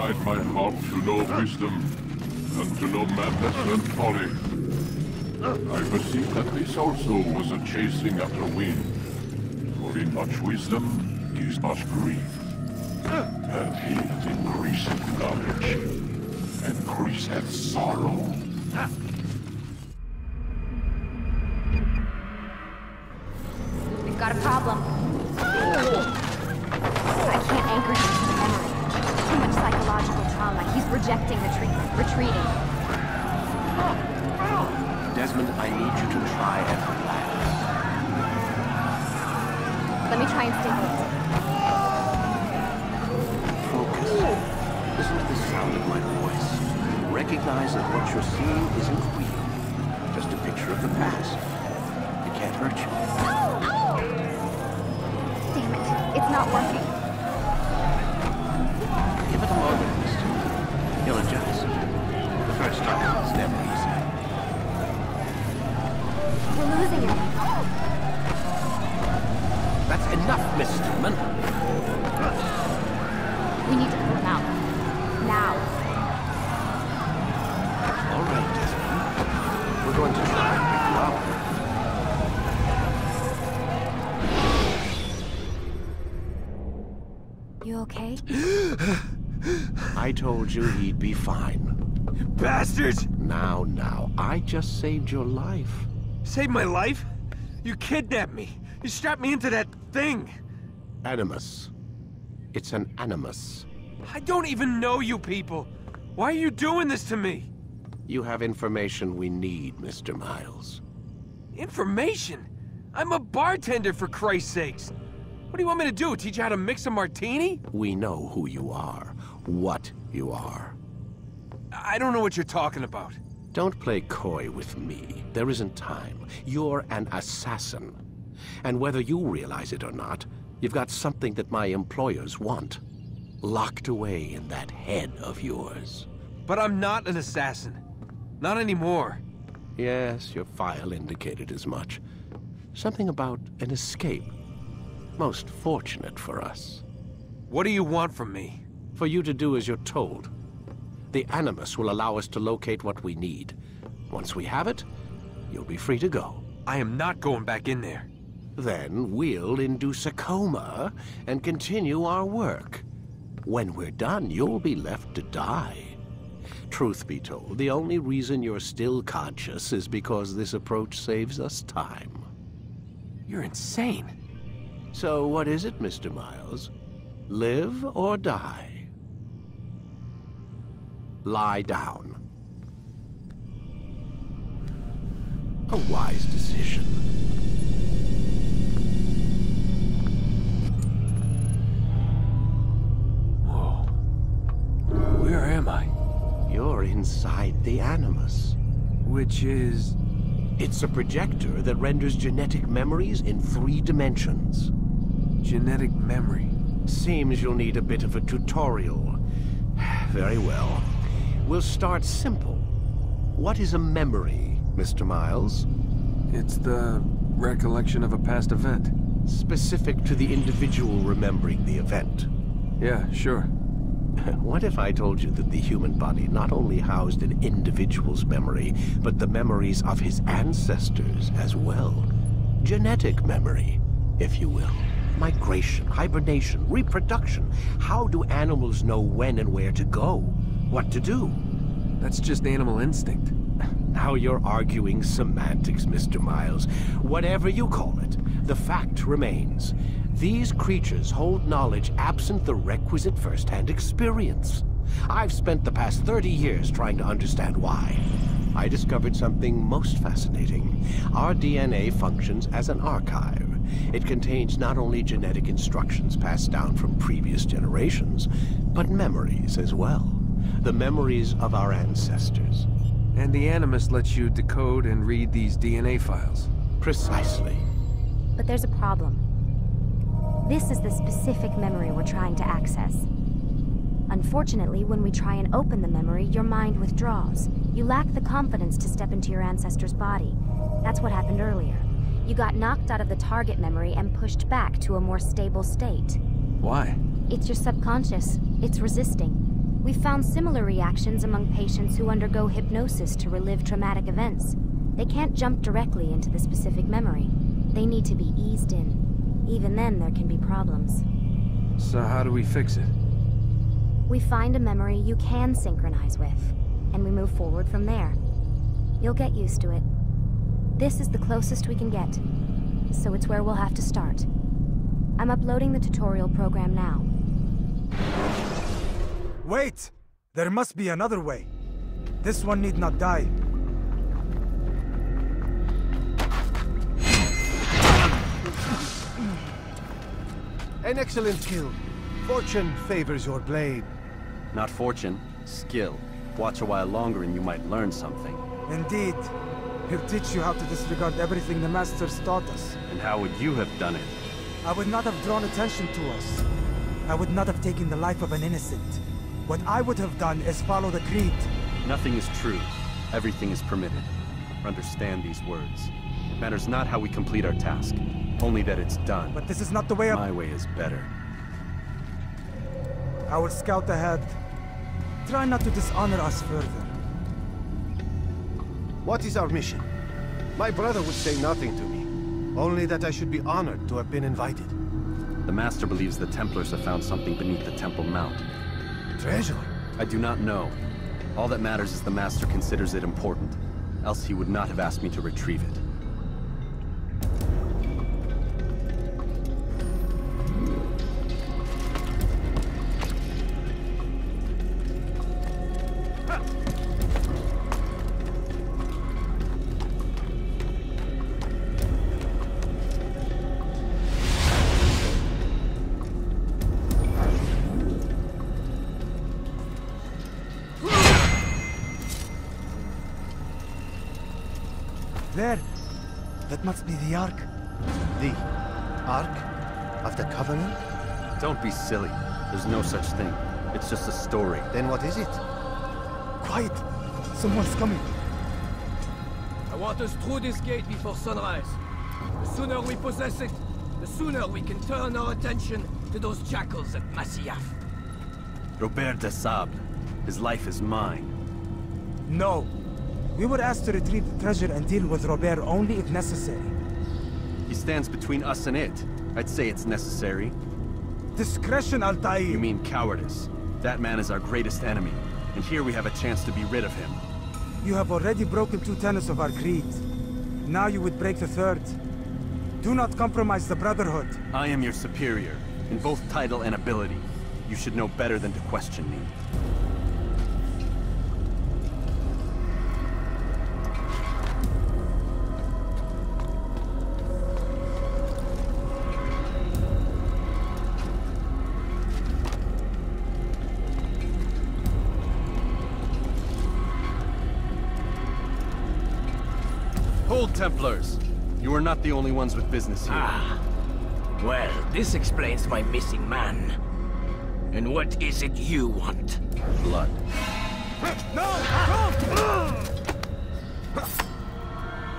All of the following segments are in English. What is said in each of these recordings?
incline my heart to know wisdom, and to know madness and folly. I perceive that this also was a chasing after wind. For in much wisdom is much grief. And he that increaseth knowledge increaseth sorrow. We've got a problem. I can't anchor him to the memory. Too much psychological trauma. He's rejecting the treatment, retreating. Desmond, I need you to try and relax. Let me try and stabilize. Focus. Listen to the sound of my voice. Recognize that what you're seeing isn't real. Just a picture of the past. It can't hurt you. Damn it. It's not working. Give it a moment, mister. You'll adjust. The first time is never easy. We're losing him. That's enough, Miss Stillman. We need to pull him out. Now. All right, Desmond. We're going to try and pick you up. You okay? I told you he'd be fine. Bastards! Now, I just saved your life. Saved my life? You kidnapped me. You strapped me into that thing. Animus. It's an animus. I don't even know you people. Why are you doing this to me? You have information we need, Mr. Miles. Information? I'm a bartender, for Christ's sakes. What do you want me to do? Teach you how to mix a martini? We know who you are, what you are. I don't know what you're talking about. Don't play coy with me. There isn't time. You're an assassin. And whether you realize it or not, you've got something that my employers want. Locked away in that head of yours. But I'm not an assassin. Not anymore. Yes, your file indicated as much. Something about an escape. Most fortunate for us. What do you want from me? For you to do as you're told. The Animus will allow us to locate what we need. Once we have it, you'll be free to go. I am not going back in there. Then we'll induce a coma and continue our work. When we're done, you'll be left to die. Truth be told, the only reason you're still conscious is because this approach saves us time. You're insane. So what is it, Mr. Miles? Live or die? Lie down. A wise decision. Whoa. Where am I? You're inside the Animus. Which is... It's a projector that renders genetic memories in 3 dimensions. Genetic memory. Seems you'll need a bit of a tutorial. Very well. We'll start simple. What is a memory, Mr. Miles? It's the recollection of a past event. Specific to the individual remembering the event. Yeah, sure. What if I told you that the human body not only housed an individual's memory, but the memories of his ancestors as well? Genetic memory, if you will. Migration, hibernation, reproduction. How do animals know when and where to go? What to do? That's just animal instinct. Now you're arguing semantics, Mr. Miles. Whatever you call it, the fact remains. These creatures hold knowledge absent the requisite first-hand experience. I've spent the past 30 years trying to understand why. I discovered something most fascinating. Our DNA functions as an archive. It contains not only genetic instructions passed down from previous generations, but memories as well. The memories of our ancestors. And the Animus lets you decode and read these DNA files. Precisely. But there's a problem. This is the specific memory we're trying to access. Unfortunately, when we try and open the memory, your mind withdraws. You lack the confidence to step into your ancestor's body. That's what happened earlier. You got knocked out of the target memory and pushed back to a more stable state. Why? It's your subconscious. It's resisting. We've found similar reactions among patients who undergo hypnosis to relive traumatic events. They can't jump directly into the specific memory. They need to be eased in. Even then, there can be problems. So how do we fix it? We find a memory you can synchronize with, and we move forward from there. You'll get used to it. This is the closest we can get, so it's where we'll have to start. I'm uploading the tutorial program now. Wait! There must be another way. This one need not die. An excellent kill. Fortune favors your blade. Not fortune, skill. Watch a while longer and you might learn something. Indeed. He'll teach you how to disregard everything the Masters taught us. And how would you have done it? I would not have drawn attention to us. I would not have taken the life of an innocent. What I would have done is follow the creed. Nothing is true. Everything is permitted. Understand these words. It matters not how we complete our task, only that it's done. But this is not the way of... My way is better. I will scout ahead. Try not to dishonor us further. What is our mission? My brother would say nothing to me. Only that I should be honored to have been invited. The Master believes the Templars have found something beneath the Temple Mount. Treasure? I do not know. All that matters is the Master considers it important. Else he would not have asked me to retrieve it. There! That must be the Ark. The Ark of the Covenant? Don't be silly. There's no such thing. It's just a story. Then what is it? Quiet! Someone's coming. I want us through this gate before sunrise. The sooner we possess it, the sooner we can turn our attention to those jackals at Masyaf. Robert de Sable. His life is mine. No. We were asked to retrieve the treasure and deal with Robert only if necessary. He stands between us and it. I'd say it's necessary. Discretion, Altair! You mean cowardice. That man is our greatest enemy, and here we have a chance to be rid of him. You have already broken 2 tenets of our creed. Now you would break the 3rd. Do not compromise the Brotherhood. I am your superior, in both title and ability. You should know better than to question me. Hold, Templars! You are not the only ones with business here. Ah. Well, this explains my missing man. And what is it you want? Blood.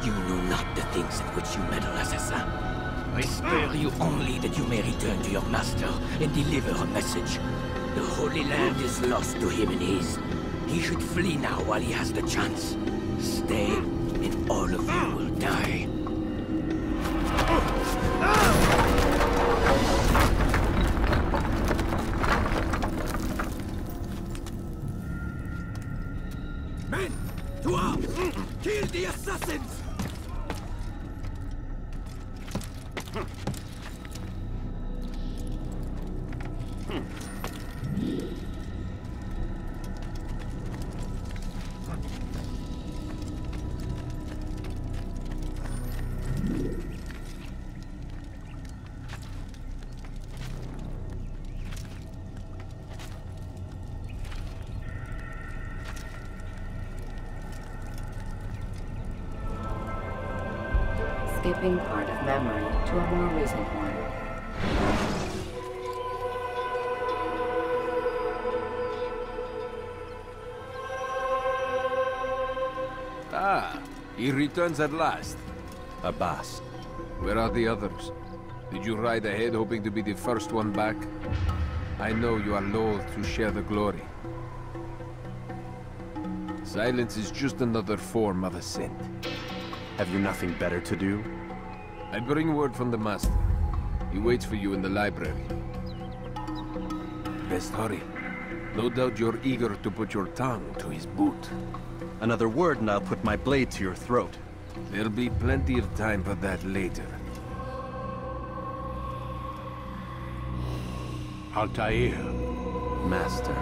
You know not the things in which you meddle, assassin. I spare you only that you may return to your master and deliver a message. The Holy Land is lost to him and his. He should flee now while he has the chance. Stay, and all of you will die. Men, to arms! Kill the assassins! Skipping part of memory to a more recent one. Ah, he returns at last. Abbas. Where are the others? Did you ride ahead hoping to be the first one back? I know you are loath to share the glory. Silence is just another form of assent. Have you nothing better to do? I bring word from the Master. He waits for you in the library. Best hurry. No doubt you're eager to put your tongue to his boot. Another word and I'll put my blade to your throat. There'll be plenty of time for that later. Altair, Master.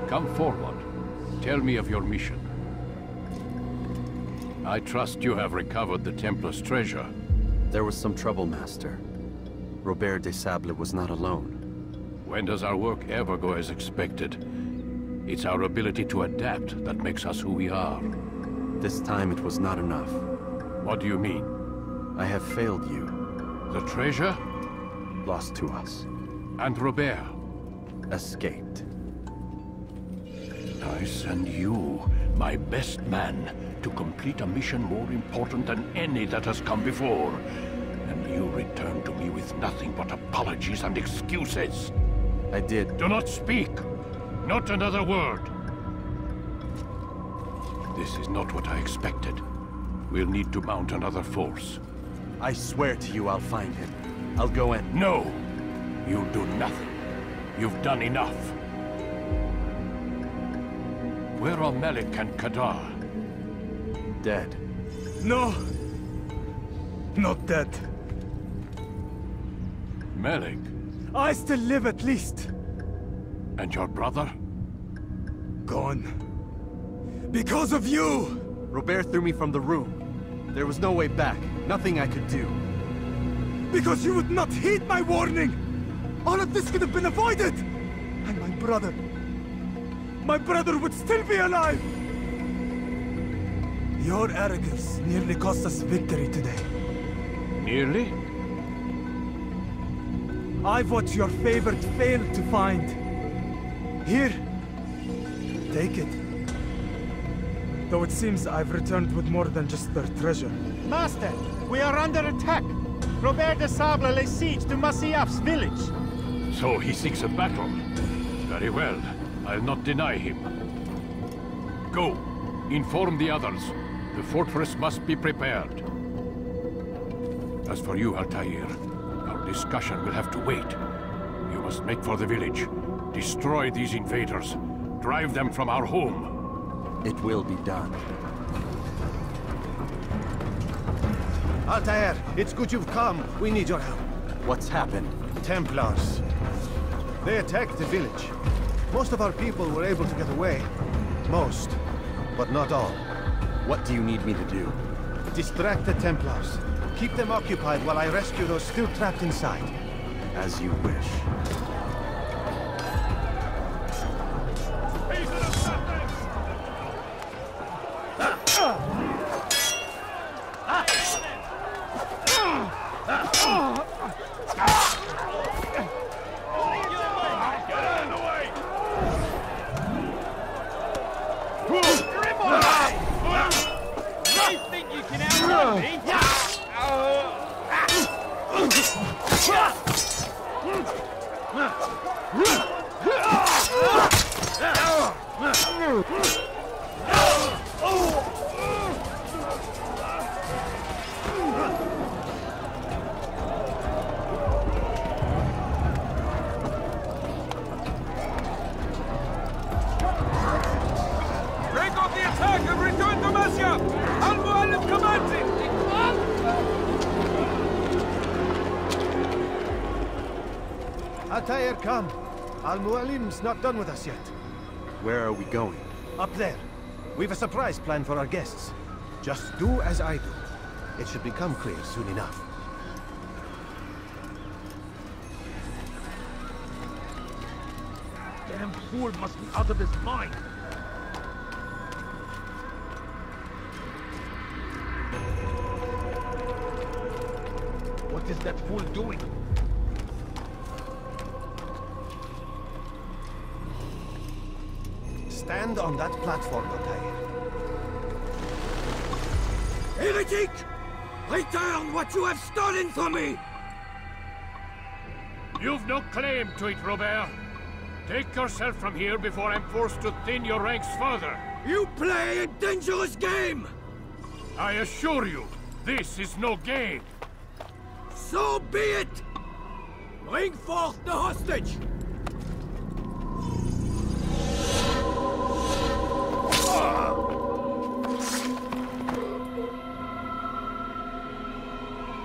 come forward. Tell me of your mission. I trust you have recovered the Templar's treasure. There was some trouble, Master. Robert de Sable was not alone. When does our work ever go as expected? It's our ability to adapt that makes us who we are. This time it was not enough. What do you mean? I have failed you. The treasure? Lost to us. And Robert? Escaped. I send you, my best man, to complete a mission more important than any that has come before. And you return to me with nothing but apologies and excuses. I did. Do not speak! Not another word! This is not what I expected. We'll need to mount another force. I swear to you I'll find him. I'll go in. No! You'll do nothing. You've done enough. Where are Melik and Kadar? Dead. No! Not dead. Melik? I still live at least. And your brother? Gone. Because of you! Robert threw me from the room. There was no way back. Nothing I could do. Because you would not heed my warning! All of this could have been avoided! And my brother would still be alive! Your arrogance nearly cost us victory today. Nearly? I've what your favorite failed to find. Here, take it. Though it seems I've returned with more than just their treasure. Master, we are under attack. Robert de Sable lays siege to Masyaf's village. So he seeks a battle. Very well. I'll not deny him. Go. Inform the others. The fortress must be prepared. As for you, Altair, our discussion will have to wait. You must make for the village. Destroy these invaders. Drive them from our home. It will be done. Altair, it's good you've come. We need your help. What's happened? Templars. They attacked the village. Most of our people were able to get away. Most, but not all. What do you need me to do? Distract the Templars. Keep them occupied while I rescue those still trapped inside. As you wish. Altair, come. Al-Mualim's not done with us yet. Where are we going? Up there. We've a surprise plan for our guests. Just do as I do. It should become clear soon enough. Damn fool must be out of his mind. What is that fool doing? Stand on that platform, Altair. Heretic! Return what you have stolen from me! You've no claim to it, Robert. Take yourself from here before I'm forced to thin your ranks further. You play a dangerous game! I assure you, this is no game. So be it! Bring forth the hostage!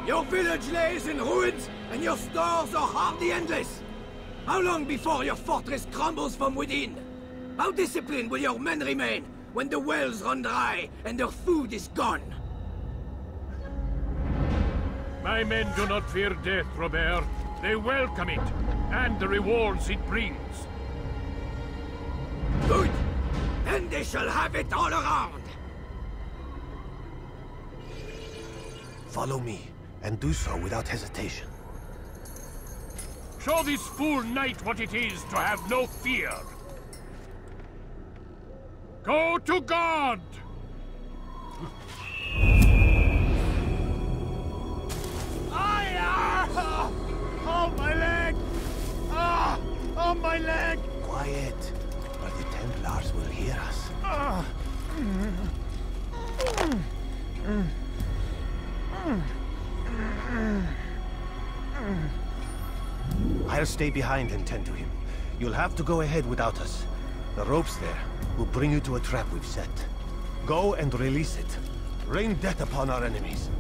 Your village lays in ruins, and your stores are hardly endless. How long before your fortress crumbles from within? How disciplined will your men remain when the wells run dry and their food is gone? My men do not fear death, Robert. They welcome it, and the rewards it brings. Good! Then they shall have it all around! Follow me, and do so without hesitation. Show this fool knight what it is to have no fear. Go to God! Oh, my leg! Ah! Oh, my leg! Quiet, or the Templars will hear us. I'll stay behind and tend to him. You'll have to go ahead without us. The ropes there will bring you to a trap we've set. Go and release it. Rain death upon our enemies.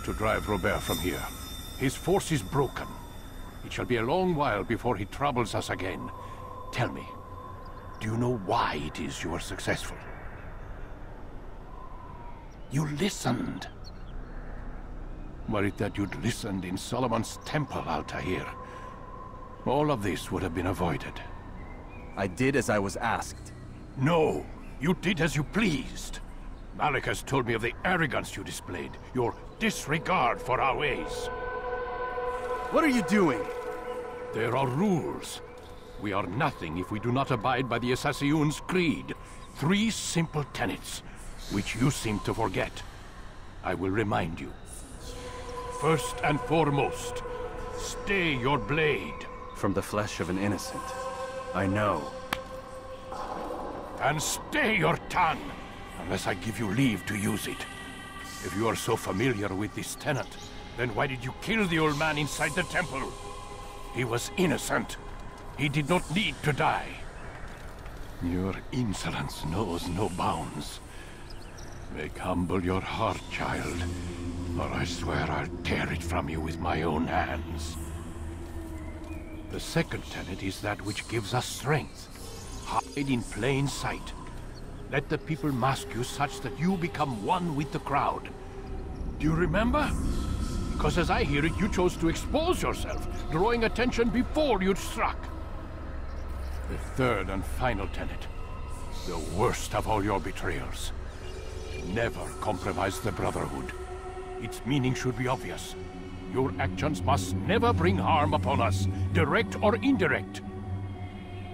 To drive Robert from here. His force is broken. It shall be a long while before he troubles us again. Tell me, do you know why it is you are successful? You listened. Were it that you'd listened in Solomon's temple, Altair, all of this would have been avoided. I did as I was asked. No, you did as you pleased. Malik has told me of the arrogance you displayed, your disregard for our ways. What are you doing? There are rules. We are nothing if we do not abide by the Assassin's creed. 3 simple tenets, which you seem to forget. I will remind you. First and foremost, stay your blade. From the flesh of an innocent. I know. And stay your tongue, unless I give you leave to use it. If you are so familiar with this tenet, then why did you kill the old man inside the temple? He was innocent. He did not need to die. Your insolence knows no bounds. Make humble your heart, child, or I swear I'll tear it from you with my own hands. The second tenet is that which gives us strength. Hide in plain sight. Let the people mask you such that you become one with the crowd. Do you remember? Because as I hear it, you chose to expose yourself, drawing attention before you'd struck. The third and final tenet. The worst of all your betrayals. Never compromise the Brotherhood. Its meaning should be obvious. Your actions must never bring harm upon us, direct or indirect.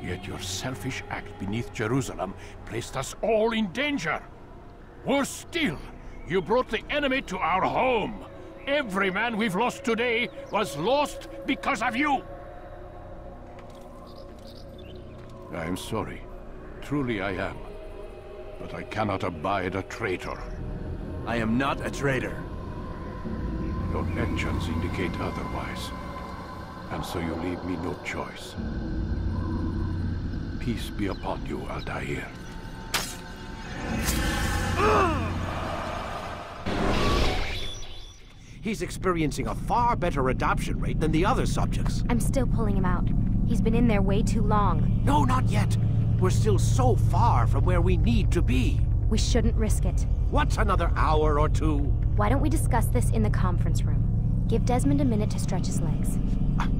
Yet your selfish act beneath Jerusalem placed us all in danger. Worse still, you brought the enemy to our home. Every man we've lost today was lost because of you. I am sorry. Truly I am. But I cannot abide a traitor. I am not a traitor. Your actions indicate otherwise. And so you leave me no choice. Peace be upon you, Altair. He's experiencing a far better adoption rate than the other subjects. I'm still pulling him out. He's been in there way too long. No, not yet. We're still so far from where we need to be. We shouldn't risk it. What's another hour or two? Why don't we discuss this in the conference room? Give Desmond a minute to stretch his legs.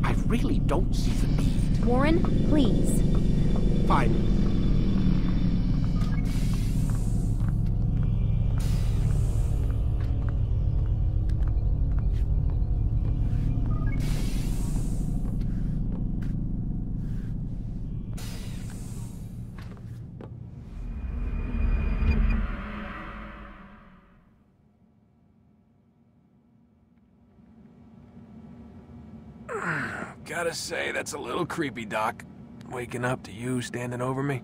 I really don't see the need. Warren, please. Fine. Gotta say, that's a little creepy, Doc. Waking up to you standing over me.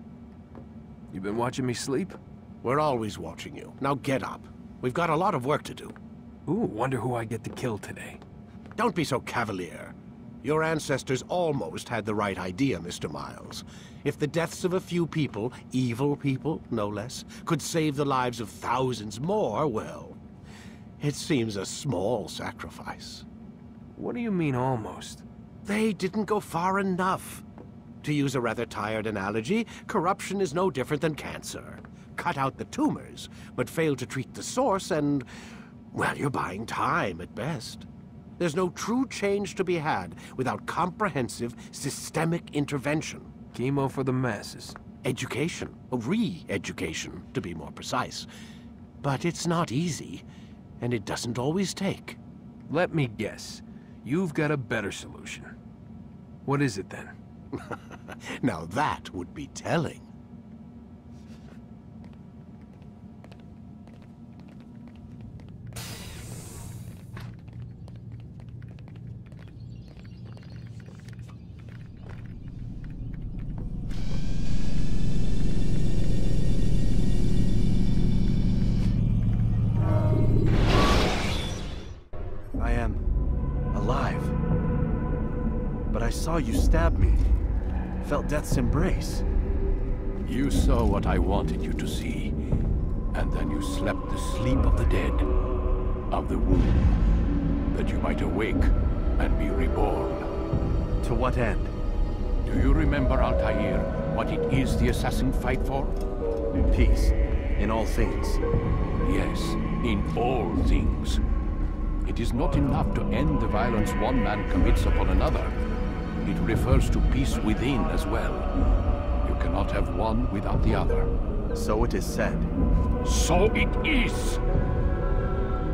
You been watching me sleep? We're always watching you. Now get up. We've got a lot of work to do. Ooh, wonder who I get to kill today. Don't be so cavalier. Your ancestors almost had the right idea, Mr. Miles. If the deaths of a few people, evil people, no less, could save the lives of thousands more, well, it seems a small sacrifice. What do you mean, almost? They didn't go far enough. To use a rather tired analogy, corruption is no different than cancer. Cut out the tumors, but fail to treat the source and, well, you're buying time at best. There's no true change to be had without comprehensive, systemic intervention. Chemo for the masses. Education, re-education, to be more precise. But it's not easy, and it doesn't always take. Let me guess. You've got a better solution. What is it, then? Now that would be telling. I am alive. But I saw you stab me. Felt death's embrace. You saw what I wanted you to see. And then you slept the sleep of the dead. Of the womb. That you might awake and be reborn. To what end? Do you remember, Altair, what it is the assassin fight for? Peace. In all things. Yes, in all things. It is not enough to end the violence one man commits upon another. It refers to peace within as well. You cannot have one without the other. So it is said. So it is!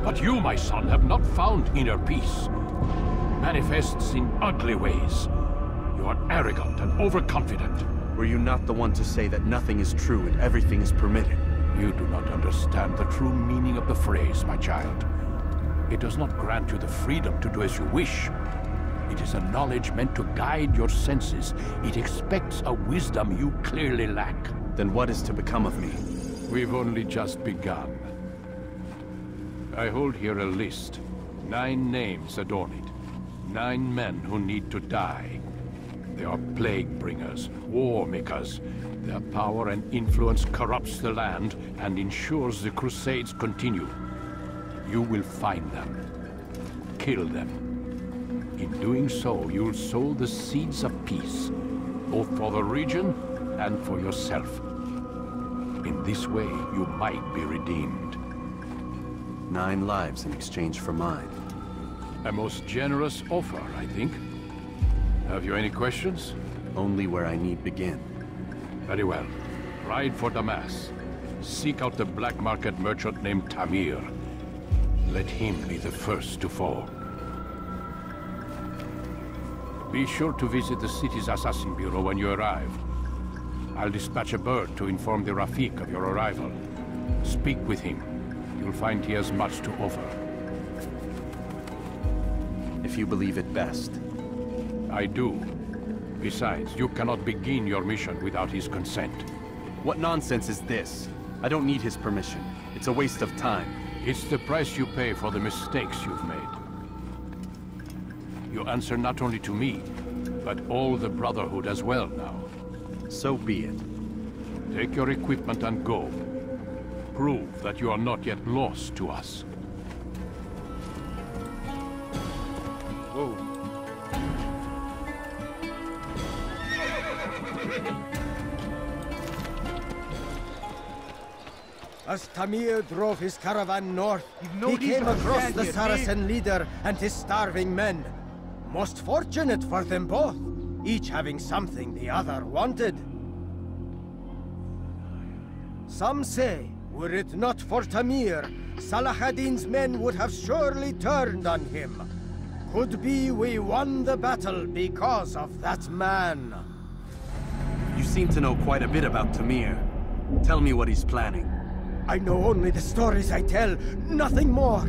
But you, my son, have not found inner peace. Manifests in ugly ways. You are arrogant and overconfident. Were you not the one to say that nothing is true and everything is permitted? You do not understand the true meaning of the phrase, my child. It does not grant you the freedom to do as you wish. It is a knowledge meant to guide your senses. It expects a wisdom you clearly lack. Then what is to become of me? We've only just begun. I hold here a list. 9 names adorn it. 9 men who need to die. They are plague bringers, war makers. Their power and influence corrupts the land and ensures the crusades continue. You will find them. Kill them. In doing so, you'll sow the seeds of peace, both for the region and for yourself. In this way, you might be redeemed. 9 lives in exchange for mine. A most generous offer, I think. Have you any questions? Only where I need begin. Very well. Ride for Damas. Seek out the black market merchant named Tamir. Let him be the first to fall. Be sure to visit the city's assassin bureau when you arrive. I'll dispatch a bird to inform the Rafik of your arrival. Speak with him. You'll find he has much to offer. If you believe it best. I do. Besides, you cannot begin your mission without his consent. What nonsense is this? I don't need his permission. It's a waste of time. It's the price you pay for the mistakes you've made. You answer not only to me, but all the Brotherhood as well now. So be it. Take your equipment and go. Prove that you are not yet lost to us. Whoa. As Tamir drove his caravan north, he came across the Saracen leader and his starving men. Most fortunate for them both, each having something the other wanted. Some say, were it not for Tamir, Salah ad-Din's men would have surely turned on him. Could be we won the battle because of that man. You seem to know quite a bit about Tamir. Tell me what he's planning. I know only the stories I tell, nothing more.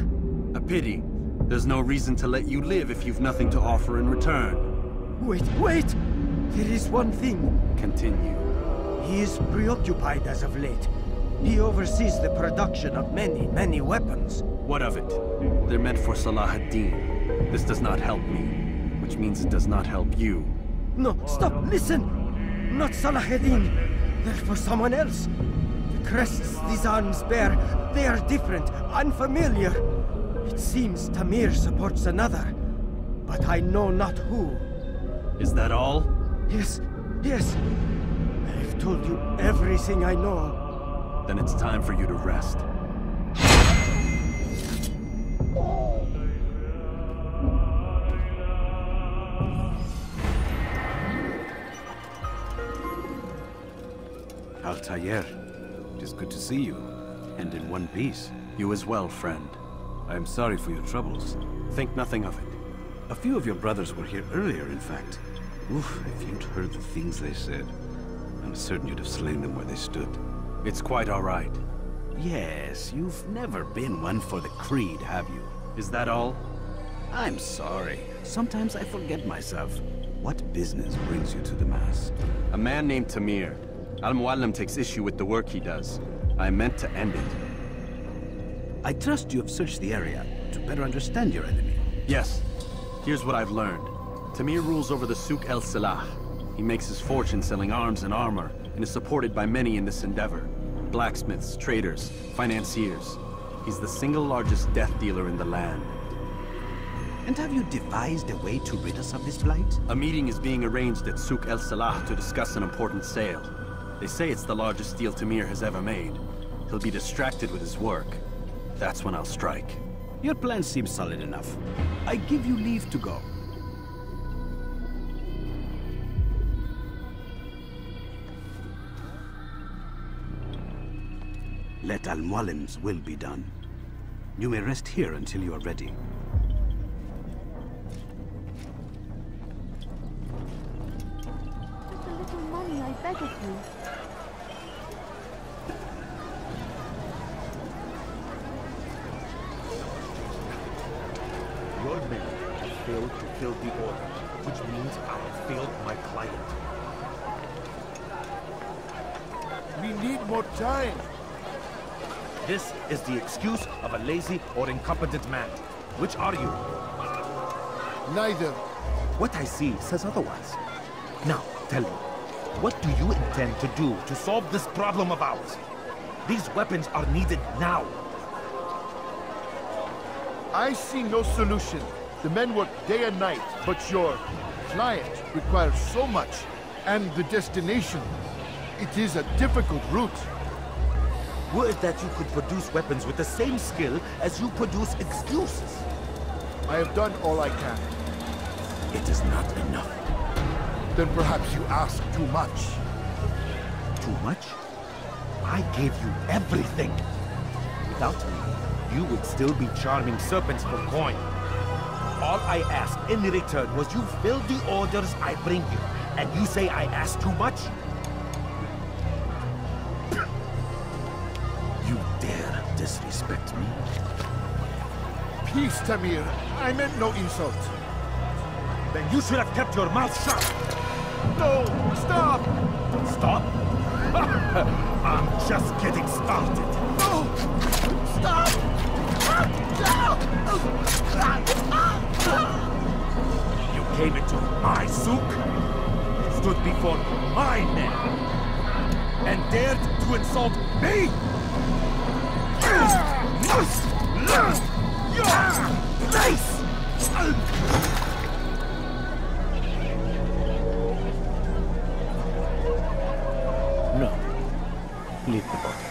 A pity. There's no reason to let you live if you've nothing to offer in return. Wait! There is one thing. Continue. He is preoccupied as of late. He oversees the production of many weapons. What of it? They're meant for Salah ad-Din. This does not help me, which means it does not help you. No, stop, listen! Not Salah ad-Din. They're for someone else. The crests these arms bear, they are different, unfamiliar. It seems Tamir supports another, but I know not who. Is that all? Yes. I've told you everything I know. Then it's time for you to rest. Altair, it is good to see you, and in one piece. You as well, friend. I am sorry for your troubles. Think nothing of it. A few of your brothers were here earlier, in fact. Oof, if you'd heard the things they said, I'm certain you'd have slain them where they stood. It's quite all right. Yes, you've never been one for the creed, have you? Is that all? I'm sorry. Sometimes I forget myself. What business brings you to the Mass? A man named Tamir. Al-Muallim takes issue with the work he does. I meant to end it. I trust you have searched the area to better understand your enemy. Yes. Here's what I've learned. Tamir rules over the Souk el-Salah. He makes his fortune selling arms and armor, and is supported by many in this endeavor. Blacksmiths, traders, financiers. He's the single largest death dealer in the land. And have you devised a way to rid us of this blight? A meeting is being arranged at Souk el-Salah to discuss an important sale. They say it's the largest deal Tamir has ever made. He'll be distracted with his work. That's when I'll strike. Your plan seems solid enough. I give you leave to go. Let Al-Muallim's will be done. You may rest here until you are ready. Just a little money, I beg of you. Your men have failed to fill the order, which means I have failed my client. We need more time. This is the excuse of a lazy or incompetent man. Which are you? Neither. What I see says otherwise. Now, tell me, what do you intend to do to solve this problem of ours? These weapons are needed now. I see no solution. The men work day and night, but your client requires so much. And the destination, it is a difficult route. Were it that you could produce weapons with the same skill as you produce excuses? I have done all I can. It is not enough. Then perhaps you ask too much. Too much? I gave you everything. Without me, you would still be charming serpents for coin. All I ask in return was you fill the orders I bring you. And you say I ask too much? You dare disrespect me? Peace, Tamir. I meant no insult. Then you should have kept your mouth shut. No! Stop! Stop? I'm just getting started. No! Stop! You came into my souk, stood before my men, and dared to insult me? You must learn your place! No. Leave the body.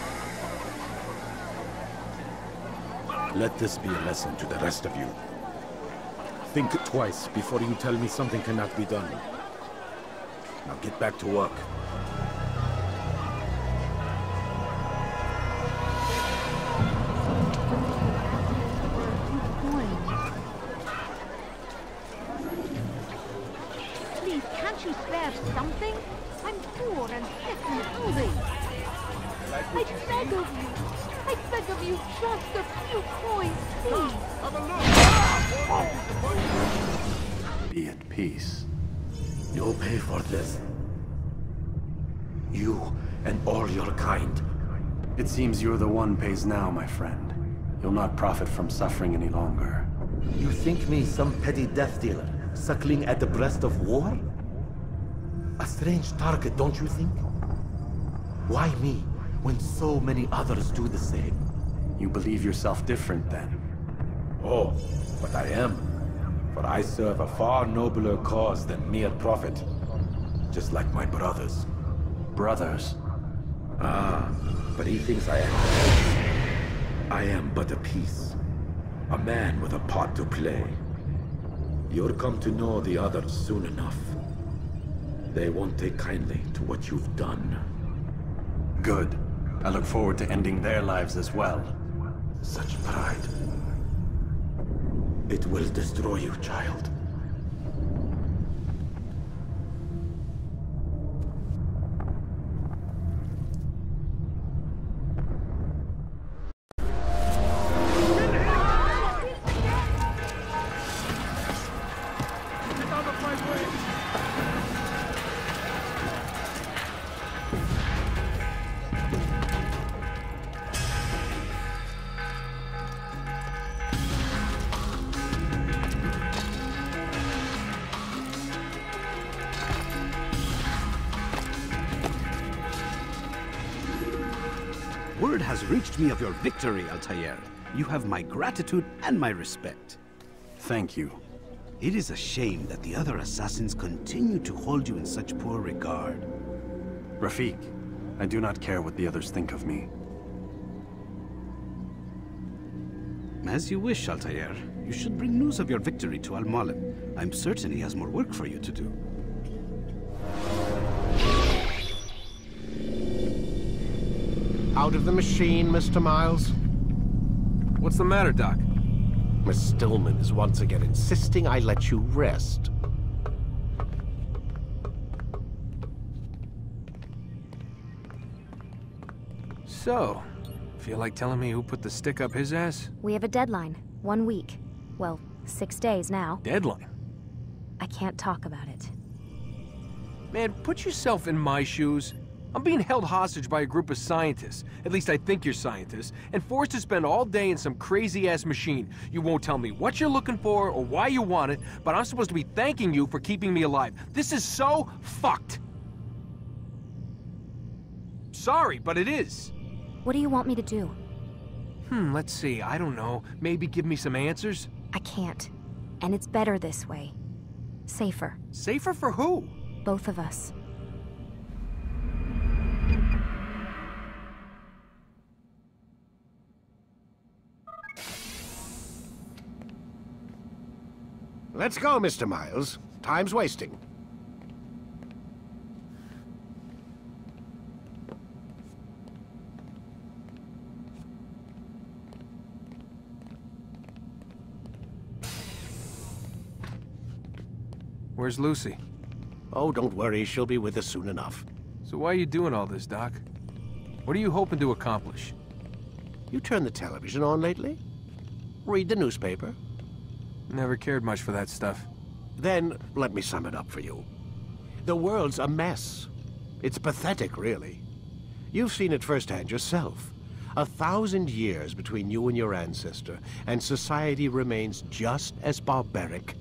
Let this be a lesson to the rest of you. Think twice before you tell me something cannot be done. Now get back to work. Please, can't you spare something? I'm poor and sick and hungry. I beg of you. I beg of you, just a few coins, please. Be at peace. You'll pay for this. You and all your kind. It seems you're the one pays now, my friend. You'll not profit from suffering any longer. You think me some petty death dealer, suckling at the breast of war? A strange target, don't you think? Why me, when so many others do the same? You believe yourself different, then? Oh, but I am. For I serve a far nobler cause than mere profit. Just like my brothers. Brothers? Ah, but he thinks I am. I am but a piece. A man with a part to play. You'll come to know the others soon enough. They won't take kindly to what you've done. Good. I look forward to ending their lives as well. Such pride. It will destroy you, child. Word has reached me of your victory, Altair. You have my gratitude and my respect. Thank you. It is a shame that the other assassins continue to hold you in such poor regard. Rafik, I do not care what the others think of me. As you wish, Altair. You should bring news of your victory to Al-Malim. I'm certain he has more work for you to do. Out of the machine, Mr. Miles. What's the matter, Doc? Miss Stillman is once again insisting I let you rest. So, feel like telling me who put the stick up his ass? We have a deadline. 1 week. Well, 6 days now. Deadline? I can't talk about it. Man, put yourself in my shoes. I'm being held hostage by a group of scientists, at least I think you're scientists, and forced to spend all day in some crazy-ass machine. You won't tell me what you're looking for or why you want it, but I'm supposed to be thanking you for keeping me alive. This is so fucked. Sorry, but it is. What do you want me to do? Let's see, I don't know. Maybe give me some answers? I can't. And it's better this way. Safer. Safer for who? Both of us. Let's go, Mr. Miles. Time's wasting. Where's Lucy? Oh, don't worry. She'll be with us soon enough. So why are you doing all this, Doc? What are you hoping to accomplish? You turned the television on lately? Read the newspaper? Never cared much for that stuff. Then, let me sum it up for you. The world's a mess. It's pathetic, really. You've seen it firsthand yourself. 1,000 years between you and your ancestor, and society remains just as barbaric,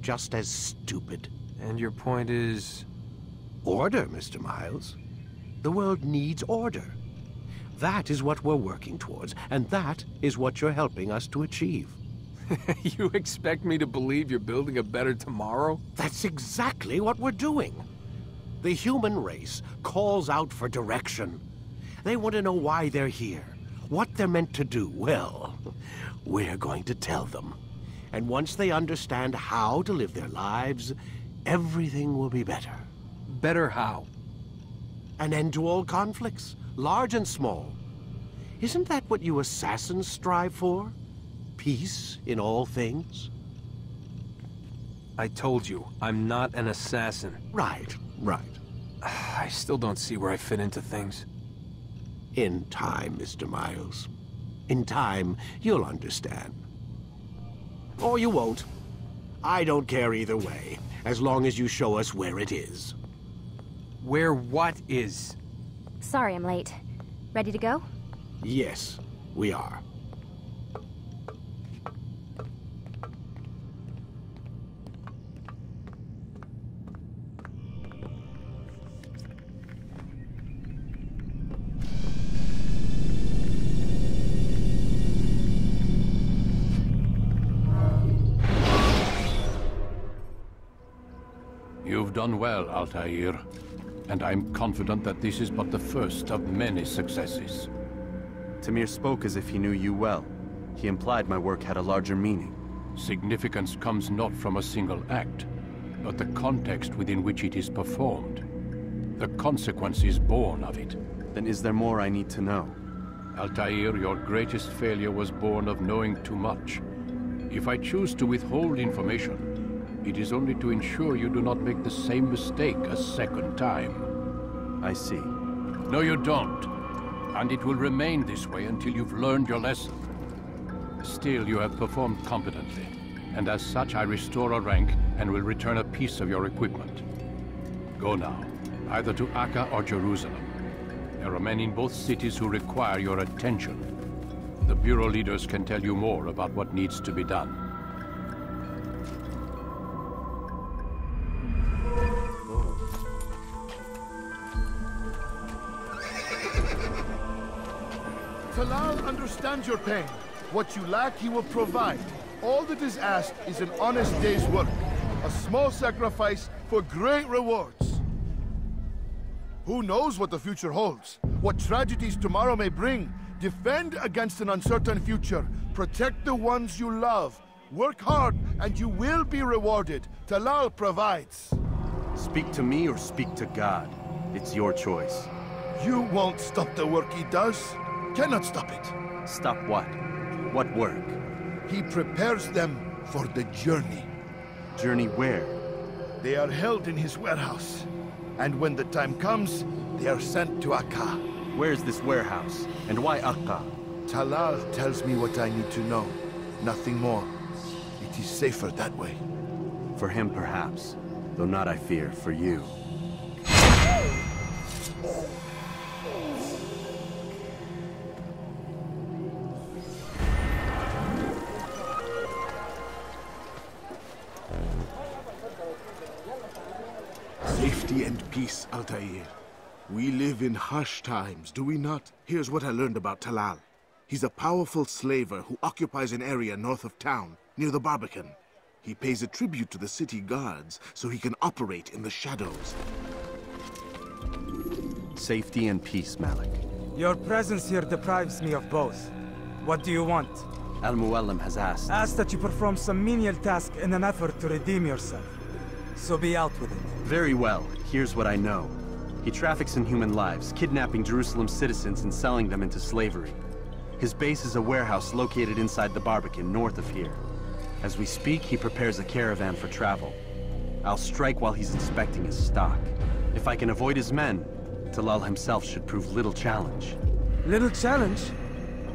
just as stupid. And your point is? Order, Mr. Miles. The world needs order. That is what we're working towards, and that is what you're helping us to achieve. You expect me to believe you're building a better tomorrow? That's exactly what we're doing. The human race calls out for direction. They want to know why they're here, what they're meant to do. Well, we're going to tell them. And once they understand how to live their lives, everything will be better. Better how? An end to all conflicts, large and small. Isn't that what you assassins strive for? Peace in all things? I told you, I'm not an assassin. Right. I still don't see where I fit into things. In time, Mr. Miles. In time, you'll understand. Or you won't. I don't care either way, as long as you show us where it is. Where what is? Sorry I'm late. Ready to go? Yes, we are. You've done well, Altair. And I'm confident that this is but the first of many successes. Tamir spoke as if he knew you well. He implied my work had a larger meaning. Significance comes not from a single act, but the context within which it is performed. The consequences born of it. Then is there more I need to know? Altair, your greatest failure was born of knowing too much. If I choose to withhold information, it is only to ensure you do not make the same mistake a second time. I see. No, you don't. And it will remain this way until you've learned your lesson. Still, you have performed competently, and as such I restore a rank and will return a piece of your equipment. Go now, either to Akka or Jerusalem. There are men in both cities who require your attention. The Bureau leaders can tell you more about what needs to be done. Talal understands your pain. What you lack, he will provide. All that is asked is an honest day's work. A small sacrifice for great rewards. Who knows what the future holds? What tragedies tomorrow may bring? Defend against an uncertain future. Protect the ones you love. Work hard, and you will be rewarded. Talal provides. Speak to me or speak to God. It's your choice. You won't stop the work he does. Cannot stop it. Stop what? What work? He prepares them for the journey. Journey where? They are held in his warehouse. And when the time comes, they are sent to Akka. Where's this warehouse? And why Akka? Talal tells me what I need to know. Nothing more. It is safer that way. For him, perhaps. Though not, I fear, for you. Safety and peace, Altair. We live in harsh times, do we not? Here's what I learned about Talal. He's a powerful slaver who occupies an area north of town, near the Barbican. He pays a tribute to the city guards so he can operate in the shadows. Safety and peace, Malik. Your presence here deprives me of both. What do you want? Al-Muallim has asked. Asked that you perform some menial task in an effort to redeem yourself. So be out with it. Very well. Here's what I know. He traffics in human lives, kidnapping Jerusalem citizens and selling them into slavery. His base is a warehouse located inside the Barbican, north of here. As we speak, he prepares a caravan for travel. I'll strike while he's inspecting his stock. If I can avoid his men, Talal himself should prove little challenge. Little challenge?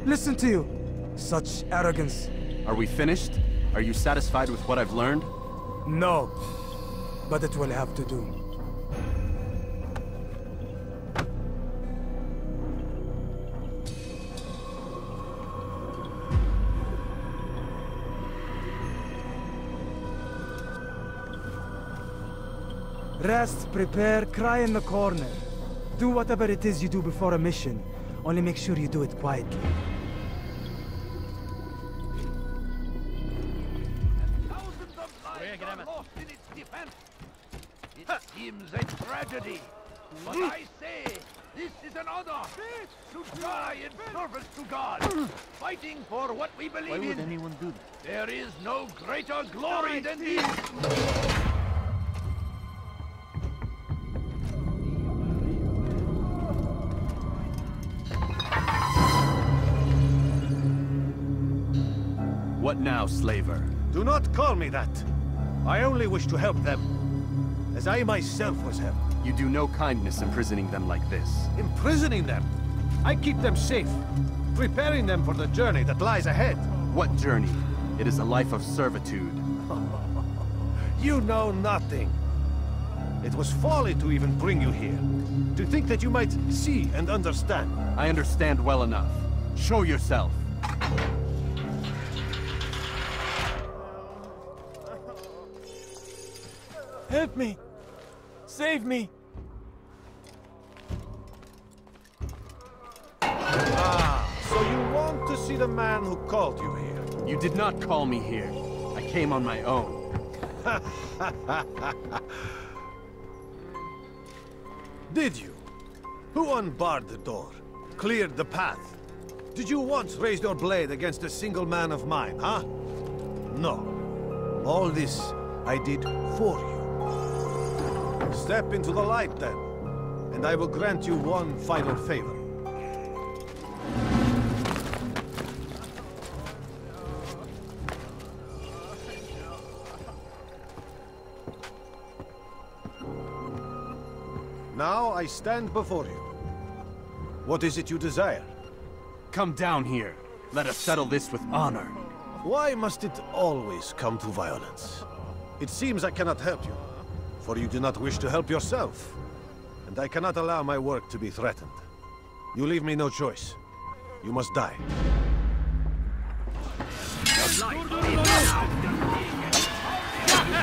Listen to you. Such arrogance. Are we finished? Are you satisfied with what I've learned? No. But it will have to do. Rest, prepare, cry in the corner. Do whatever it is you do before a mission. Only make sure you do it quietly. Thousands of lives are lost in its defense. It seems a tragedy. But I say, this is an honor to die in service to God, fighting for what we believe in. Why would anyone do that? There is no greater glory than this. What now, slaver? Do not call me that. I only wish to help them, as I myself was helped. You do no kindness imprisoning them like this. Imprisoning them? I keep them safe, preparing them for the journey that lies ahead. What journey? It is a life of servitude. You know nothing. It was folly to even bring you here. To think that you might see and understand. I understand well enough. Show yourself. Help me! Save me! Ah, so you want to see the man who called you here? You did not call me here. I came on my own. Did you? Who unbarred the door? Cleared the path? Did you once raise your blade against a single man of mine, huh? No. All this I did for you. Step into the light, then, and I will grant you one final favor. Now I stand before you. What is it you desire? Come down here. Let us settle this with honor. Why must it always come to violence? It seems I cannot help you, for you do not wish to help yourself. And I cannot allow my work to be threatened. You leave me no choice. You must die.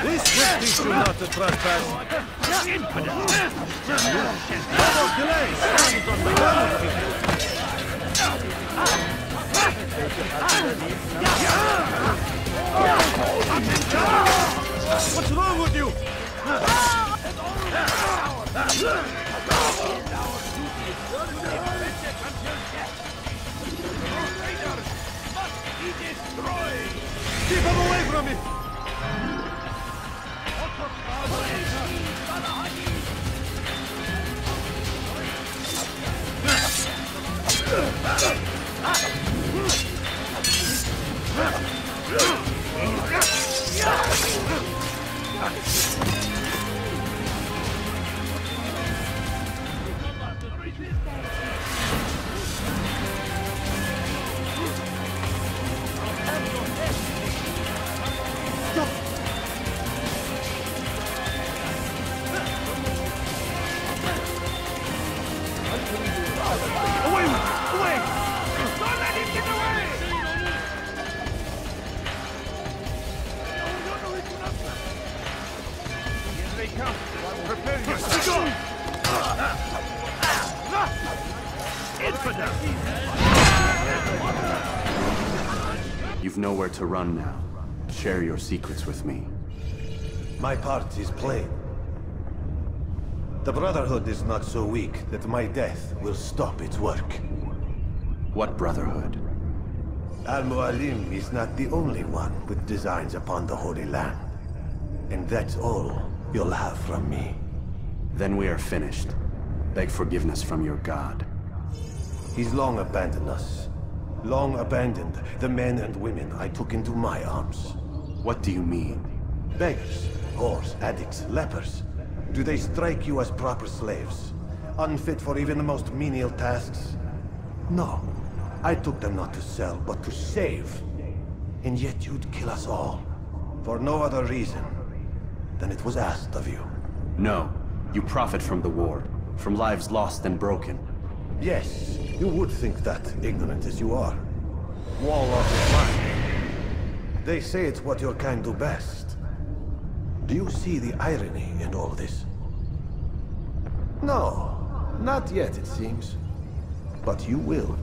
This will teach you not to trespass. No more delays! What's wrong with you? Keep him away from me! You've nowhere to run now. Share your secrets with me. My part is plain. The Brotherhood is not so weak that my death will stop its work. What Brotherhood? Al-Mualim is not the only one with designs upon the Holy Land. And that's all you'll have from me. Then we are finished. Beg forgiveness from your god. He's long abandoned us. Long abandoned the men and women I took into my arms. What do you mean? Beggars, whores, addicts, lepers. Do they strike you as proper slaves? Unfit for even the most menial tasks? No. I took them not to sell, but to save. And yet you'd kill us all. For no other reason than it was asked of you. No. You profit from the war. From lives lost and broken. Yes, you would think that, ignorant as you are. Warlock is mine. They say it's what your kind do best. Do you see the irony in all this? No, not yet, it seems. But you will.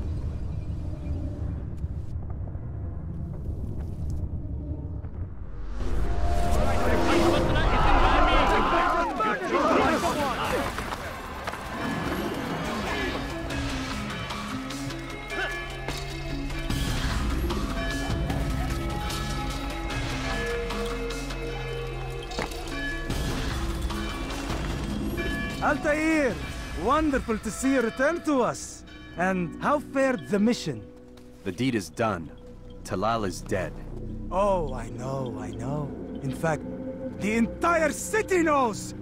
Altair! Wonderful to see you return to us. And how fared the mission? The deed is done. Talal is dead. Oh, I know. In fact, the entire city knows!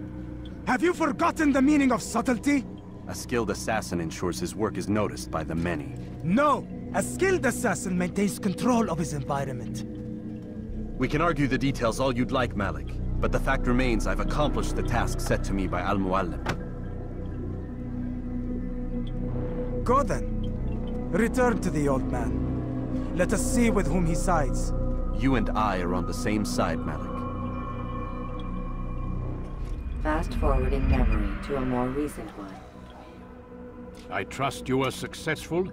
Have you forgotten the meaning of subtlety? A skilled assassin ensures his work is noticed by the many. No! A skilled assassin maintains control of his environment. We can argue the details all you'd like, Malik. But the fact remains I've accomplished the task set to me by Al-Muallim. Go then. Return to the old man. Let us see with whom he sides. You and I are on the same side, Malik. Fast-forwarding memory to a more recent one. I trust you were successful?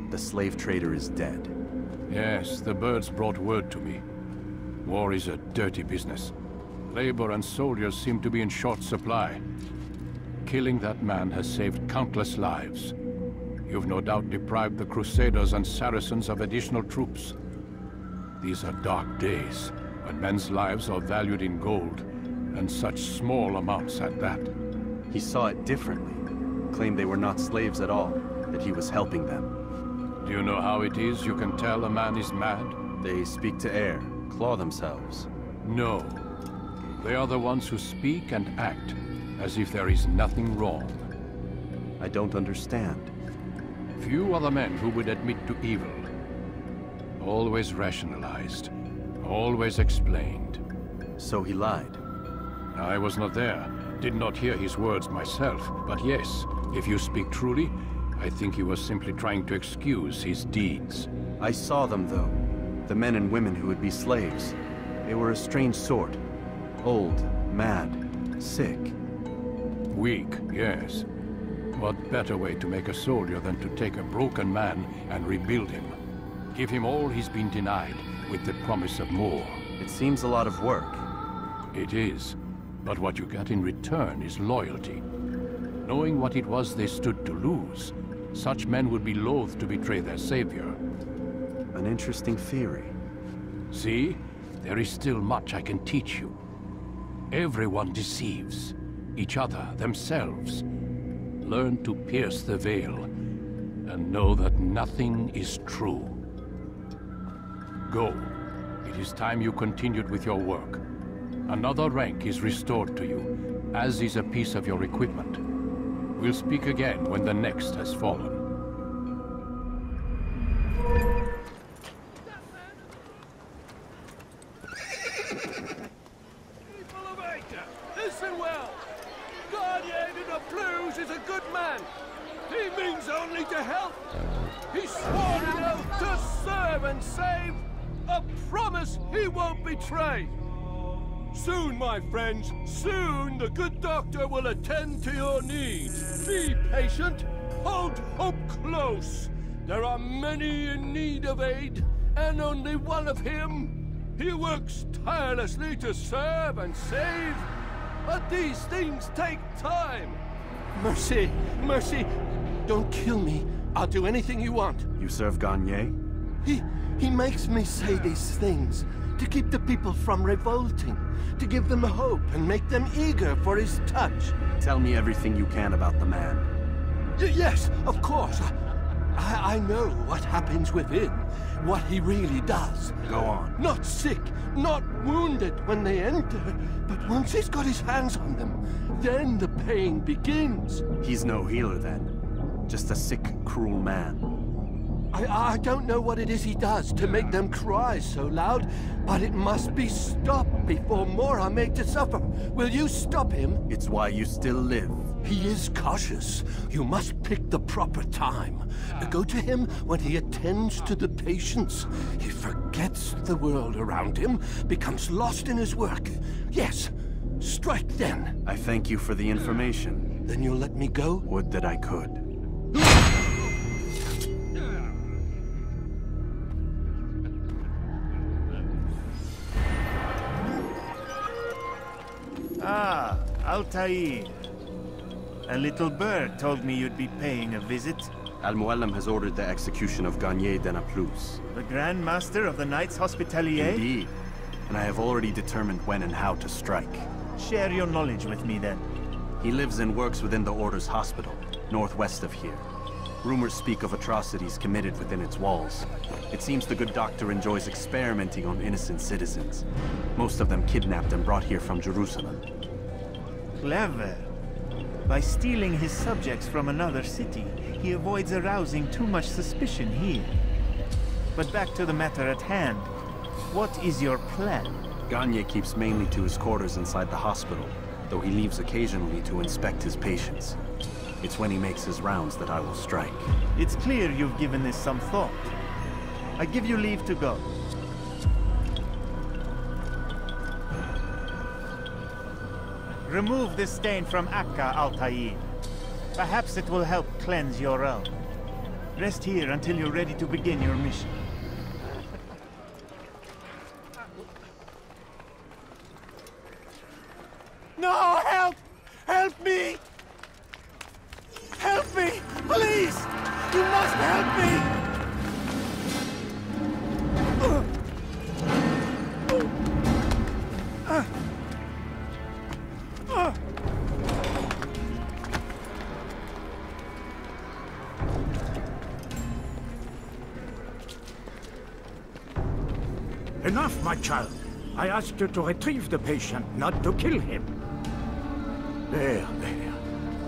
The slave trader is dead. Yes, the birds brought word to me. War is a dirty business. Labor and soldiers seem to be in short supply. Killing that man has saved countless lives. You've no doubt deprived the Crusaders and Saracens of additional troops. These are dark days, when men's lives are valued in gold, and such small amounts at that. He saw it differently. Claimed they were not slaves at all, that he was helping them. Do you know how it is you can tell a man is mad? They speak to air, claw themselves. No. They are the ones who speak and act as if there is nothing wrong. I don't understand. Few are the men who would admit to evil. Always rationalized. Always explained. So he lied? I was not there. Did not hear his words myself. But yes, if you speak truly, I think he was simply trying to excuse his deeds. I saw them, though. The men and women who would be slaves. They were a strange sort. Old, mad, sick. Weak, yes. What better way to make a soldier than to take a broken man and rebuild him? Give him all he's been denied, with the promise of more. It seems a lot of work. It is. But what you get in return is loyalty. Knowing what it was they stood to lose, such men would be loath to betray their savior. An interesting theory. See? There is still much I can teach you. Everyone deceives. Each other, themselves. Learn to pierce the veil, and know that nothing is true. Go. It is time you continued with your work. Another rank is restored to you, as is a piece of your equipment. We'll speak again when the next has fallen. Listen well. Guardian in the Blues is a good man. He means only to help. He's sworn an oath to serve and save. A promise he won't betray. Soon, my friends, soon the good doctor will attend to your needs. Be patient. Hold hope close. There are many in need of aid, and only one of him. He works tirelessly to serve and save. But these things take time. Mercy, mercy. Don't kill me. I'll do anything you want. You serve Gagne? He makes me say these things to keep the people from revolting, to give them hope and make them eager for his touch. Tell me everything you can about the man. Yes, of course. I know what happens within, what he really does. Go on. Not sick, not wounded when they enter, but once he's got his hands on them, then the pain begins. He's no healer then. Just a sick, cruel man. I don't know what it is he does to make them cry so loud, but it must be stopped before more are made to suffer. Will you stop him? It's why you still live. He is cautious. You must pick the proper time. Go to him when he attends to the patients. He forgets the world around him, becomes lost in his work. Yes, strike then. I thank you for the information. Then you'll let me go? Would that I could. Ah, Altair. A little bird told me you'd be paying a visit. Al-Muallim has ordered the execution of Garnier de Naplouse. The Grand Master of the Knights Hospitalier? Indeed. And I have already determined when and how to strike. Share your knowledge with me, then. He lives and works within the Order's hospital, northwest of here. Rumors speak of atrocities committed within its walls. It seems the good doctor enjoys experimenting on innocent citizens. Most of them kidnapped and brought here from Jerusalem. Clever. By stealing his subjects from another city, he avoids arousing too much suspicion here. But back to the matter at hand. What is your plan? Garnier keeps mainly to his quarters inside the hospital, though he leaves occasionally to inspect his patients. It's when he makes his rounds that I will strike. It's clear you've given this some thought. I give you leave to go. Remove this stain from Akka, Altair. Perhaps it will help cleanse your realm. Rest here until you're ready to begin your mission. No, help! Help me! Help me! Please! You must help me! Enough, my child. I asked you to retrieve the patient, not to kill him. There.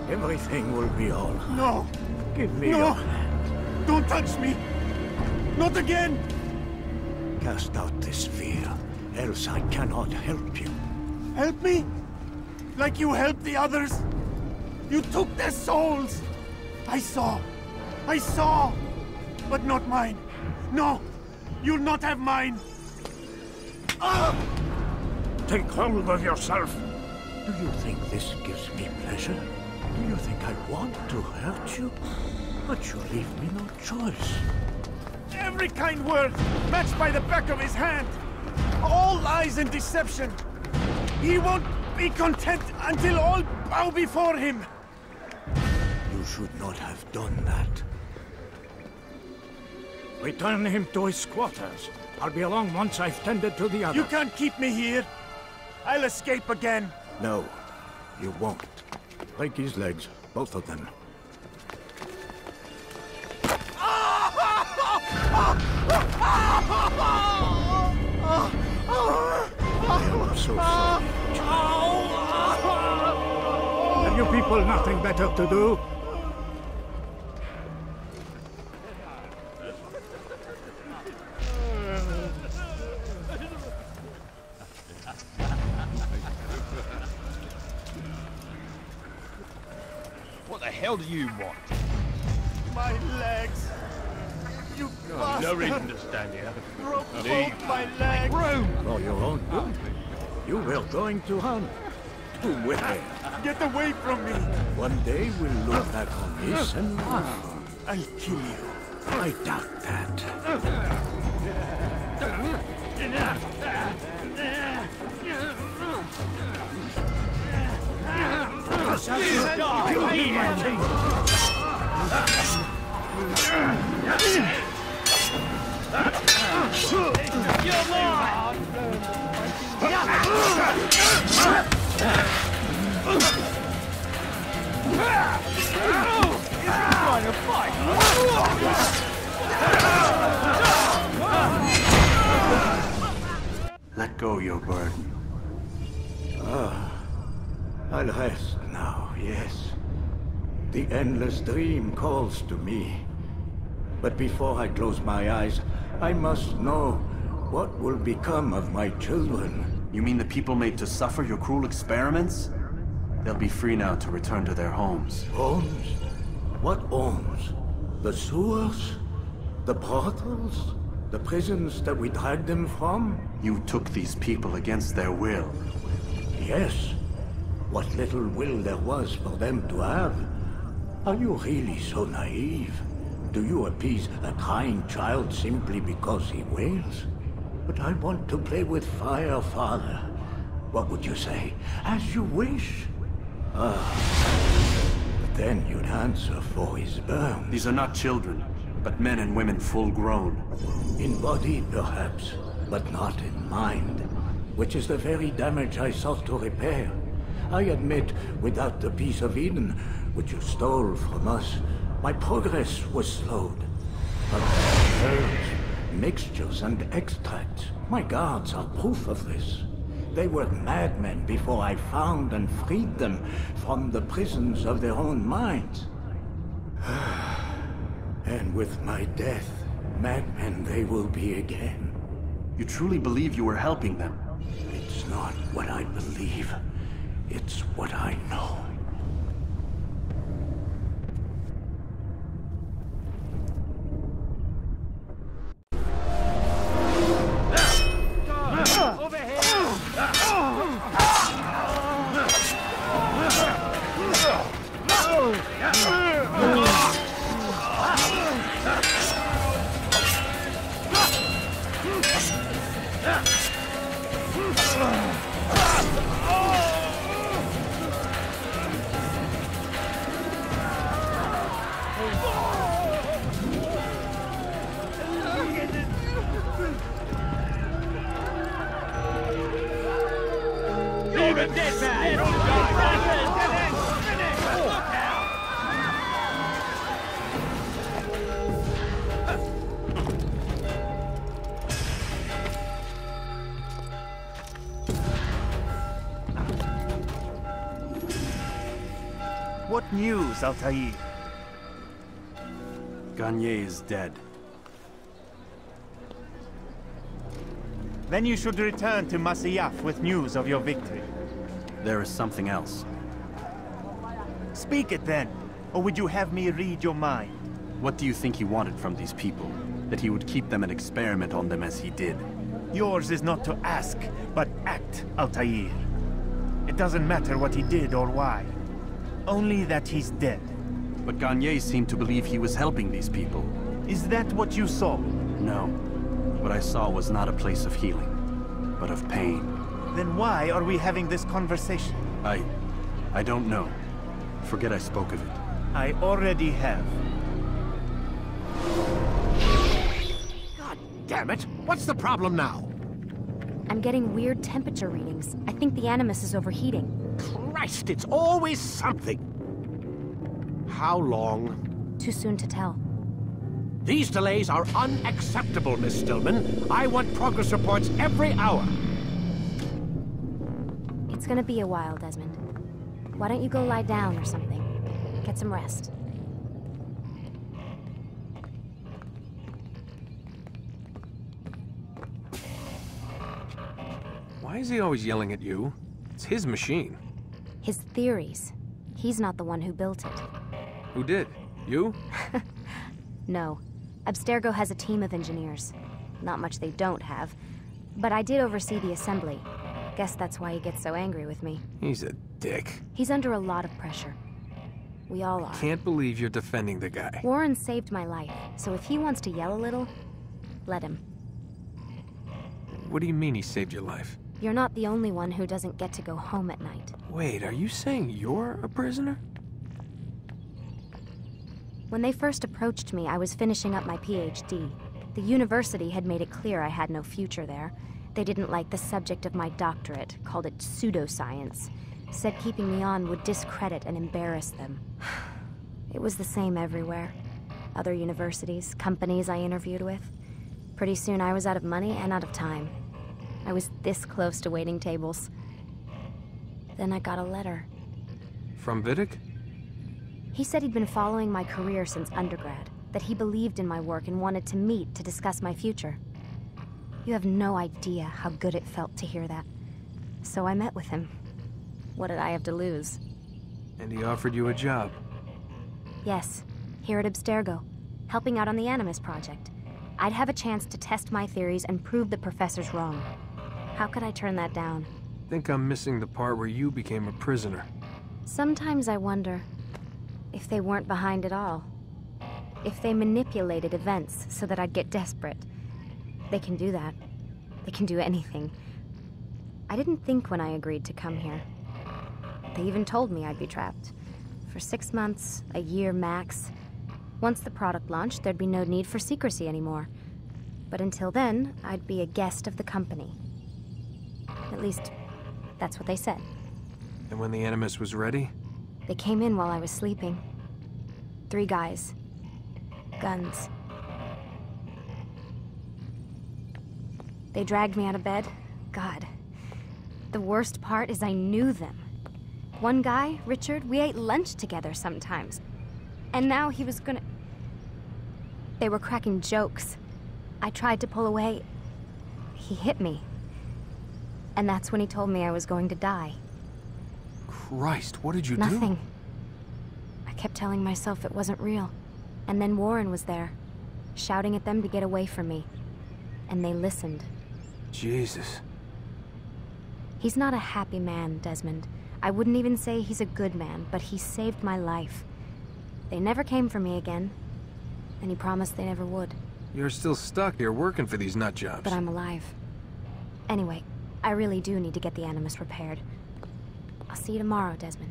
Everything will be all right. No! Give me your hand. Don't touch me! Not again! Cast out this fear, else I cannot help you. Help me? Like you helped the others? You took their souls! I saw! But not mine! No! You'll not have mine! Take hold of yourself! Do you think this gives me pleasure? Do you think I want to hurt you? But you leave me no choice. Every kind word matched by the back of his hand! All lies and deception! He won't be content until all bow before him! You should not have done that. Return him to his quarters. I'll be along once I've tended to the other. You can't keep me here! I'll escape again! No, you won't. Break his legs, both of them. I'm so sorry. Have you people nothing better to do? What the hell do you want? My legs! You bastard! No reason to stand here. Broke both my legs! For your own good. You were going to hunt. To where? Get away from me! One day we'll look back on this and laugh. I'll kill you. I doubt that. Let go your burden. I'll rest now, yes. The endless dream calls to me. But before I close my eyes, I must know what will become of my children. You mean the people made to suffer your cruel experiments? They'll be free now to return to their homes. Homes? What homes? The sewers? The brothels? The prisons that we dragged them from? You took these people against their will. Yes. what little will there was for them to have. Are you really so naive? Do you appease a crying child simply because he wails? But I want to play with fire, Father. What would you say? As you wish. But then you'd answer for his burn. These are not children, but men and women full grown. In body, perhaps, but not in mind. Which is the very damage I sought to repair. I admit, without the piece of Eden, which you stole from us, my progress was slowed. But herbs, mixtures, and extracts, my guards are proof of this. They were madmen before I found and freed them from the prisons of their own minds. And with my death, madmen they will be again. You truly believe you were helping them? It's not what I believe. It's what I know. What news, Altair? Garnier is dead. Then you should return to Masyaf with news of your victory. There is something else. Speak it then, or would you have me read your mind? What do you think he wanted from these people? That he would keep them and experiment on them as he did? Yours is not to ask, but act, Altair. It doesn't matter what he did or why. Only that he's dead. But Garnier seemed to believe he was helping these people. Is that what you saw? No. What I saw was not a place of healing, but of pain. Then why are we having this conversation? I don't know. Forget I spoke of it. I already have. God damn it! What's the problem now? I'm getting weird temperature readings. I think the Animus is overheating. Christ, it's always something! How long? Too soon to tell. These delays are unacceptable, Miss Stillman. I want progress reports every hour. It's gonna be a while, Desmond. Why don't you go lie down or something? Get some rest. Why is he always yelling at you? It's his machine. His theories. He's not the one who built it. Who did? You? No. Abstergo has a team of engineers. Not much they don't have. But I did oversee the assembly. Guess that's why he gets so angry with me. He's a dick. He's under a lot of pressure. We all are. Can't believe you're defending the guy. Warren saved my life, so if he wants to yell a little, let him. What do you mean he saved your life? You're not the only one who doesn't get to go home at night. Wait, are you saying you're a prisoner? When they first approached me, I was finishing up my PhD. The university had made it clear I had no future there. They didn't like the subject of my doctorate, called it pseudoscience. Said keeping me on would discredit and embarrass them. It was the same everywhere. Other universities, companies I interviewed with. Pretty soon I was out of money and out of time. I was this close to waiting tables. Then I got a letter. From Vidic? He said he'd been following my career since undergrad, that he believed in my work and wanted to meet to discuss my future. You have no idea how good it felt to hear that. So I met with him. What did I have to lose? And he offered you a job? Yes, here at Abstergo, helping out on the Animus project. I'd have a chance to test my theories and prove the professors wrong. How could I turn that down? think I'm missing the part where you became a prisoner. Sometimes I wonder if they weren't behind it all. If they manipulated events so that I'd get desperate. They can do that. They can do anything. I didn't think when I agreed to come here. They even told me I'd be trapped. For 6 months, a year max. Once the product launched, there'd be no need for secrecy anymore. But until then, I'd be a guest of the company. At least, that's what they said. And when the Animus was ready? They came in while I was sleeping. 3 guys. Guns. They dragged me out of bed. God. The worst part is I knew them. One guy, Richard, we ate lunch together sometimes. And now he was gonna... They were cracking jokes. I tried to pull away. He hit me. And that's when he told me I was going to die. Christ, what did you do? Nothing. I kept telling myself it wasn't real. And then Warren was there, shouting at them to get away from me. And they listened. Jesus. He's not a happy man, Desmond. I wouldn't even say he's a good man, but he saved my life. They never came for me again. And he promised they never would. You're still stuck here working for these nut jobs. But I'm alive. Anyway, I really do need to get the Animus repaired. I'll see you tomorrow, Desmond.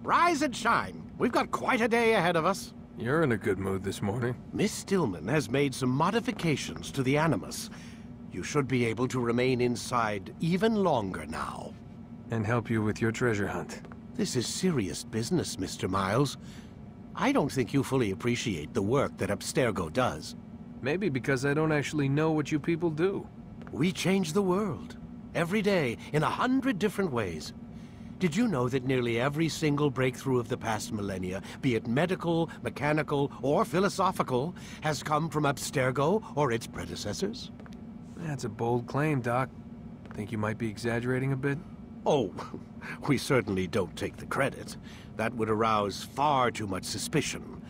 Rise and shine. We've got quite a day ahead of us. You're in a good mood this morning. Miss Stillman has made some modifications to the Animus. You should be able to remain inside even longer now. And help you with your treasure hunt. This is serious business, Mr. Miles. I don't think you fully appreciate the work that Abstergo does. Maybe because I don't actually know what you people do. We change the world. Every day, in 100 different ways. Did you know that nearly every single breakthrough of the past millennia, be it medical, mechanical, or philosophical, has come from Abstergo or its predecessors? That's a bold claim, Doc. Think you might be exaggerating a bit? Oh, we certainly don't take the credit. That would arouse far too much suspicion.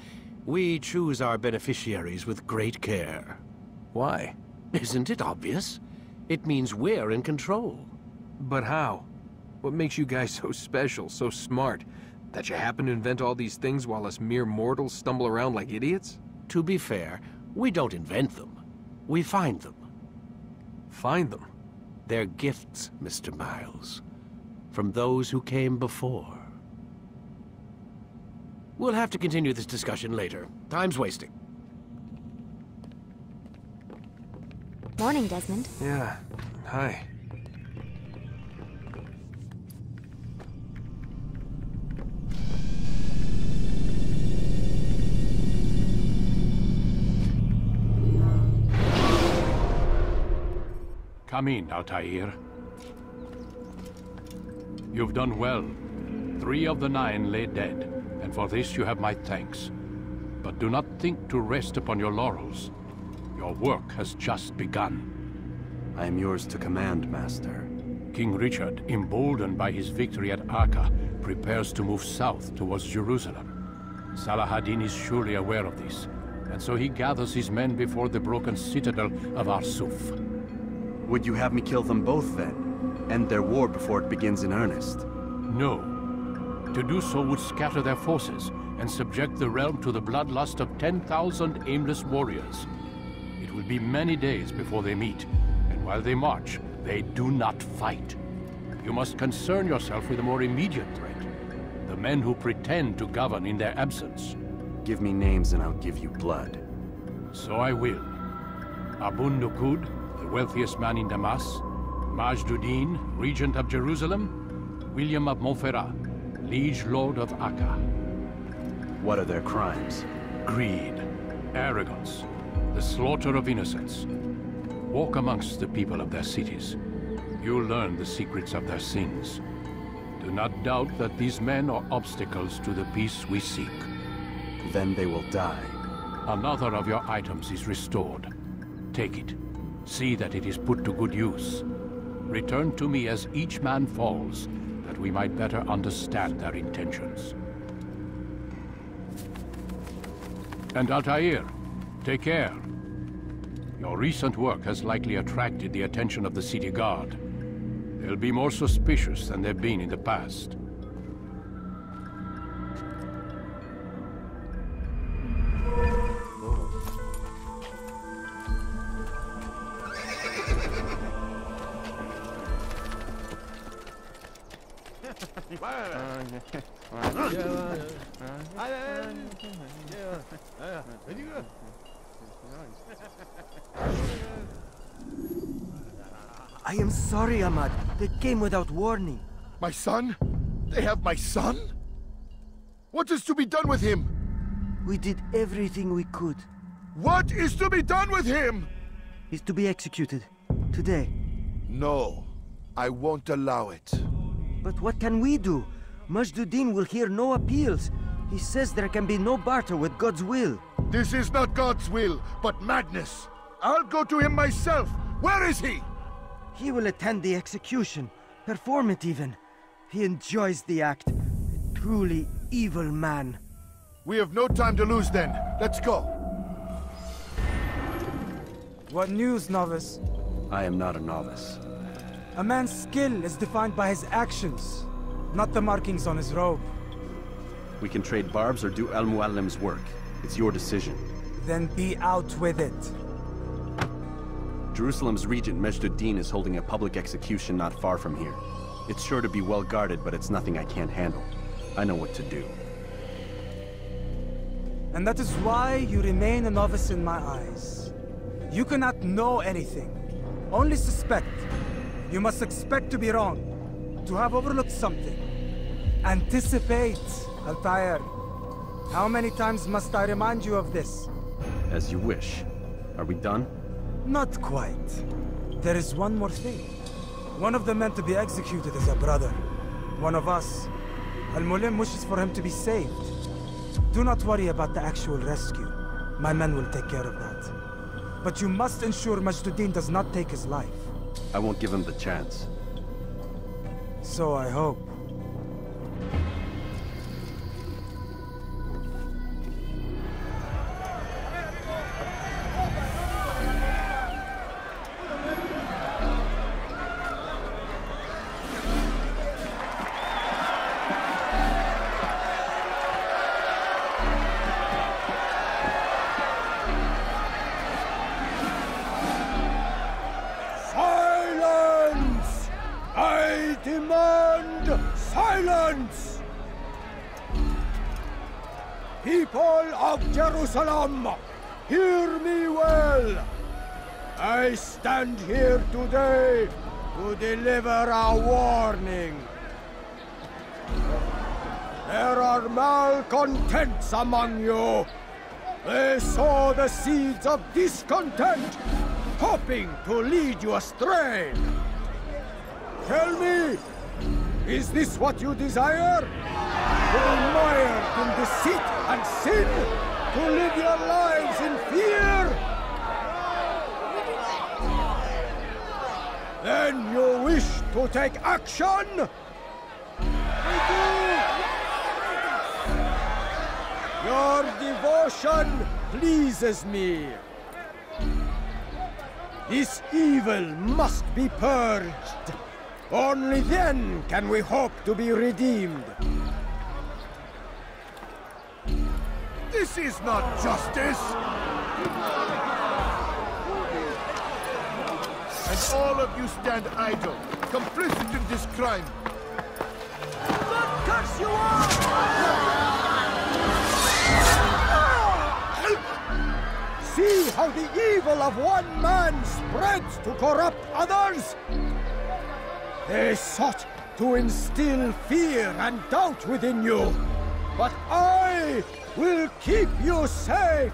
We choose our beneficiaries with great care. Why? Isn't it obvious? It means we're in control. But how? What makes you guys so special, so smart? That you happen to invent all these things while us mere mortals stumble around like idiots? To be fair, we don't invent them. We find them. Find them? They're gifts, Mr. Miles. From those who came before. We'll have to continue this discussion later. Time's wasting. Morning, Desmond. Yeah. Hi. Come in, Altair. You've done well. 3 of the 9 lay dead, and for this you have my thanks. But do not think to rest upon your laurels. Your work has just begun. I am yours to command, Master. King Richard, emboldened by his victory at Acre, prepares to move south towards Jerusalem. Salah-ad-Din is surely aware of this, and so he gathers his men before the broken citadel of Arsuf. Would you have me kill them both, then? End their war before it begins in earnest? No. To do so would scatter their forces and subject the realm to the bloodlust of 10,000 aimless warriors. It will be many days before they meet, and while they march, they do not fight. You must concern yourself with a more immediate threat. The men who pretend to govern in their absence. Give me names and I'll give you blood. So I will. Abun Nukud, the wealthiest man in Damas, Majduddin, regent of Jerusalem, William of Montferrat, liege lord of Acre. What are their crimes? Greed, arrogance, the slaughter of innocents. Walk amongst the people of their cities. You'll learn the secrets of their sins. Do not doubt that these men are obstacles to the peace we seek. Then they will die. Another of your items is restored. Take it. See that it is put to good use. Return to me as each man falls, that we might better understand their intentions. And Altair, take care. Your recent work has likely attracted the attention of the city guard. They'll be more suspicious than they've been in the past. I am sorry, Ahmad. They came without warning. My son? They have my son? What is to be done with him? We did everything we could. What is to be done with him? He's to be executed. Today. No. I won't allow it. But what can we do? Majduddin will hear no appeals. He says there can be no barter with God's will. This is not God's will, but madness. I'll go to him myself. Where is he? He will attend the execution. Perform it even. He enjoys the act. A truly evil man. We have no time to lose then. Let's go. What news, novice? I am not a novice. A man's skill is defined by his actions, not the markings on his robe. We can trade barbs or do Al-Muallim's work. It's your decision. Then be out with it. Jerusalem's regent Majduddin is holding a public execution not far from here. It's sure to be well guarded, but it's nothing I can't handle. I know what to do. And that is why you remain a novice in my eyes. You cannot know anything, only suspect. You must expect to be wrong, to have overlooked something. Anticipate, Altair. How many times must I remind you of this? As you wish. Are we done? Not quite. There is one more thing. One of the men to be executed is a brother. One of us. Al-Mulim wishes for him to be saved. Do not worry about the actual rescue. My men will take care of that. But you must ensure Majduddin does not take his life. I won't give him the chance. So I hope. Silence! People of Jerusalem, hear me well. I stand here today to deliver a warning. There are malcontents among you. They sow the seeds of discontent, hoping to lead you astray. Tell me, is this what you desire? To be mired in deceit and sin? To live your lives in fear? Then you wish to take action? I do! Your devotion pleases me. This evil must be purged. Only then can we hope to be redeemed. This is not justice! And all of you stand idle, complicit in this crime. But curse you all! See how the evil of one man spreads to corrupt others? They sought to instill fear and doubt within you, but I will keep you safe.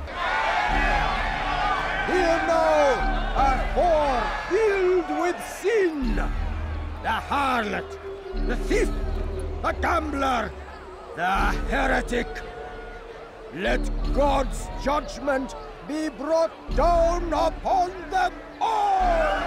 Here now are four filled with sin. The harlot, the thief, the gambler, the heretic. Let God's judgment be brought down upon them all!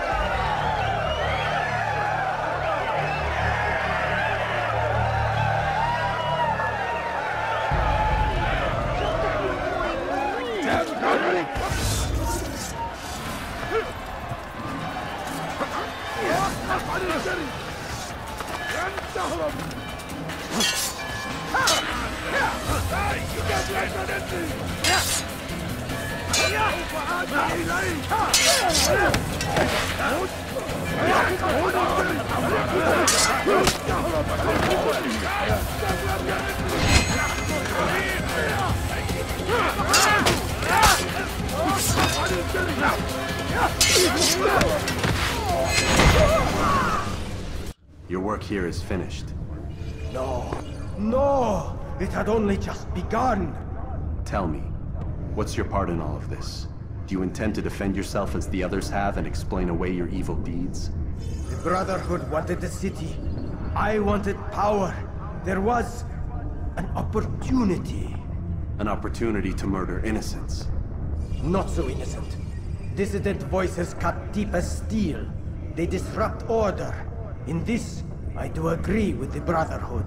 Your work here is finished. No, no! It had only just begun! Tell me, what's your part in all of this? Do you intend to defend yourself as the others have and explain away your evil deeds? The Brotherhood wanted the city. I wanted power. There was an opportunity. An opportunity to murder innocents. Not so innocent. Dissident voices cut deep as steel. They disrupt order. In this, I do agree with the Brotherhood.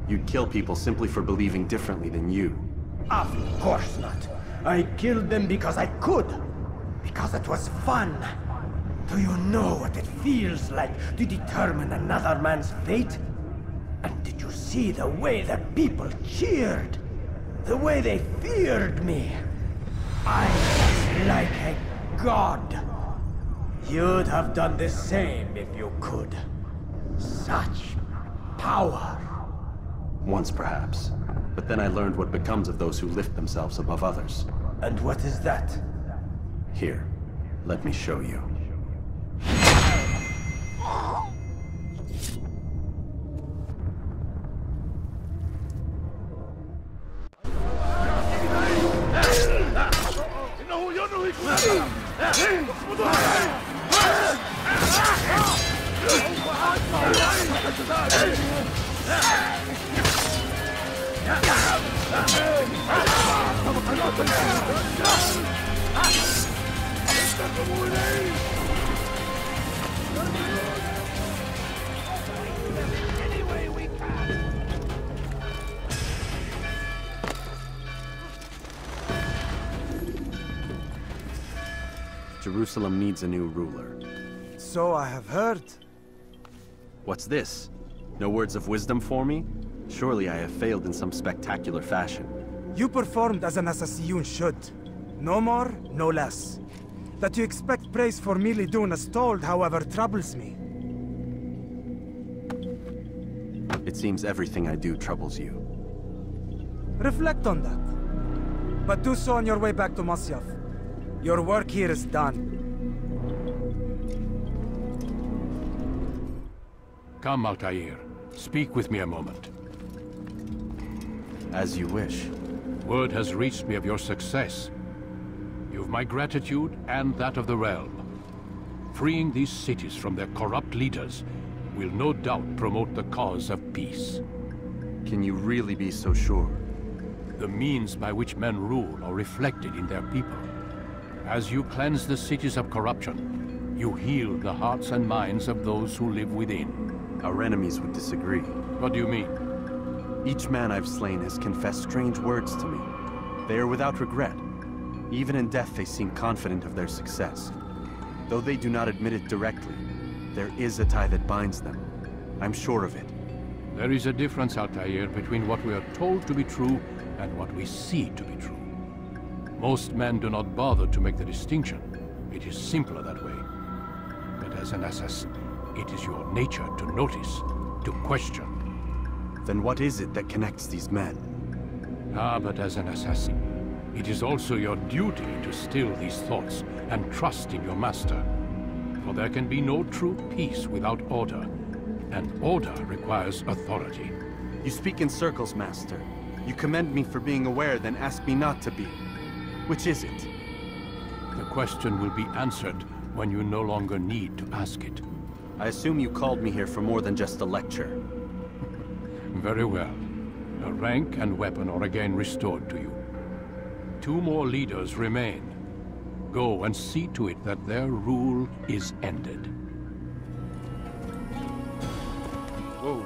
You'd kill people simply for believing differently than you. Of course not. I killed them because I could. Because it was fun. Do you know what it feels like to determine another man's fate? And did you see the way that people cheered? The way they feared me? I was like a god. You'd have done the same if you could. Such power. Once perhaps. But then I learned what becomes of those who lift themselves above others. And what is that? Here, let me show you. Jerusalem needs a new ruler. So I have heard. What's this? No words of wisdom for me? Surely I have failed in some spectacular fashion. You performed as an assassin should. No more, no less. That you expect praise for merely doing as told, however, troubles me. It seems everything I do troubles you. Reflect on that. But do so on your way back to Masyaf. Your work here is done. Come, Altair. Speak with me a moment. As you wish. Word has reached me of your success. You've my gratitude and that of the realm. Freeing these cities from their corrupt leaders will no doubt promote the cause of peace. Can you really be so sure? The means by which men rule are reflected in their people. As you cleanse the cities of corruption, you heal the hearts and minds of those who live within. Our enemies would disagree. What do you mean? Each man I've slain has confessed strange words to me. They are without regret. Even in death they seem confident of their success. Though they do not admit it directly, there is a tie that binds them. I'm sure of it. There is a difference, Altair, between what we are told to be true and what we see to be true. Most men do not bother to make the distinction. It is simpler that way. But as an assassin, it is your nature to notice, to question. Then what is it that connects these men? But as an assassin, it is also your duty to still these thoughts and trust in your master. For there can be no true peace without order, and order requires authority. You speak in circles, Master. You commend me for being aware, then ask me not to be. Which is it? The question will be answered when you no longer need to ask it. I assume you called me here for more than just a lecture. Very well. A rank and weapon are again restored to you. 2 more leaders remain. Go and see to it that their rule is ended. Whoa.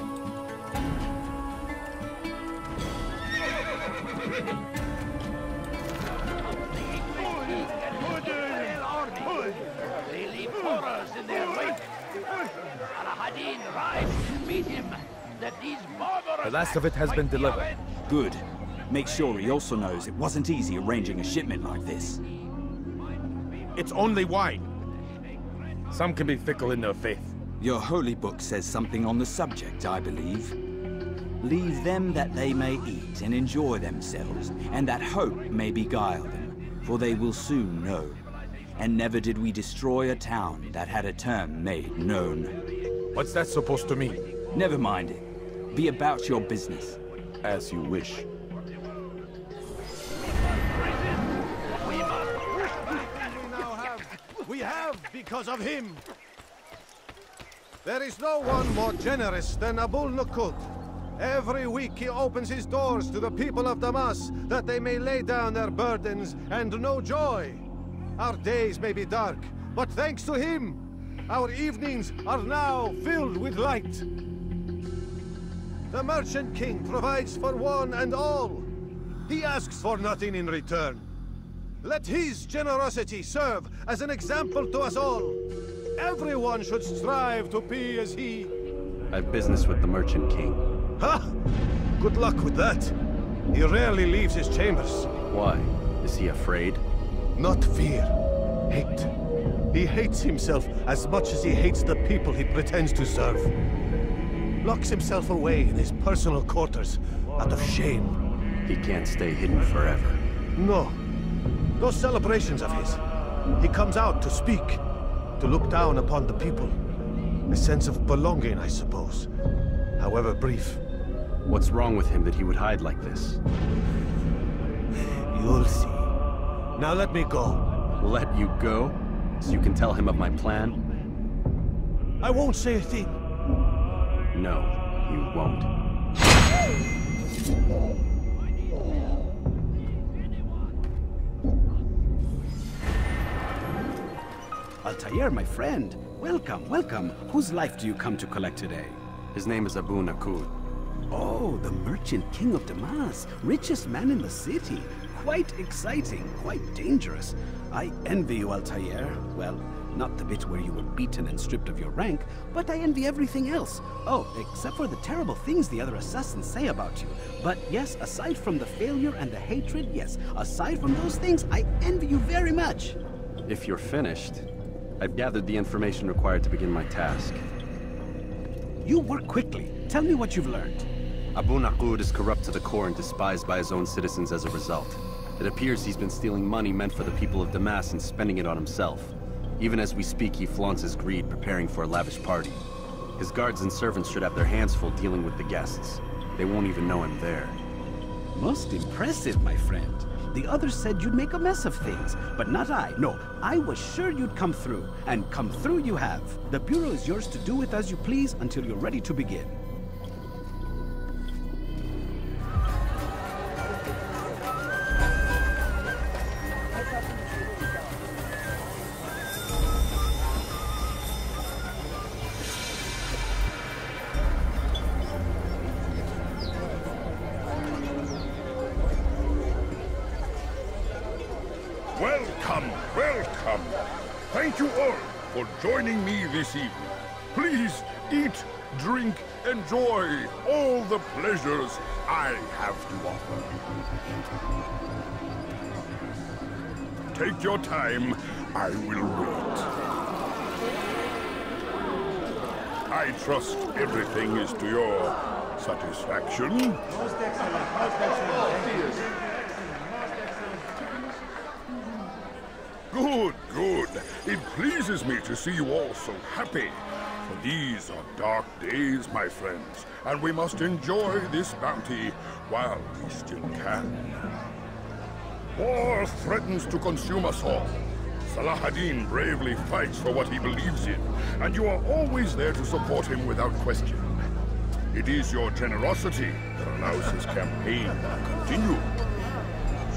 They leave horrors in their wake. Al-Hadin rides to meet him. that these barbarous... The last of it has been delivered. Good. Make sure he also knows it wasn't easy arranging a shipment like this. It's only wine. Some can be fickle in their faith. Your holy book says something on the subject, I believe. Leave them that they may eat and enjoy themselves, and that hope may beguile them, for they will soon know. And never did we destroy a town that had a term made known. What's that supposed to mean? Never mind it. Be about your business. As you wish. We have because of him. There is no one more generous than Abul Nukud. Every week he opens his doors to the people of Damas, that they may lay down their burdens and know joy. Our days may be dark, but thanks to him, our evenings are now filled with light. The Merchant King provides for one and all. He asks for nothing in return. Let his generosity serve as an example to us all. Everyone should strive to be as he. I have business with the Merchant King. Ha! Good luck with that. He rarely leaves his chambers. Why? Is he afraid? Not fear. Hate. He hates himself as much as he hates the people he pretends to serve. Locks himself away in his personal quarters out of shame. He can't stay hidden forever. No. Those celebrations of his, he comes out to speak, to look down upon the people. A sense of belonging, I suppose, however brief. What's wrong with him that he would hide like this? You'll see. Now let me go. Let you go? So you can tell him of my plan? I won't say a thing. No, you won't. Altair, my friend. Welcome, welcome. Whose life do you come to collect today? His name is Abu Nukud. Oh, the Merchant King of Damas. Richest man in the city. Quite exciting, quite dangerous. I envy you, Altair. Well, not the bit where you were beaten and stripped of your rank, but I envy everything else. Oh, except for the terrible things the other assassins say about you. But yes, aside from the failure and the hatred, yes, aside from those things, I envy you very much. If you're finished, I've gathered the information required to begin my task. You work quickly. Tell me what you've learned. Abu Nukud is corrupt to the core and despised by his own citizens as a result. It appears he's been stealing money meant for the people of Damas and spending it on himself. Even as we speak, he flaunts his greed, preparing for a lavish party. His guards and servants should have their hands full dealing with the guests. They won't even know him there. Most impressive, my friend. The others said you'd make a mess of things, but not I. No, I was sure you'd come through, and come through you have. The Bureau is yours to do with as you please until you're ready to begin. Welcome, welcome. Thank you all for joining me this evening. Please eat, drink, enjoy all the pleasures I have to offer. Take your time, I will wait. I trust everything is to your satisfaction. Most excellent, most excellent. Good, good. It pleases me to see you all so happy. For these are dark days, my friends, and we must enjoy this bounty while we still can. War threatens to consume us all. Salah ad-Din bravely fights for what he believes in, and you are always there to support him without question. It is your generosity that allows his campaign to continue.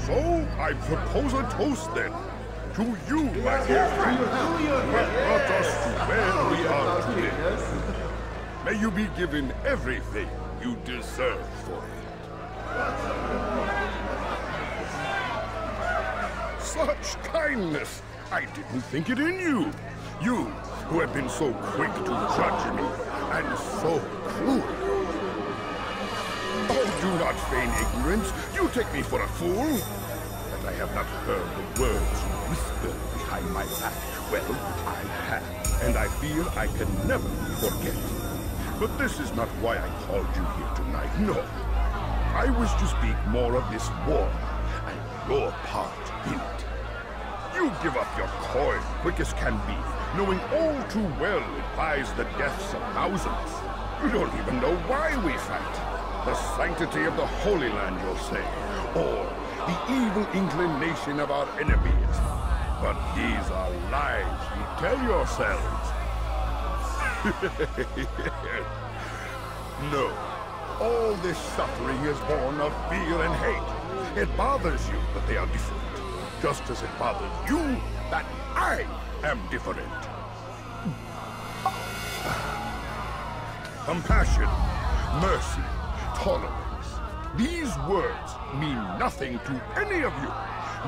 So, I propose a toast then. To you, my dear friend, who have brought us to where we are today. May you be given everything you deserve for it. Such kindness! I didn't think it in you. You, who have been so quick to judge me, and so cruel. not feign ignorance. You take me for a fool. That I have not heard the words you whisper behind my back. Well, I have, and I fear I can never forget. But this is not why I called you here tonight, no. I wish to speak more of this war, and your part in it. You give up your coin quick as can be, knowing all too well it buys the deaths of thousands. You don't even know why we fight. The sanctity of the Holy Land, you'll say, or the evil inclination of our enemies. But these are lies you tell yourselves. No. All this suffering is born of fear and hate. It bothers you that they are different, just as it bothers you that I am different. Compassion, mercy, tolerance. These words mean nothing to any of you.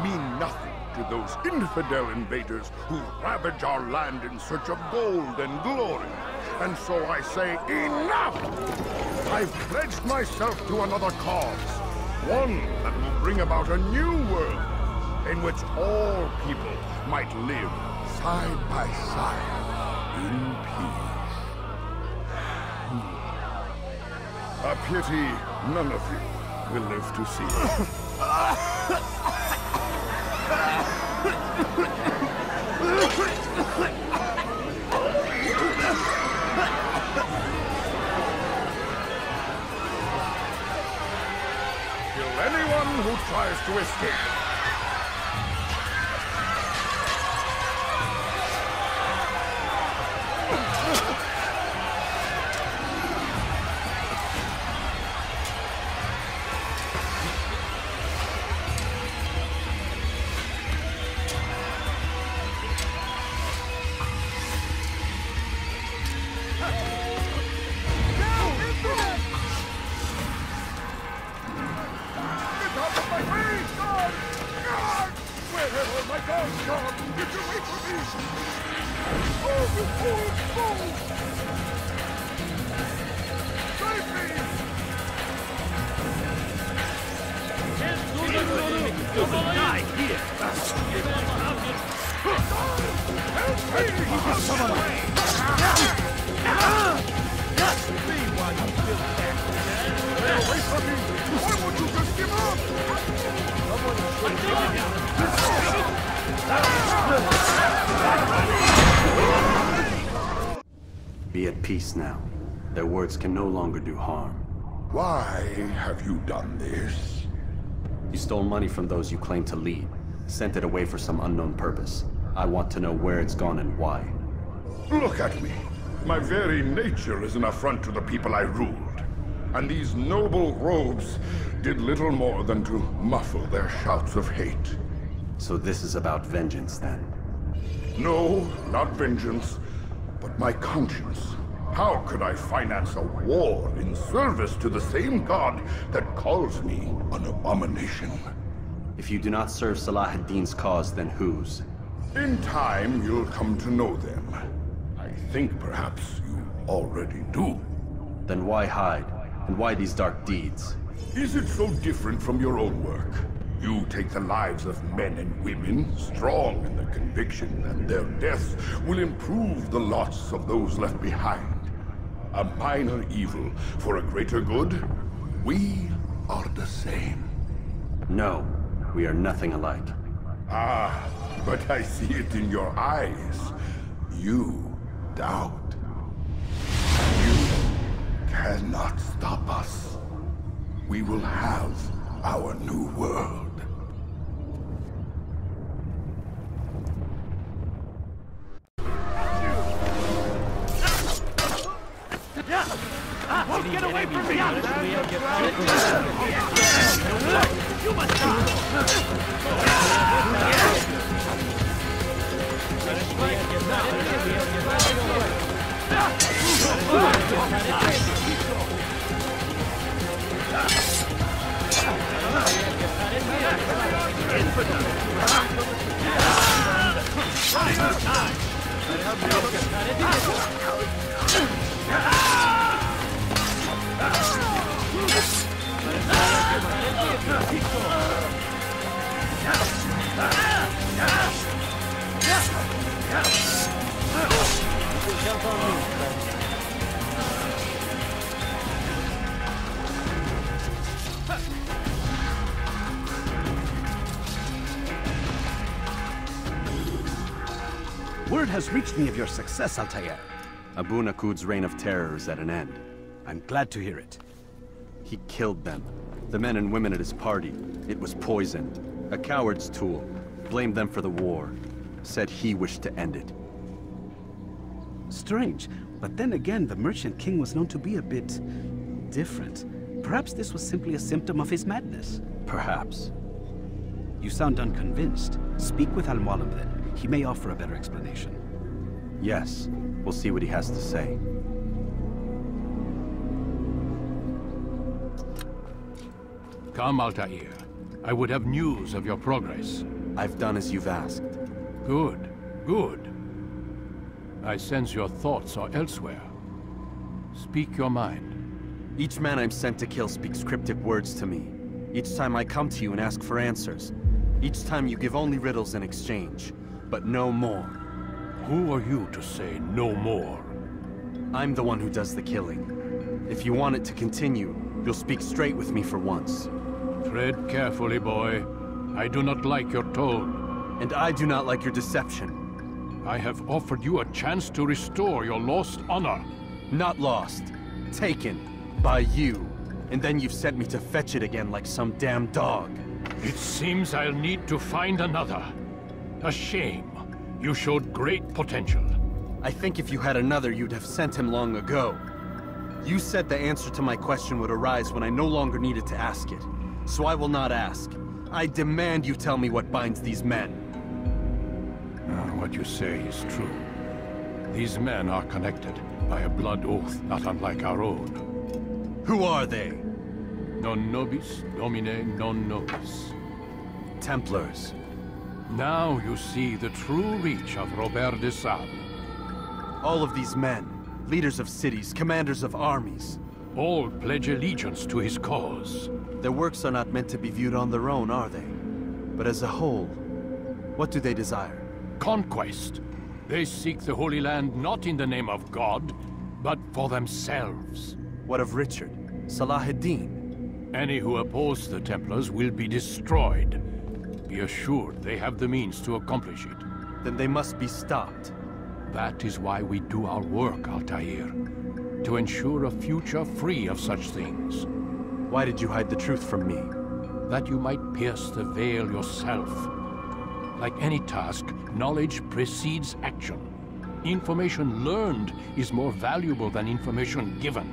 Mean nothing to those infidel invaders who ravage our land in search of gold and glory. And so I say, enough! I've pledged myself to another cause. One that will bring about a new world in which all people might live side by side in peace. A pity none of you will live to see it. Kill anyone who tries to escape. Be at peace now. Their words can no longer do harm. Why have you done this? You stole money from those you claim to lead, sent it away for some unknown purpose. I want to know where it's gone and why. Look at me. My very nature is an affront to the people I ruled. And these noble robes did little more than to muffle their shouts of hate. So this is about vengeance, then? No, not vengeance, but my conscience. How could I finance a war in service to the same god that calls me an abomination? If you do not serve Salah ad-Din's cause, then whose? In time, you'll come to know them. I think perhaps you already do. Then why hide? And why these dark deeds? Is it so different from your own work? You take the lives of men and women, strong in the conviction that their deaths will improve the lots of those left behind. A minor evil for a greater good? We are the same. No, we are nothing alike. Ah, but I see it in your eyes. You doubt. You cannot stop us. We will have our new world. Get away from me! You must stop! Word has reached me of your success, Altair. Abu Nakud's reign of terror is at an end. I'm glad to hear it. He killed them. The men and women at his party. It was poison. A coward's tool. Blamed them for the war. Said he wished to end it. Strange, but then again, the Merchant King was known to be a bit different. Perhaps this was simply a symptom of his madness. Perhaps. You sound unconvinced. Speak with Al-Mualim then. He may offer a better explanation. Yes. We'll see what he has to say. Come, Altair. I would have news of your progress. I've done as you've asked. Good, good. I sense your thoughts are elsewhere. Speak your mind. Each man I'm sent to kill speaks cryptic words to me. Each time I come to you and ask for answers. Each time you give only riddles in exchange, but no more. Who are you to say no more? I'm the one who does the killing. If you want it to continue, you'll speak straight with me for once. Tread carefully, boy. I do not like your tone. And I do not like your deception. I have offered you a chance to restore your lost honor. Not lost. Taken. By you. And then you've sent me to fetch it again like some damn dog. It seems I'll need to find another. A shame. You showed great potential. I think if you had another, you'd have sent him long ago. You said the answer to my question would arise when I no longer needed to ask it. So I will not ask. I demand you tell me what binds these men. What you say is true. These men are connected by a blood oath not unlike our own. Who are they? Non nobis, domine non nobis. Templars. Now you see the true reach of Robert de Sable. All of these men, leaders of cities, commanders of armies. All pledge allegiance to his cause. Their works are not meant to be viewed on their own, are they? But as a whole, what do they desire? Conquest. They seek the Holy Land not in the name of God, but for themselves. What of Richard? Salah ad-Din? Any who oppose the Templars will be destroyed. Be assured they have the means to accomplish it. Then they must be stopped. That is why we do our work, Altair. To ensure a future free of such things. Why did you hide the truth from me? That you might pierce the veil yourself. Like any task, knowledge precedes action. Information learned is more valuable than information given.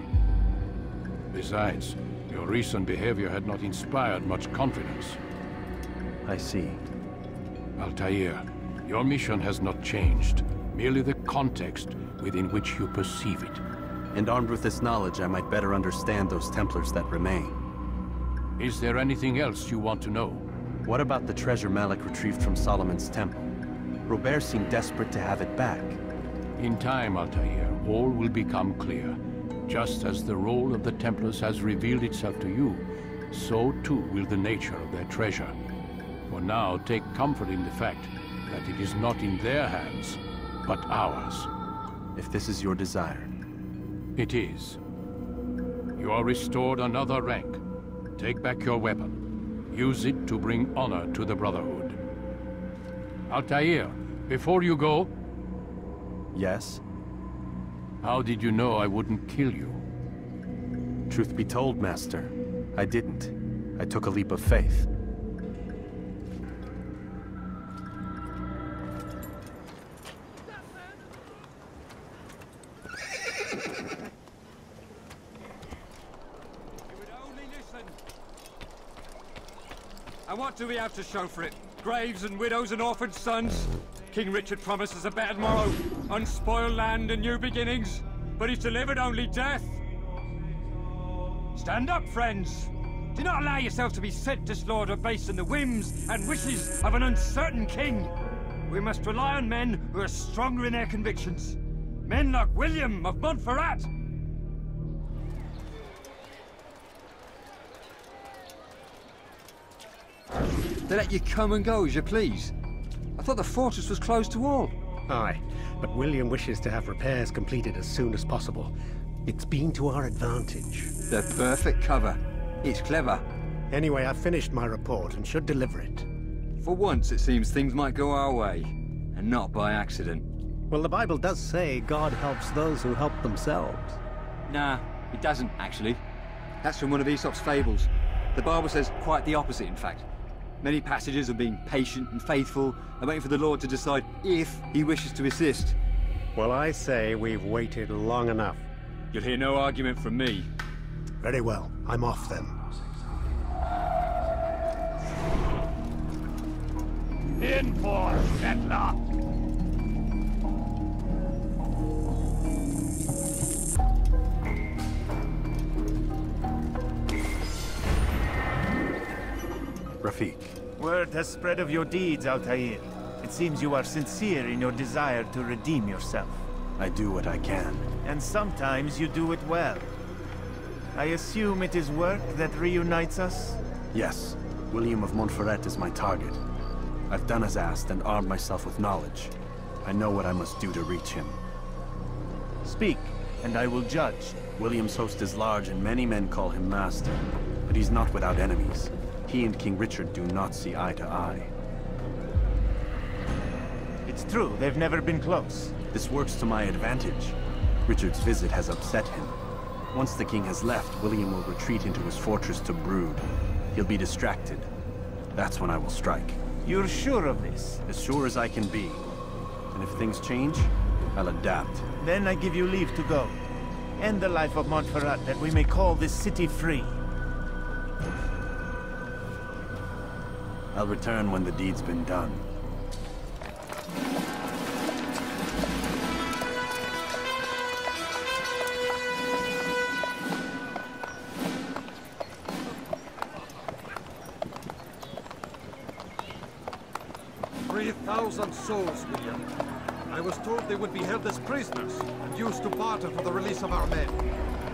Besides, your recent behavior had not inspired much confidence. I see. Altair, your mission has not changed. Merely the context within which you perceive it. And armed with this knowledge, I might better understand those Templars that remain. Is there anything else you want to know? What about the treasure Malik retrieved from Solomon's temple? Robert seemed desperate to have it back. In time, Altair, all will become clear. Just as the role of the Templars has revealed itself to you, so too will the nature of their treasure. For now, take comfort in the fact that it is not in their hands, but ours. If this is your desire. It is. You are restored another rank. Take back your weapon. Use it to bring honor to the Brotherhood. Altair, before you go... Yes? How did you know I wouldn't kill you? Truth be told, Master, I didn't. I took a leap of faith. And what do we have to show for it? Graves and widows and orphaned sons? King Richard promises a better morrow, unspoiled land and new beginnings, but he's delivered only death. Stand up, friends. Do not allow yourself to be sent to slaughter based on the whims and wishes of an uncertain king. We must rely on men who are stronger in their convictions. Men like William of Montferrat. They let you come and go as you please. I thought the fortress was closed to all. Aye, but William wishes to have repairs completed as soon as possible. It's been to our advantage. The perfect cover. It's clever. Anyway, I've finished my report and should deliver it. For once, it seems things might go our way, and not by accident. Well, the Bible does say God helps those who help themselves. Nah, it doesn't, actually. That's from one of Aesop's fables. The Bible says quite the opposite, in fact. Many passages of being patient and faithful and waiting for the Lord to decide if he wishes to assist. Well, I say we've waited long enough. You'll hear no argument from me. Very well. I'm off then. In for settler! Rafik. Word has spread of your deeds, Altair. It seems you are sincere in your desire to redeem yourself. I do what I can. And sometimes you do it well. I assume it is work that reunites us? Yes. William of Montferrat is my target. I've done as asked and armed myself with knowledge. I know what I must do to reach him. Speak, and I will judge. William's host is large and many men call him master. But he's not without enemies. He and King Richard do not see eye to eye. It's true, they've never been close. This works to my advantage. Richard's visit has upset him. Once the king has left, William will retreat into his fortress to brood. He'll be distracted. That's when I will strike. You're sure of this? As sure as I can be. And if things change, I'll adapt. Then I give you leave to go. End the life of Montferrat, that we may call this city free. I'll return when the deed's been done. 3,000 souls, William. I was told they would be held as prisoners and used to barter for the release of our men.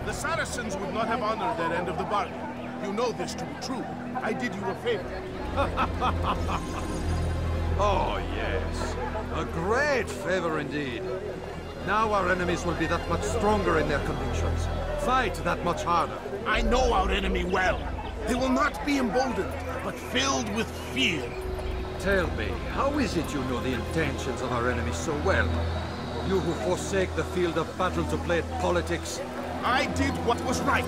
The Saracens would not have honored their end of the bargain. You know this to be true. I did you a favor. Oh, yes. A great favor indeed. Now our enemies will be that much stronger in their convictions. Fight that much harder. I know our enemy well. They will not be emboldened, but filled with fear. Tell me, how is it you know the intentions of our enemies so well? You who forsake the field of battle to play at politics? I did what was right,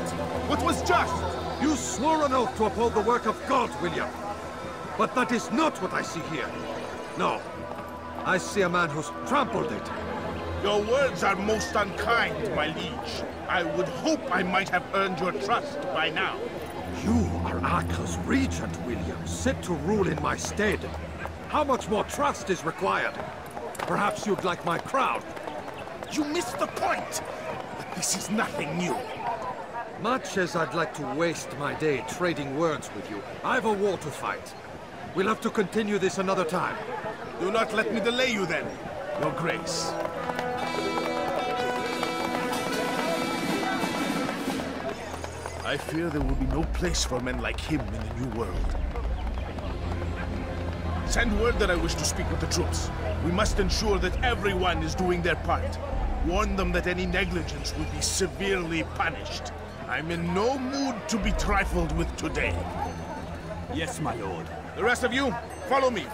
what was just. You swore an oath to uphold the work of God, William. But that is not what I see here. No. I see a man who's trampled it. Your words are most unkind, my liege. I would hope I might have earned your trust by now. You are Acre's regent, William, set to rule in my stead. How much more trust is required? Perhaps you'd like my crown. You missed the point! But this is nothing new. Much as I'd like to waste my day trading words with you, I've a war to fight. We'll have to continue this another time. Do not let me delay you then, Your Grace. I fear there will be no place for men like him in the New World. Send word that I wish to speak with the troops. We must ensure that everyone is doing their part. Warn them that any negligence will be severely punished. I'm in no mood to be trifled with today. Yes, my lord. The rest of you, follow me.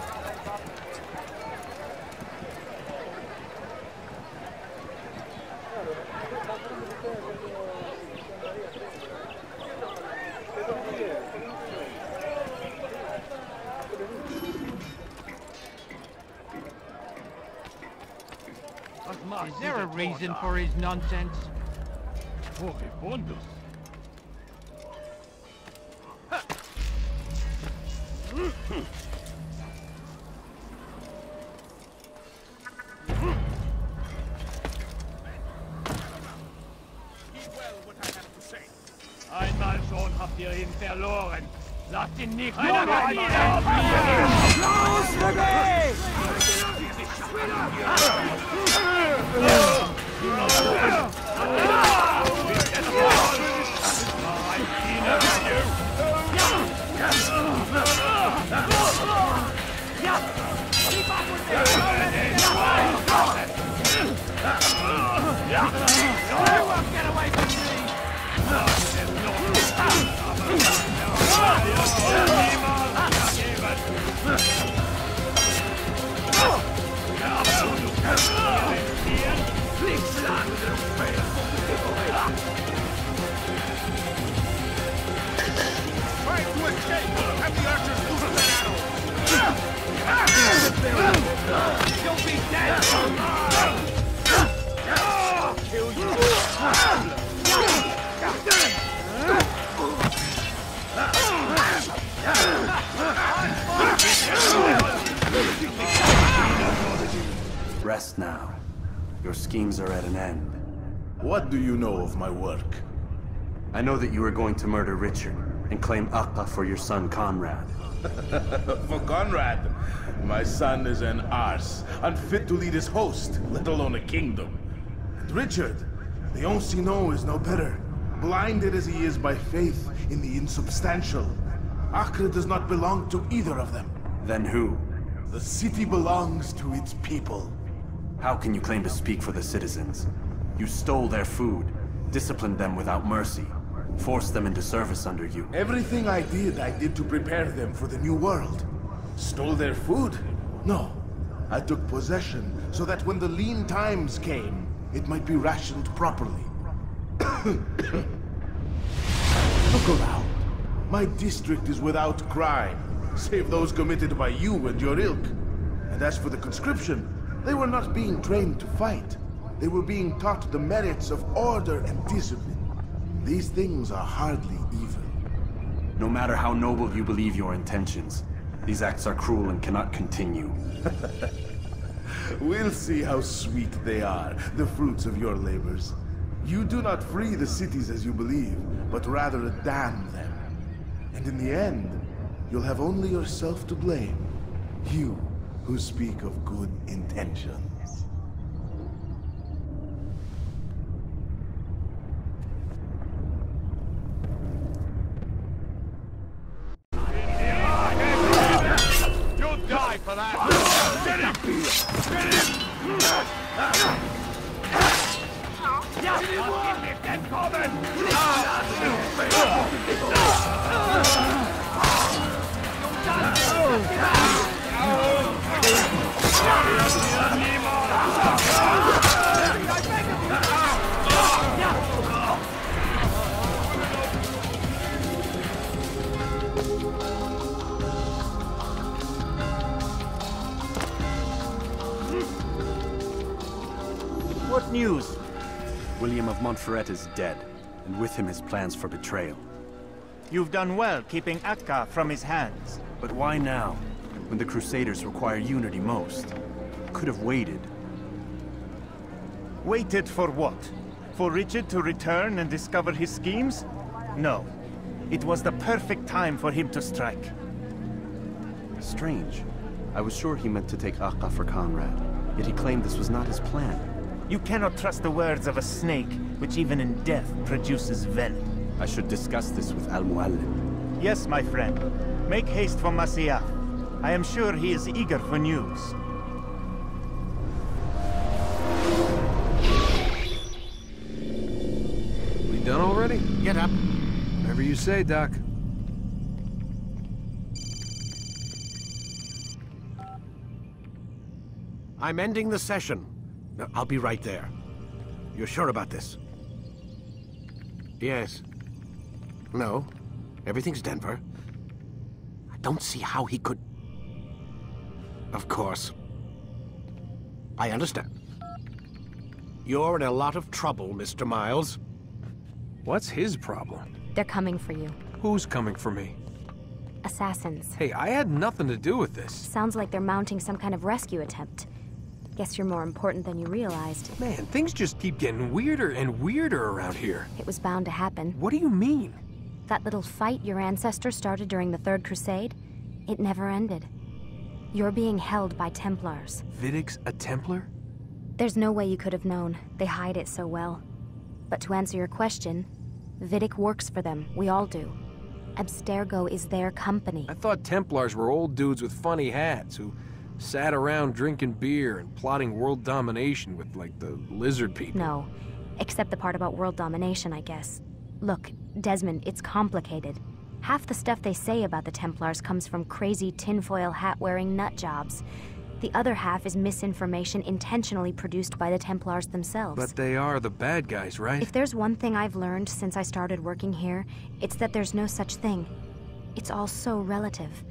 Is there a reason for his nonsense? Einmal schon habt ihr ihn verloren. Lasst ihn nicht Los für Get away from me! Niemals vergeben! rest now. Your schemes are at an end. What do you know of my work? I know that you are going to murder Richard and claim Akka for your son Conrad. For Conrad, my son is an arse, unfit to lead his host, let alone a kingdom. And Richard, the Oncino is no better, blinded as he is by faith in the insubstantial. Acre does not belong to either of them. Then who? The city belongs to its people. How can you claim to speak for the citizens? You stole their food, disciplined them without mercy, forced them into service under you. Everything I did to prepare them for the new world. Stole their food? No. I took possession so that when the lean times came, it might be rationed properly. Look around. My district is without crime, save those committed by you and your ilk. And as for the conscription, they were not being trained to fight. They were being taught the merits of order and discipline. These things are hardly evil. No matter how noble you believe your intentions, these acts are cruel and cannot continue. We'll see how sweet they are, the fruits of your labors. You do not free the cities as you believe, but rather damn them. And in the end, you'll have only yourself to blame. You who speak of good intentions. You'll die for that! Get him! Get him! Get common! What news? William of Montferrat is dead, and with him his plans for betrayal. You've done well keeping Akka from his hands. But why now, when the Crusaders require unity most? Could have waited. Waited for what? For Richard to return and discover his schemes? No. It was the perfect time for him to strike. Strange. I was sure he meant to take Akka for Conrad, yet he claimed this was not his plan. You cannot trust the words of a snake, which even in death produces venom. I should discuss this with Al-Muallim. Yes, my friend. Make haste for Masyaf. I am sure he is eager for news. We done already? Get up. Whatever you say, Doc. I'm ending the session. I'll be right there. You're sure about this? Yes. No. Everything's Denver. I don't see how he could... Of course. I understand. You're in a lot of trouble, Mr. Miles. What's his problem? They're coming for you. Who's coming for me? Assassins. Hey, I had nothing to do with this. Sounds like they're mounting some kind of rescue attempt. Guess you're more important than you realized. Man, things just keep getting weirder and weirder around here. It was bound to happen. What do you mean? That little fight your ancestors started during the Third Crusade, it never ended. You're being held by Templars. Vidic's a Templar? There's no way you could have known. They hide it so well. But to answer your question, Vidic works for them. We all do. Abstergo is their company. I thought Templars were old dudes with funny hats who sat around drinking beer and plotting world domination with, like, the lizard people. No. Except the part about world domination, I guess. Look, Desmond, it's complicated. Half the stuff they say about the Templars comes from crazy tinfoil hat-wearing nutjobs. The other half is misinformation intentionally produced by the Templars themselves. But they are the bad guys, right? If there's one thing I've learned since I started working here, it's that there's no such thing. It's all so relative.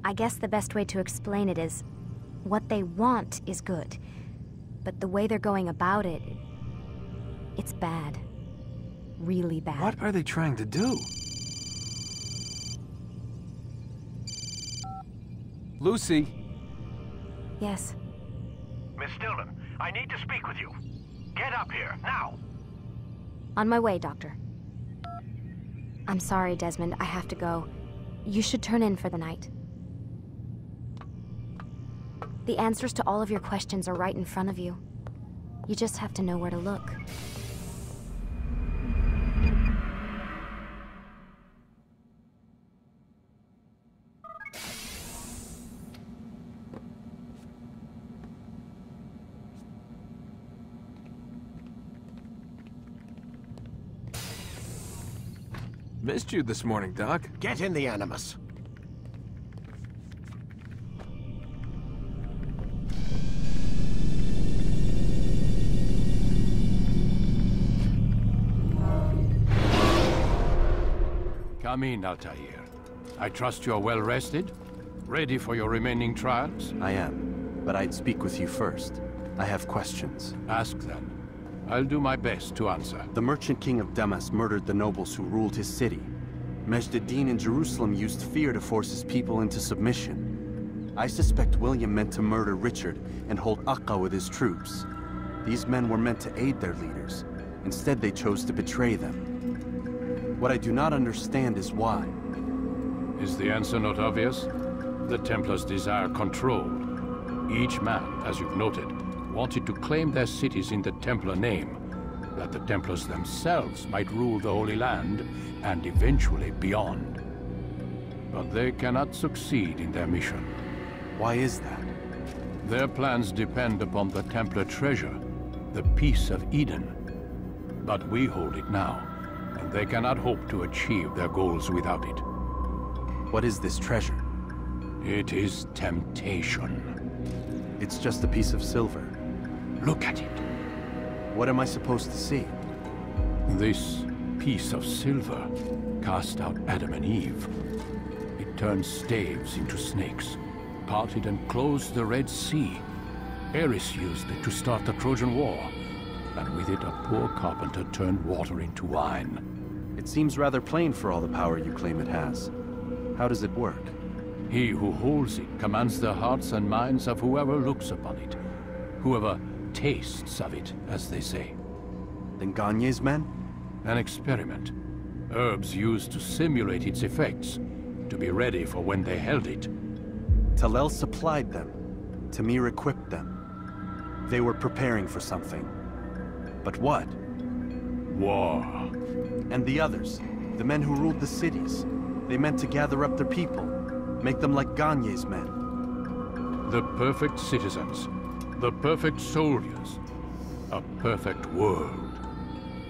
I guess the best way to explain it is, what they want is good. But the way they're going about it, it's bad. Really bad. What are they trying to do? Lucy? Yes. Miss Stillman, I need to speak with you. Get up here, now! On my way, Doctor. I'm sorry, Desmond, I have to go. You should turn in for the night. The answers to all of your questions are right in front of you. You just have to know where to look. Missed you this morning, Doc. Get in the Animus. Come in, Altair. I trust you're well rested? Ready for your remaining trials? I am, but I'd speak with you first. I have questions. Ask then. I'll do my best to answer. The merchant king of Damas murdered the nobles who ruled his city. Majd-ad-Din in Jerusalem used fear to force his people into submission. I suspect William meant to murder Richard and hold Akka with his troops. These men were meant to aid their leaders. Instead, they chose to betray them. What I do not understand is why. Is the answer not obvious? The Templars desire control. Each man, as you've noted, wanted to claim their cities in the Templar name, that the Templars themselves might rule the Holy Land, and eventually beyond. But they cannot succeed in their mission. Why is that? Their plans depend upon the Templar treasure, the Peace of Eden. But we hold it now, and they cannot hope to achieve their goals without it. What is this treasure? It is temptation. It's just a piece of silver. Look at it. What am I supposed to see? This piece of silver cast out Adam and Eve. It turned staves into snakes, parted and closed the Red Sea. Ares used it to start the Trojan War, and with it a poor carpenter turned water into wine. It seems rather plain for all the power you claim it has. How does it work? He who holds it commands the hearts and minds of whoever looks upon it. Whoever tastes of it, as they say. Then Gagne's men? An experiment. Herbs used to simulate its effects, to be ready for when they held it. Talel supplied them. Tamir equipped them. They were preparing for something. But what? War. And the others, the men who ruled the cities, they meant to gather up their people, make them like Gagne's men. The perfect citizens, the perfect soldiers, a perfect world.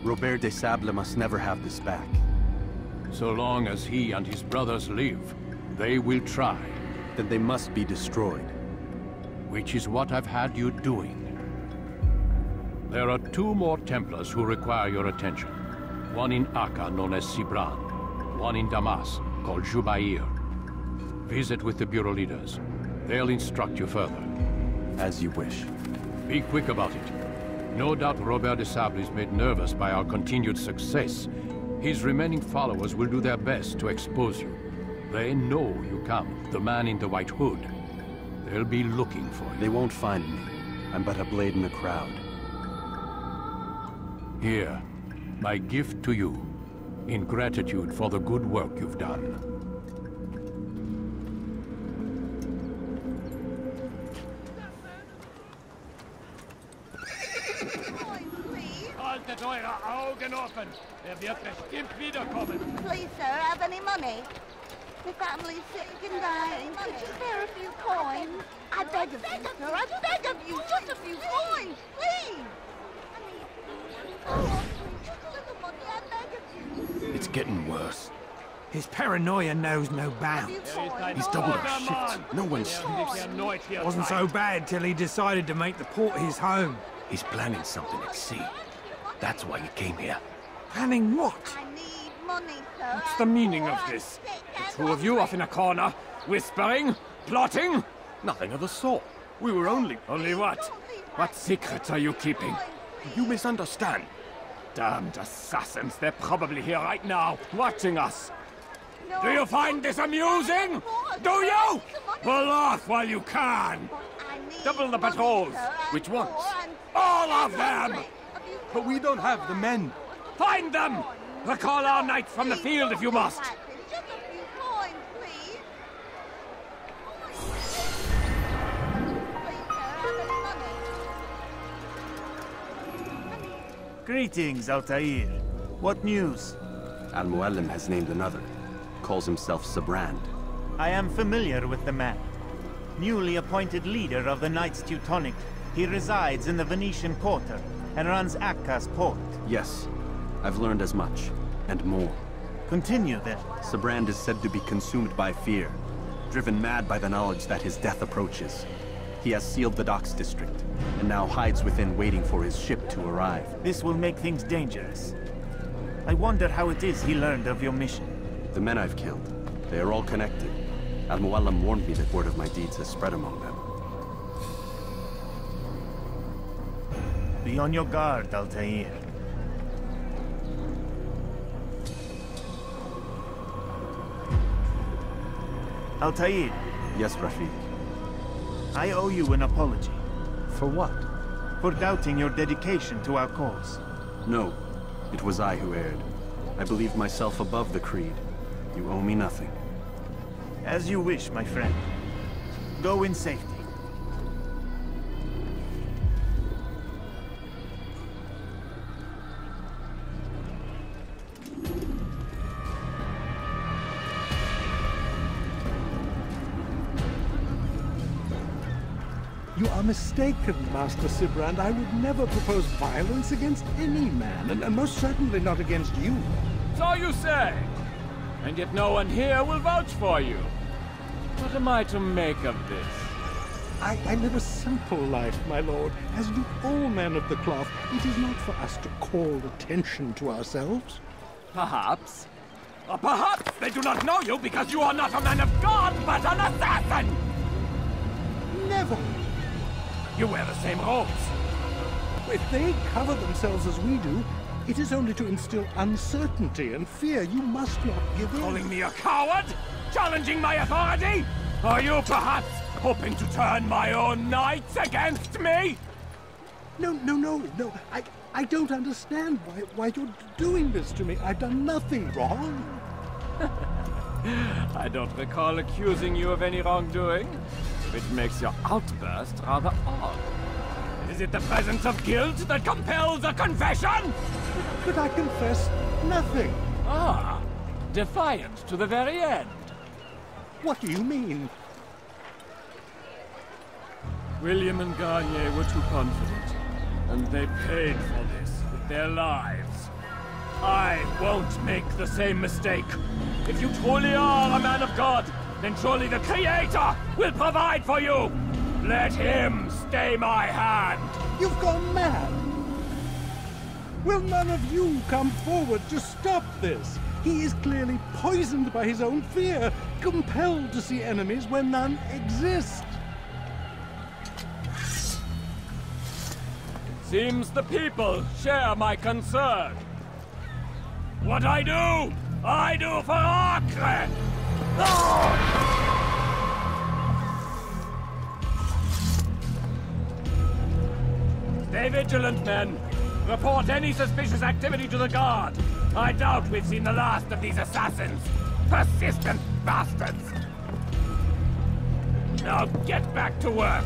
Robert de Sable must never have this back. So long as he and his brothers live, they will try. Then they must be destroyed. Which is what I've had you doing. There are 2 more Templars who require your attention. One in Akka, known as Sibran. One in Damas, called Jubair. Visit with the Bureau leaders. They'll instruct you further. As you wish. Be quick about it. No doubt Robert de Sable is made nervous by our continued success. His remaining followers will do their best to expose you. They know you come, the man in the white hood. They'll be looking for you. They won't find me. I'm but a blade in the crowd. Here, my gift to you, in gratitude for the good work you've done. Halt die eure Augen offen! Wird bestimmt wiederkommen! Please, sir, have any money? My family's sick and dying. Could you spare a few coins? I beg of you, sir. I beg of you. Just a few coins, please. Oh, just a little money. I beg of you. It's getting worse. His paranoia knows no bounds. He's doubled our shifts. No one sleeps. Wasn't so bad till he decided to make the port his home. He's planning something at sea. That's why he came here. Planning what? I need money, sir. What's the meaning of this? The 2 of you off in a corner, whispering, plotting? Nothing of the sort. We were only... Only what? What secrets are you keeping? You misunderstand. Damned assassins, they're probably here right now, watching us. Do you find this amusing? Do you? Well, laugh while you can. I Double the patrols! Which ones? All of them! But we don't have the men. Find them! Recall our knights from the field if you must! Just a few coins, please. Please, sir, have any money? Greetings, Altair. What news? Al-Mualim has named another. Calls himself Sabrand. I am familiar with the man. Newly appointed leader of the Knights Teutonic, he resides in the Venetian Quarter and runs Akka's port. Yes, I've learned as much, and more. Continue then. Sabrand is said to be consumed by fear, driven mad by the knowledge that his death approaches. He has sealed the docks district, and now hides within waiting for his ship to arrive. This will make things dangerous. I wonder how it is he learned of your mission. The men I've killed, they are all connected. Al-Mualim warned me that word of my deeds has spread among them. Be on your guard, Altair. Altair. Yes, Rafiq. I owe you an apology. For what? For doubting your dedication to our cause. No, it was I who erred. I believed myself above the creed. You owe me nothing. As you wish, my friend. Go in safety. You are mistaken, Master Sibrand. I would never propose violence against any man, and most certainly not against you. So you say? And yet no one here will vouch for you. What am I to make of this? I live a simple life, my lord, as do all men of the cloth. It is not for us to call attention to ourselves. Perhaps. Or perhaps they do not know you because you are not a man of God, but an assassin! Never! You wear the same robes. If they cover themselves as we do, it is only to instill uncertainty and fear. You must not give in. Calling me a coward? Challenging my authority? Are you perhaps hoping to turn my own knights against me? No. I don't understand why you're doing this to me. I've done nothing wrong. I don't recall accusing you of any wrongdoing, which makes your outburst rather odd. Is it the presence of guilt that compels a confession? But I confess nothing. Ah, defiant to the very end. What do you mean? William and Garnier were too confident, and they paid for this with their lives. I won't make the same mistake. If you truly are a man of God, then surely the Creator will provide for you! Let him stay my hand! You've gone mad! Will none of you come forward to stop this? He is clearly poisoned by his own fear, compelled to see enemies where none exist. Seems the people share my concern. What I do for Acre! Stay vigilant, men. Report any suspicious activity to the guard. I doubt we've seen the last of these assassins. Persistent bastards! Now get back to work.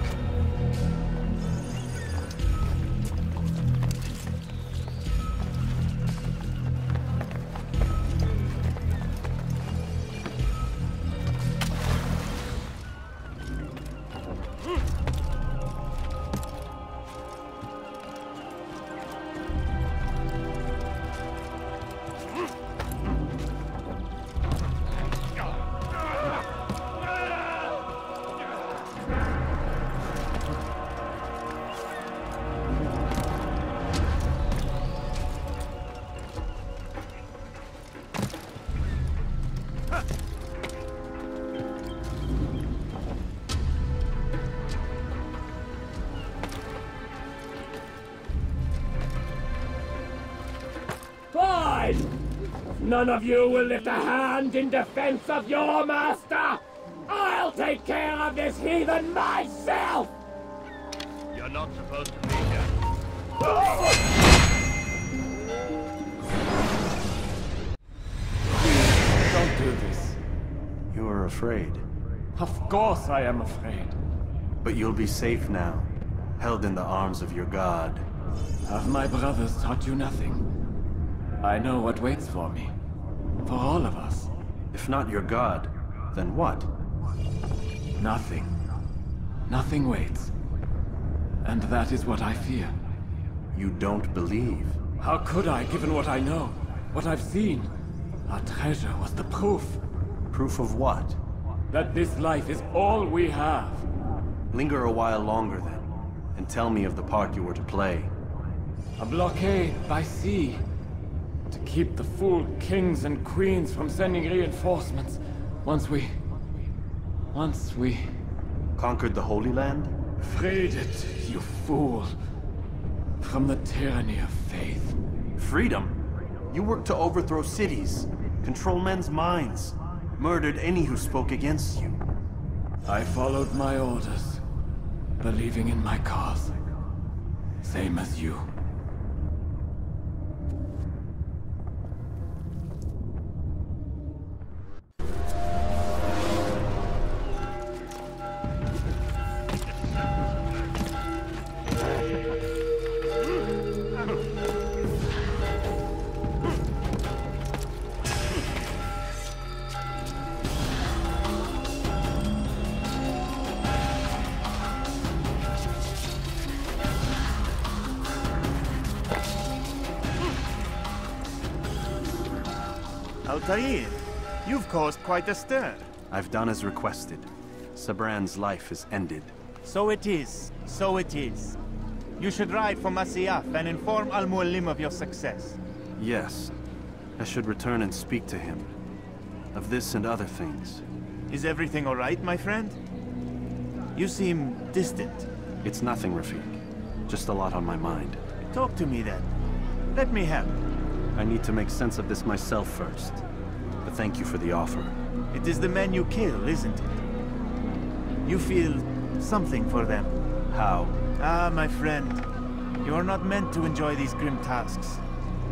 None of you will lift a hand in defense of your master! I'll take care of this heathen myself! You're not supposed to be here. Don't do this. You are afraid. Of course I am afraid. But you'll be safe now, held in the arms of your god. Have my brothers taught you nothing? I know what waits for me. For all of us. If not your god, then what? Nothing. Nothing waits. And that is what I fear. You don't believe? How could I, given what I know? What I've seen? Our treasure was the proof. Proof of what? That this life is all we have. Linger a while longer then, and tell me of the part you were to play. A blockade by sea. To keep the fool kings and queens from sending reinforcements. Once we... Conquered the Holy Land? Freed it, you fool. From the tyranny of faith. Freedom? You worked to overthrow cities, control men's minds, murdered any who spoke against you. I followed my orders, believing in my cause. Same as you. Altair, you've caused quite a stir. I've done as requested. Sabran's life is ended. So it is. So it is. You should ride for Masyaf and inform Al-Mualim of your success. Yes. I should return and speak to him. Of this and other things. Is everything all right, my friend? You seem distant. It's nothing, Rafiq. Just a lot on my mind. Talk to me then. Let me help. I need to make sense of this myself first. But thank you for the offer. It is the men you kill, isn't it? You feel something for them. How? Ah, my friend. You are not meant to enjoy these grim tasks.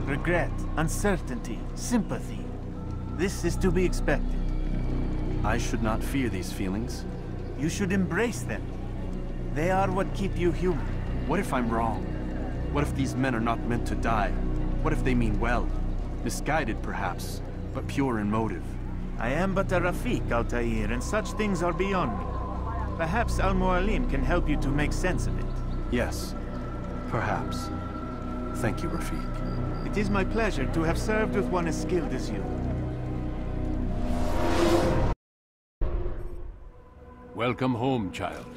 Regret, uncertainty, sympathy. This is to be expected. I should not fear these feelings. You should embrace them. They are what keep you human. What if I'm wrong? What if these men are not meant to die? What if they mean well? Misguided, perhaps, but pure in motive. I am but a Rafiq, Altair, and such things are beyond me. Perhaps Al-Mualim can help you to make sense of it. Yes, perhaps. Thank you, Rafiq. It is my pleasure to have served with one as skilled as you. Welcome home, child.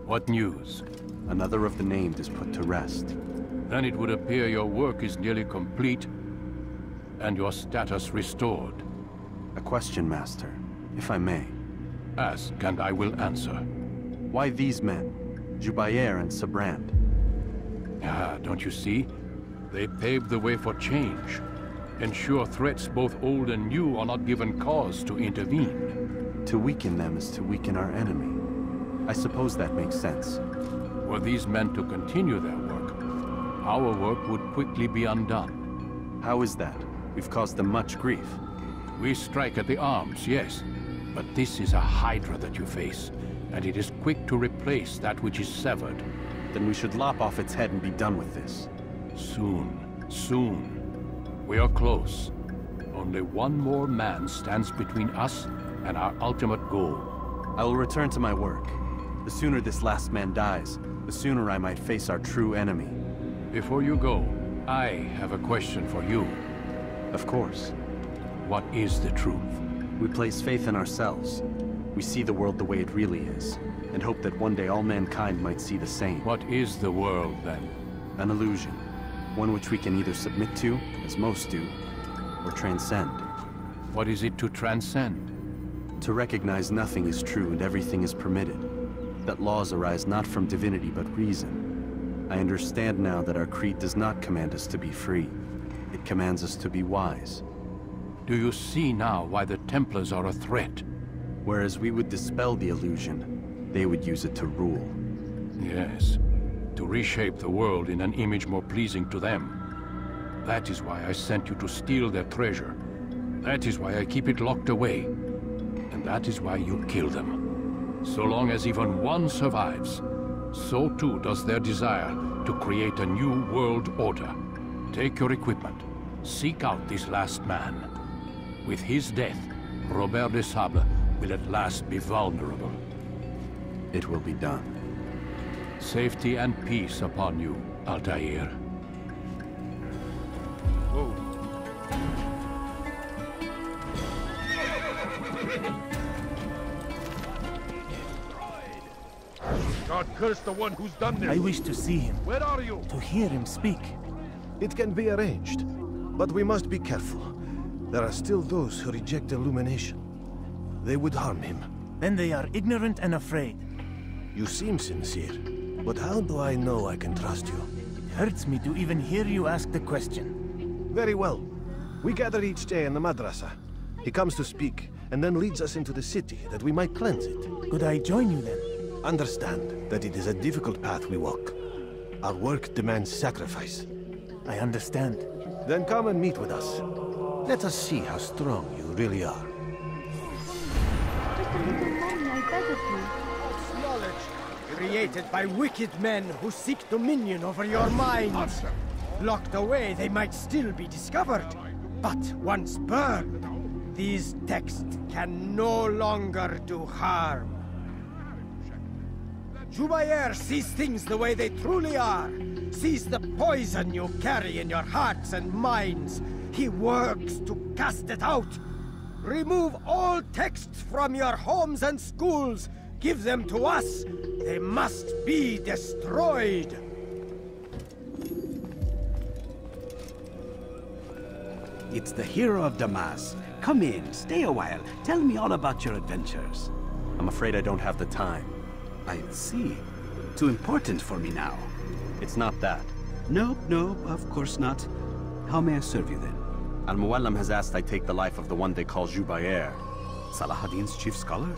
What news? Another of the named is put to rest. Then it would appear your work is nearly complete, and your status restored. A question, Master, if I may. Ask, and I will answer. Why these men? Jubair and Sabrand? Ah, don't you see? They paved the way for change. Ensure threats both old and new are not given cause to intervene. To weaken them is to weaken our enemy. I suppose that makes sense. Were these men to continue their work, our work would quickly be undone. How is that? We've caused them much grief. We strike at the arms, yes. But this is a hydra that you face, and it is quick to replace that which is severed. Then we should lop off its head and be done with this. Soon, soon. We are close. Only one more man stands between us and our ultimate goal. I will return to my work. The sooner this last man dies, the sooner I might face our true enemy. Before you go, I have a question for you. Of course. What is the truth? We place faith in ourselves. We see the world the way it really is, and hope that one day all mankind might see the same. What is the world, then? An illusion. One which we can either submit to, as most do, or transcend. What is it to transcend? To recognize nothing is true and everything is permitted. That laws arise not from divinity but reason. I understand now that our creed does not command us to be free. It commands us to be wise. Do you see now why the Templars are a threat? Whereas we would dispel the illusion, they would use it to rule. Yes. to reshape the world in an image more pleasing to them. That is why I sent you to steal their treasure. That is why I keep it locked away. And that is why you kill them. So long as even one survives, so too does their desire to create a new world order. Take your equipment. Seek out this last man. With his death, Robert de Sable will at last be vulnerable. It will be done. Safety and peace upon you, Altair. Whoa. God curse the one who's done this. I wish to see him. Where are you? To hear him speak. It can be arranged, but we must be careful. There are still those who reject illumination. They would harm him. Then they are ignorant and afraid. You seem sincere, but how do I know I can trust you? It hurts me to even hear you ask the question. Very well. We gather each day in the madrasa. He comes to speak, and then leads us into the city, that we might cleanse it. Could I join you then? Understand that it is a difficult path we walk. Our work demands sacrifice. I understand. Then come and meet with us. Let us see how strong you really are. Just a little money, I beg of you. False knowledge, created by wicked men who seek dominion over your minds. Locked away, they might still be discovered. But once burned, these texts can no longer do harm. Jubair sees things the way they truly are. Sees the poison you carry in your hearts and minds. He works to cast it out. Remove all texts from your homes and schools. Give them to us. They must be destroyed. It's the hero of Damas. Come in, stay a while. Tell me all about your adventures. I'm afraid I don't have the time. I see. Too important for me now. It's not that. No, of course not. How may I serve you then? Al-Muallim has asked I take the life of the one they call Jubair. Salahadin's chief scholar?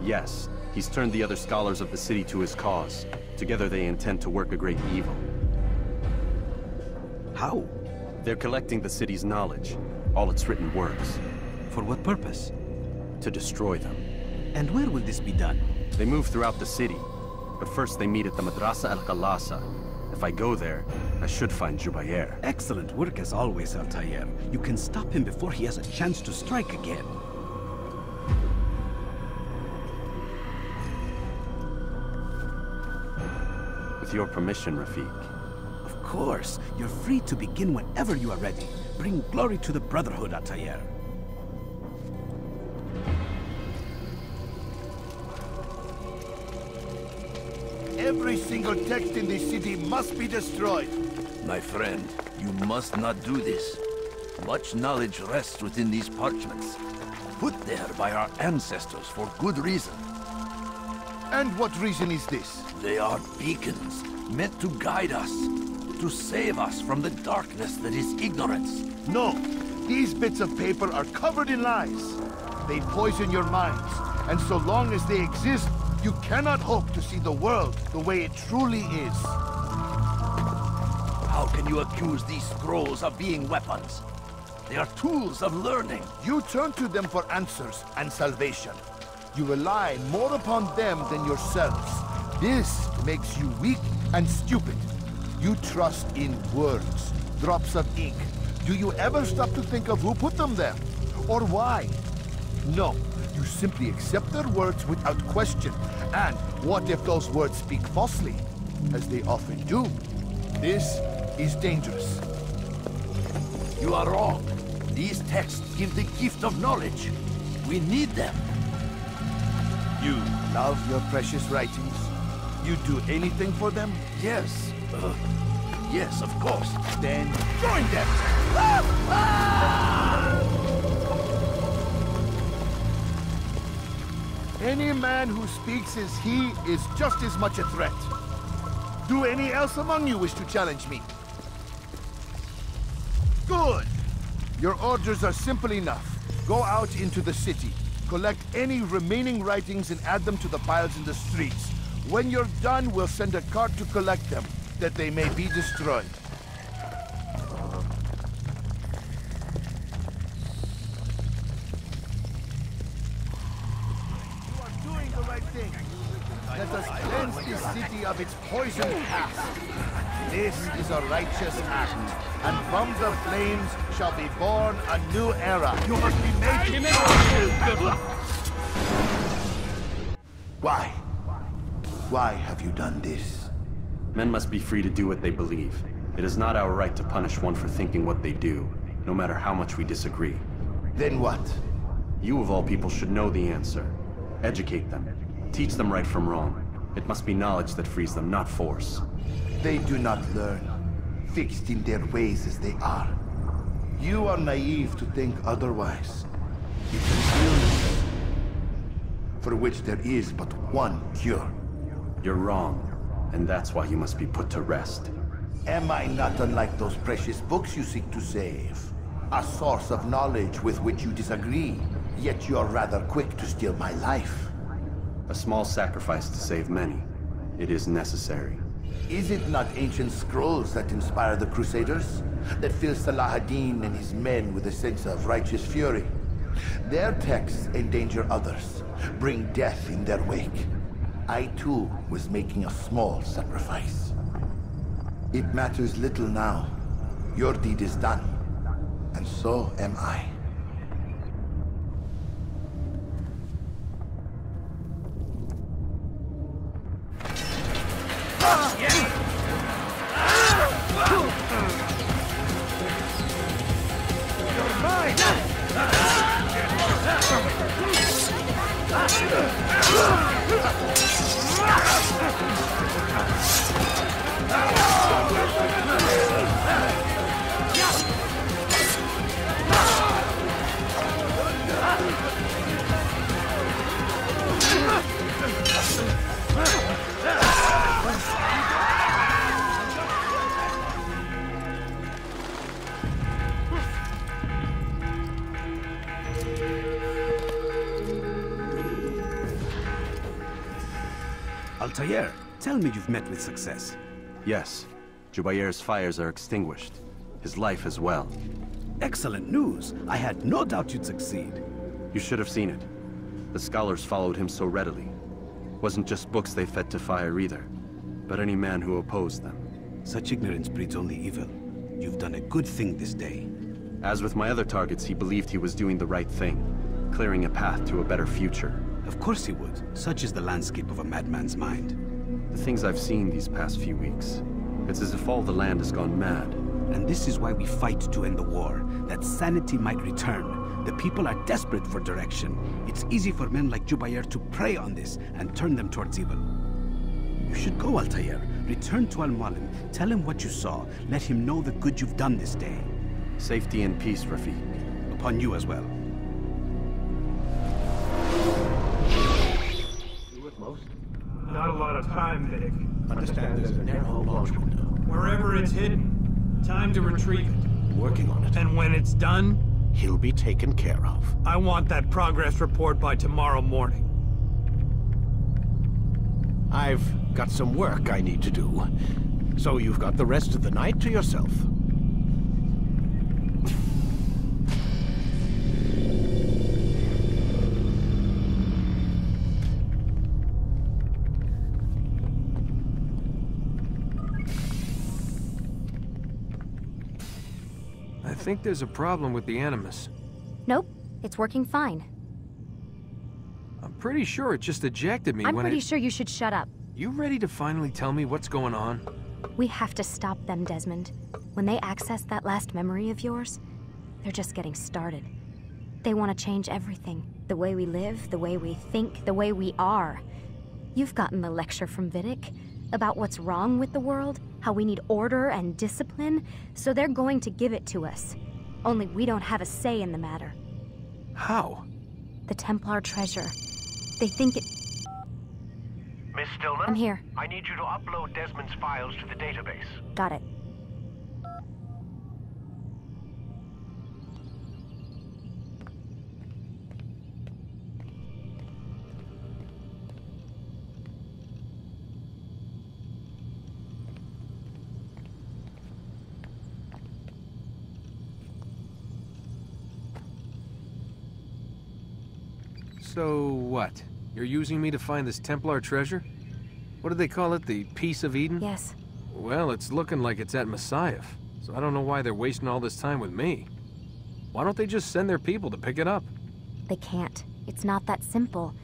Yes. He's turned the other scholars of the city to his cause. Together they intend to work a great evil. How? They're collecting the city's knowledge, all its written words. For what purpose? To destroy them. And where will this be done? They move throughout the city, but first they meet at the Madrasa al-Qalasa. If I go there, I should find Jubair. Excellent work as always, Altair. You can stop him before he has a chance to strike again. With your permission, Rafiq. Of course. You're free to begin whenever you are ready. Bring glory to the Brotherhood, Altair. Every single text in this city must be destroyed. My friend, you must not do this. Much knowledge rests within these parchments, put there by our ancestors for good reason. And what reason is this? They are beacons, meant to guide us, to save us from the darkness that is ignorance. No, these bits of paper are covered in lies. They poison your minds, and so long as they exist, you cannot hope to see the world the way it truly is. How can you accuse these scrolls of being weapons? They are tools of learning. You turn to them for answers and salvation. You rely more upon them than yourselves. This makes you weak and stupid. You trust in words, drops of ink. Do you ever stop to think of who put them there? Or why? No. You simply accept their words without question. And what if those words speak falsely? As they often do. This is dangerous. You are wrong. These texts give the gift of knowledge. We need them. You love your precious writings? You do anything for them? Yes. Yes, of course. Then join them! Ah! Ah! Any man who speaks as he is just as much a threat. Do any else among you wish to challenge me? Good! Your orders are simple enough. Go out into the city, collect any remaining writings and add them to the piles in the streets. When you're done, we'll send a cart to collect them. that they may be destroyed. You are doing the right thing. Let us cleanse this city of its poisoned past. This is a righteous act, and from the flames shall be born a new era. You must be made to... Why? Why have you done this? Men must be free to do what they believe. It is not our right to punish one for thinking what they do, no matter how much we disagree. Then what? You of all people should know the answer. Educate them. Teach them right from wrong. It must be knowledge that frees them, not force. They do not learn, fixed in their ways as they are. You are naive to think otherwise. It's an illness, for which there is but one cure. You're wrong, and that's why you must be put to rest. Am I not unlike those precious books you seek to save? A source of knowledge with which you disagree, yet you are rather quick to steal my life. A small sacrifice to save many. It is necessary. Is it not ancient scrolls that inspire the Crusaders? That fill Salah ad-Din and his men with a sense of righteous fury? Their texts endanger others, bring death in their wake. I too was making a small sacrifice. It matters little now. Your deed is done, and so am I. Altair, tell me you've met with success. Yes. Jubayr's fires are extinguished. His life as well. Excellent news. I had no doubt you'd succeed. You should have seen it. The scholars followed him so readily. Wasn't just books they fed to fire either, but any man who opposed them. Such ignorance breeds only evil. You've done a good thing this day. As with my other targets, he believed he was doing the right thing, clearing a path to a better future. Of course he would. Such is the landscape of a madman's mind. The things I've seen these past few weeks, it's as if all the land has gone mad. And this is why we fight to end the war, that sanity might return. The people are desperate for direction. It's easy for men like Jubayr to prey on this and turn them towards evil. You should go, Altair. Return to Al-Mualim. Tell him what you saw. Let him know the good you've done this day. Safety and peace, Rafiq. Upon you as well. Not a lot of time, Vidic. Understand there's a narrow launch window. Wherever it's hidden, time to retrieve it. Working on it. And when it's done, he'll be taken care of. I want that progress report by tomorrow morning. I've got some work I need to do. So you've got the rest of the night to yourself. I think there's a problem with the Animus. Nope, it's working fine. I'm pretty sure it just ejected me when I'm pretty sure you should shut up. You ready to finally tell me what's going on? We have to stop them, Desmond. When they access that last memory of yours, they're just getting started. They want to change everything. The way we live, the way we think, the way we are. You've gotten the lecture from Vidic about what's wrong with the world, how we need order and discipline, so they're going to give it to us. Only we don't have a say in the matter. How? The Templar treasure. They think it... Miss Stillman? I'm here. I need you to upload Desmond's files to the database. Got it. So what? You're using me to find this Templar treasure? What do they call it? The Piece of Eden? Yes. Well, it's looking like it's at Messiah, so I don't know why they're wasting all this time with me. Why don't they just send their people to pick it up? They can't. It's not that simple.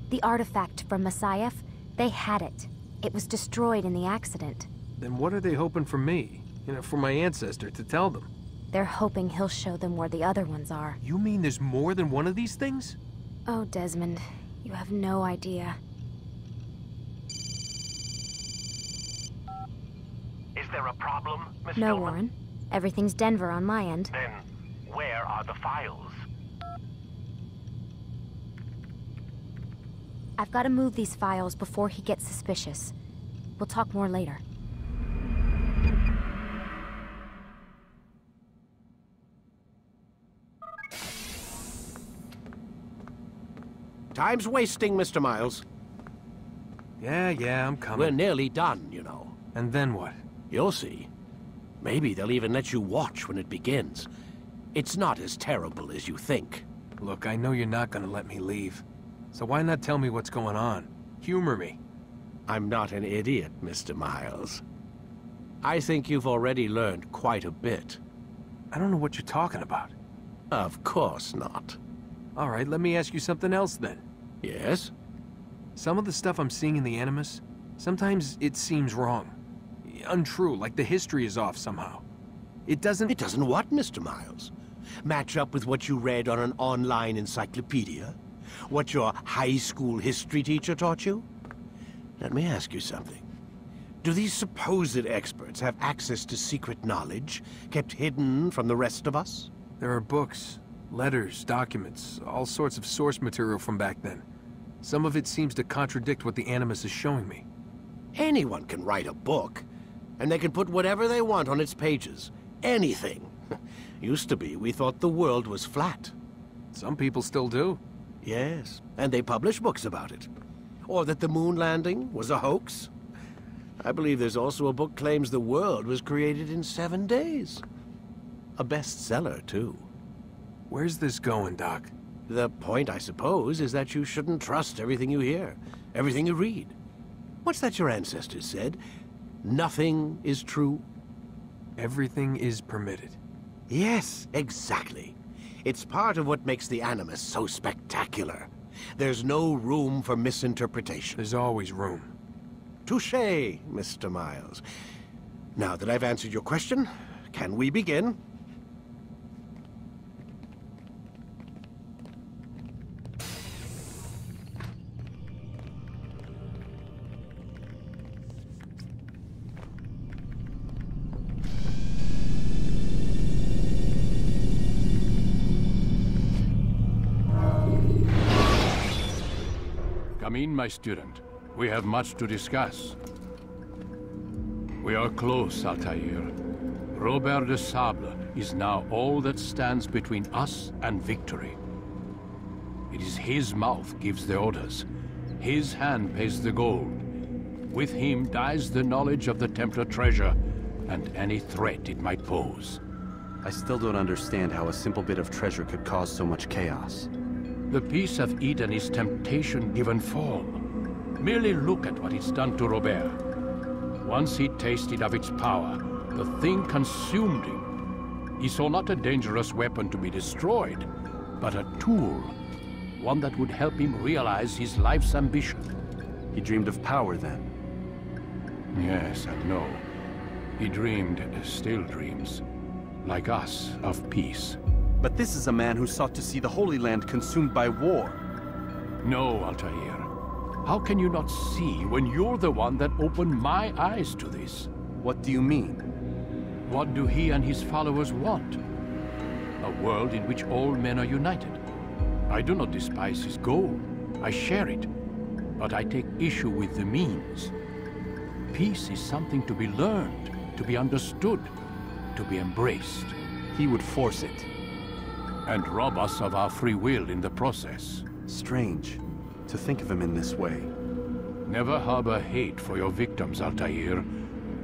The artifact from Messiah, they had it. It was destroyed in the accident. Then what are they hoping for me? You know, for my ancestor to tell them? They're hoping he'll show them where the other ones are. You mean there's more than one of these things? Oh, Desmond, you have no idea. Is there a problem, Miss No, Stillman? Warren. Everything's Denver on my end. Then, where are the files? I've got to move these files before he gets suspicious. We'll talk more later. Time's wasting, Mr. Miles. Yeah, I'm coming. We're nearly done, you know. And then what? You'll see. Maybe they'll even let you watch when it begins. It's not as terrible as you think. Look, I know you're not gonna let me leave. So why not tell me what's going on? Humor me. I'm not an idiot, Mr. Miles. I think you've already learned quite a bit. I don't know what you're talking about. Of course not. All right, let me ask you something else then. Yes? Some of the stuff I'm seeing in the Animus, sometimes it seems wrong. Untrue, like the history is off somehow. It doesn't... It doesn't what, Mr. Miles? Match up with what you read on an online encyclopedia? What your high school history teacher taught you? Let me ask you something. Do these supposed experts have access to secret knowledge kept hidden from the rest of us? There are books, letters, documents, all sorts of source material from back then. Some of it seems to contradict what the Animus is showing me. Anyone can write a book, and they can put whatever they want on its pages. Anything. Used to be, we thought the world was flat. Some people still do. Yes, and they publish books about it. Or that the moon landing was a hoax. I believe there's also a book claims the world was created in 7 days. A bestseller, too. Where's this going, Doc? The point, I suppose, is that you shouldn't trust everything you hear, everything you read. What's that your ancestors said? Nothing is true? Everything is permitted. Yes, exactly. It's part of what makes the Animus so spectacular. There's no room for misinterpretation. There's always room. Touché, Mr. Miles. Now that I've answered your question, can we begin? Come in, my student. We have much to discuss. We are close, Altair. Robert de Sable is now all that stands between us and victory. It is his mouth gives the orders. His hand pays the gold. With him dies the knowledge of the Templar treasure and any threat it might pose. I still don't understand how a simple bit of treasure could cause so much chaos. The Piece of Eden is temptation given form. Merely look at what it's done to Robert. Once he tasted of its power, the thing consumed him. He saw not a dangerous weapon to be destroyed, but a tool. One that would help him realize his life's ambition. He dreamed of power then? Yes and no. He dreamed, still dreams, like us, of peace. But this is a man who sought to see the Holy Land consumed by war. No, Altair. How can you not see when you're the one that opened my eyes to this? What do you mean? What do he and his followers want? A world in which all men are united. I do not despise his goal. I share it. But I take issue with the means. Peace is something to be learned, to be understood, to be embraced. He would force it. And rob us of our free will in the process. Strange to think of him in this way. Never harbor hate for your victims, Altair.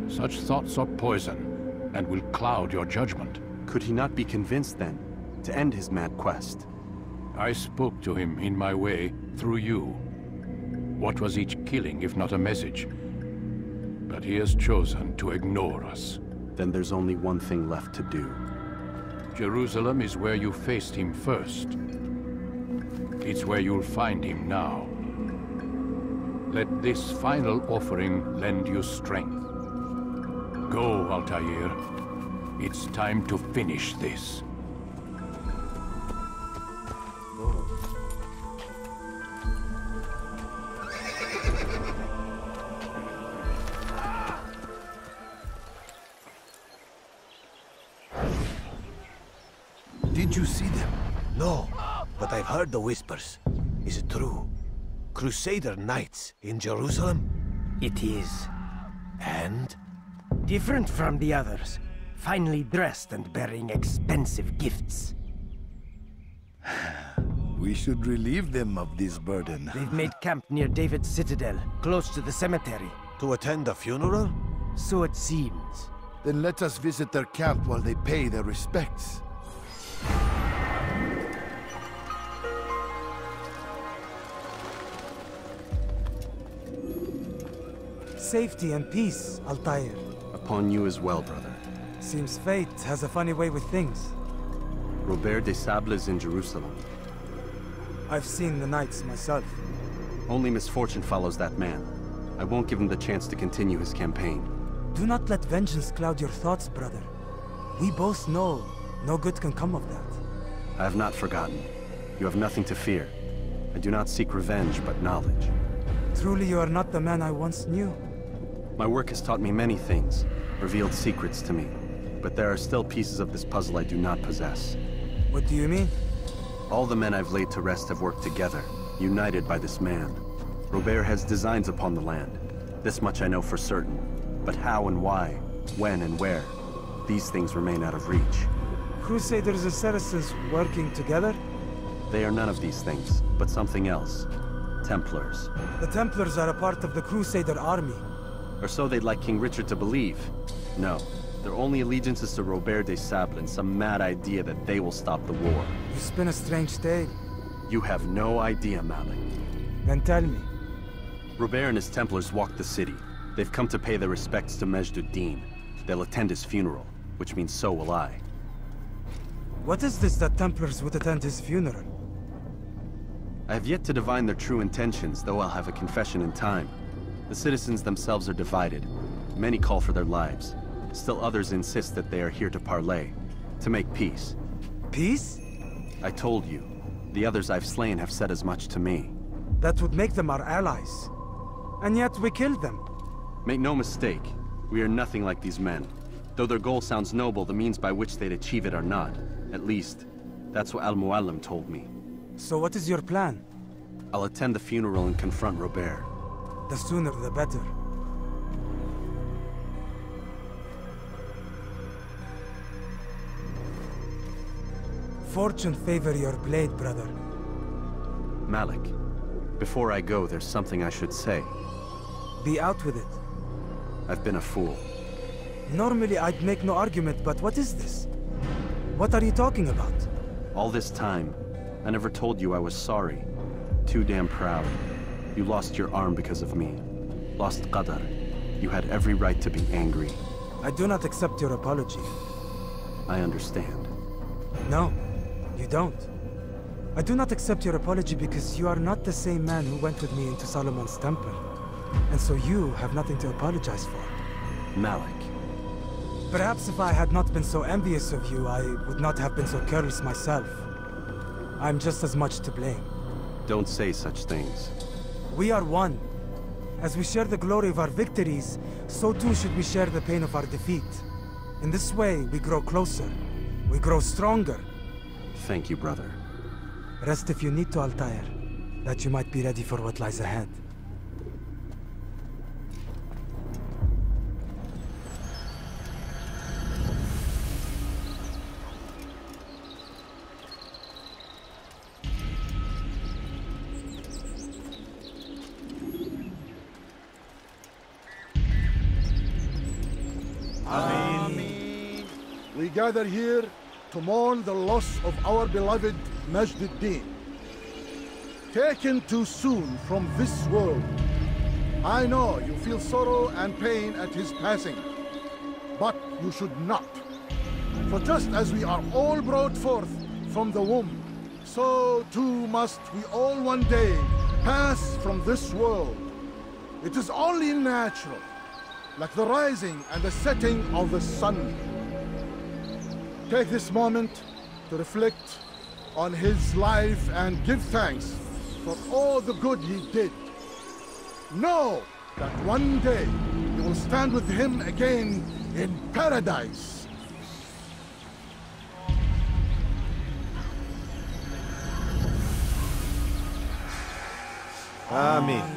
Such thoughts are poison and will cloud your judgment. Could he not be convinced then to end his mad quest? I spoke to him in my way, through you. What was each killing if not a message? But he has chosen to ignore us. Then there's only one thing left to do. Jerusalem is where you faced him first. It's where you'll find him now. Let this final offering lend you strength. Go, Altair. It's time to finish this. Did you see them? No, but I've heard the whispers. Is it true? Crusader knights in Jerusalem? It is. And? Different from the others. Finely dressed and bearing expensive gifts. We should relieve them of this burden. They've made camp near David's citadel, close to the cemetery. To attend a funeral? So it seems. Then let us visit their camp while they pay their respects. Safety and peace, Altair. Upon you as well, brother. Seems fate has a funny way with things. Robert de Sable is in Jerusalem. I've seen the knights myself. Only misfortune follows that man. I won't give him the chance to continue his campaign. Do not let vengeance cloud your thoughts, brother. We both know no good can come of that. I have not forgotten. You have nothing to fear. I do not seek revenge, but knowledge. Truly you are not the man I once knew. My work has taught me many things, revealed secrets to me. But there are still pieces of this puzzle I do not possess. What do you mean? All the men I've laid to rest have worked together, united by this man. Robert has designs upon the land. This much I know for certain. But how and why, when and where, these things remain out of reach. Crusaders and Saracens working together? They are none of these things, but something else. Templars. The Templars are a part of the Crusader army. Or so they'd like King Richard to believe. No, their only allegiance is to Robert de Sable and some mad idea that they will stop the war. You spin a strange tale. You have no idea, Malik. Then tell me. Robert and his Templars walk the city. They've come to pay their respects to Majd-ud-Din. They'll attend his funeral, which means so will I. What is this that Templars would attend his funeral? I have yet to divine their true intentions, though I'll have a confession in time. The citizens themselves are divided. Many call for their lives. Still others insist that they are here to parley, to make peace. Peace? I told you. The others I've slain have said as much to me. That would make them our allies. And yet we killed them. Make no mistake, we are nothing like these men. Though their goal sounds noble, the means by which they'd achieve it are not. At least, that's what Al-Muallim told me. So what is your plan? I'll attend the funeral and confront Robert. The sooner the better. Fortune favor your blade, brother. Malik, before I go, there's something I should say. Be out with it. I've been a fool. Normally I'd make no argument, but what is this? What are you talking about? All this time, I never told you I was sorry. Too damn proud. You lost your arm because of me. Lost Qadar. You had every right to be angry. I do not accept your apology. I understand. No, you don't. I do not accept your apology because you are not the same man who went with me into Solomon's temple. And so you have nothing to apologize for. Malik. Perhaps if I had not been so envious of you, I would not have been so careless myself. I'm just as much to blame. Don't say such things. We are one. As we share the glory of our victories, so too should we share the pain of our defeat. In this way, we grow closer. We grow stronger. Thank you, brother. Rest if you need to, Altair, that you might be ready for what lies ahead. We gather here to mourn the loss of our beloved Majd-ud-Din. taken too soon from this world. I know you feel sorrow and pain at his passing, but you should not. For just as we are all brought forth from the womb, so too must we all one day pass from this world. It is only natural, like the rising and the setting of the sun. Take this moment to reflect on his life and give thanks for all the good he did. Know that one day you will stand with him again in paradise. Amen.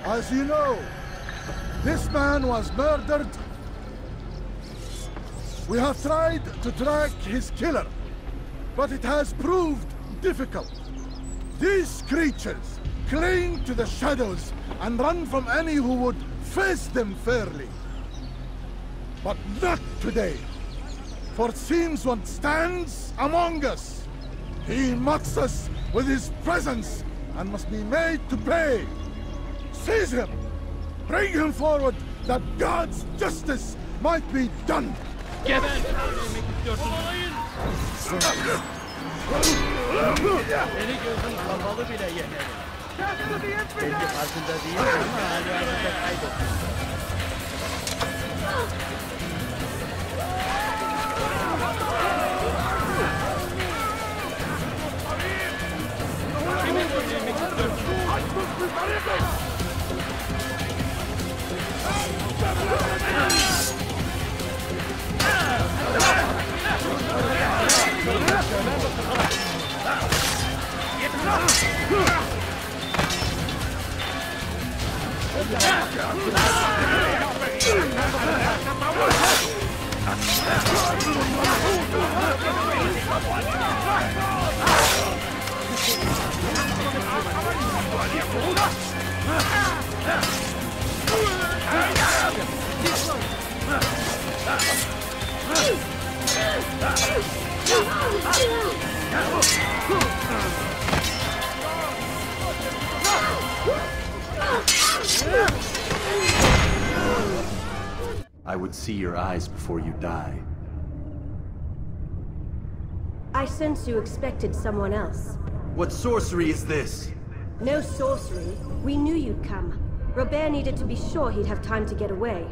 As you know, this man was murdered. We have tried to track his killer, but it has proved difficult. These creatures cling to the shadows and run from any who would face them fairly. But not today, for it seems one stands among us. He mocks us with his presence and must be made to pay. Seize him! Bring him forward that God's justice might be done! Get in! Beni gözün kapalı bile yenerim. Belki farkında değil ama hala arada kaybettim. Kimin önlemek istiyorsun? Aç bu yukarı! I would see your eyes before you die. I sense you expected someone else. What sorcery is this? No sorcery. We knew you'd come. Robert needed to be sure he'd have time to get away.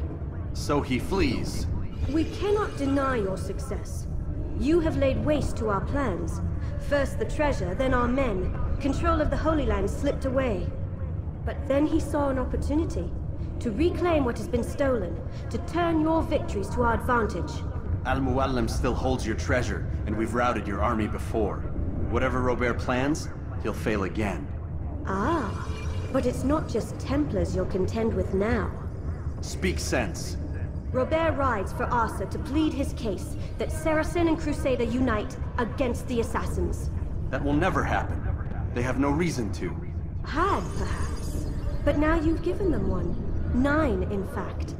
So he flees. We cannot deny your success. You have laid waste to our plans. First the treasure, then our men. Control of the Holy Land slipped away. But then he saw an opportunity to reclaim what has been stolen, to turn your victories to our advantage. Al-Muallim still holds your treasure, and we've routed your army before. Whatever Robert plans, he'll fail again. Ah, but it's not just Templars you'll contend with now. Speak sense. Robert rides for Asa to plead his case that Saracen and Crusader unite against the Assassins. That will never happen. They have no reason to. Had, perhaps. But now you've given them one. 9, in fact.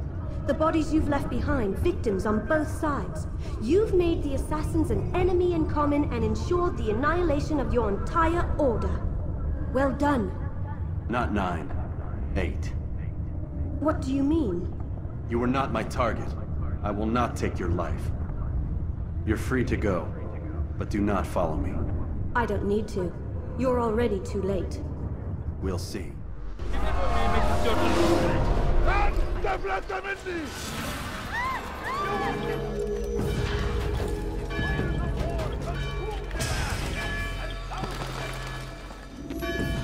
The bodies you've left behind, victims on both sides. You've made the Assassins an enemy in common and ensured the annihilation of your entire order. Well done. Not 9. 8. What do you mean? You were not my target. I will not take your life. You're free to go, but do not follow me. I don't need to. You're already too late. We'll see.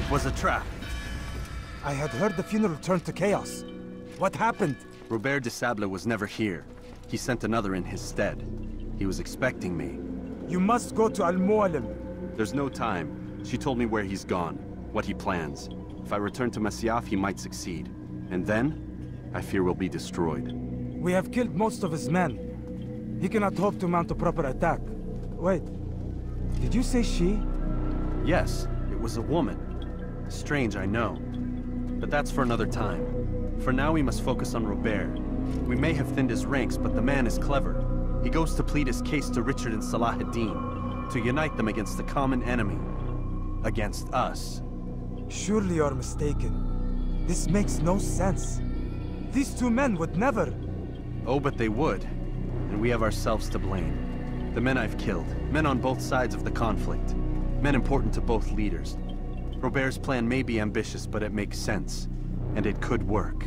It was a trap. I had heard the funeral turned to chaos. What happened? Robert de Sable was never here. He sent another in his stead. He was expecting me. You must go to Al-Muallim. There's no time. She told me where he's gone, what he plans. If I return to Masyaf, he might succeed. And then, I fear we'll be destroyed. We have killed most of his men. He cannot hope to mount a proper attack. Wait, did you say she? Yes, it was a woman. Strange, I know. But that's for another time. For now, we must focus on Robert. We may have thinned his ranks, but the man is clever. He goes to plead his case to Richard and Salah ad-Din, to unite them against the common enemy. Against us. Surely you're mistaken. This makes no sense. These two men would never... Oh, but they would. And we have ourselves to blame. The men I've killed, men on both sides of the conflict. Men important to both leaders. Robert's plan may be ambitious, but it makes sense. And it could work.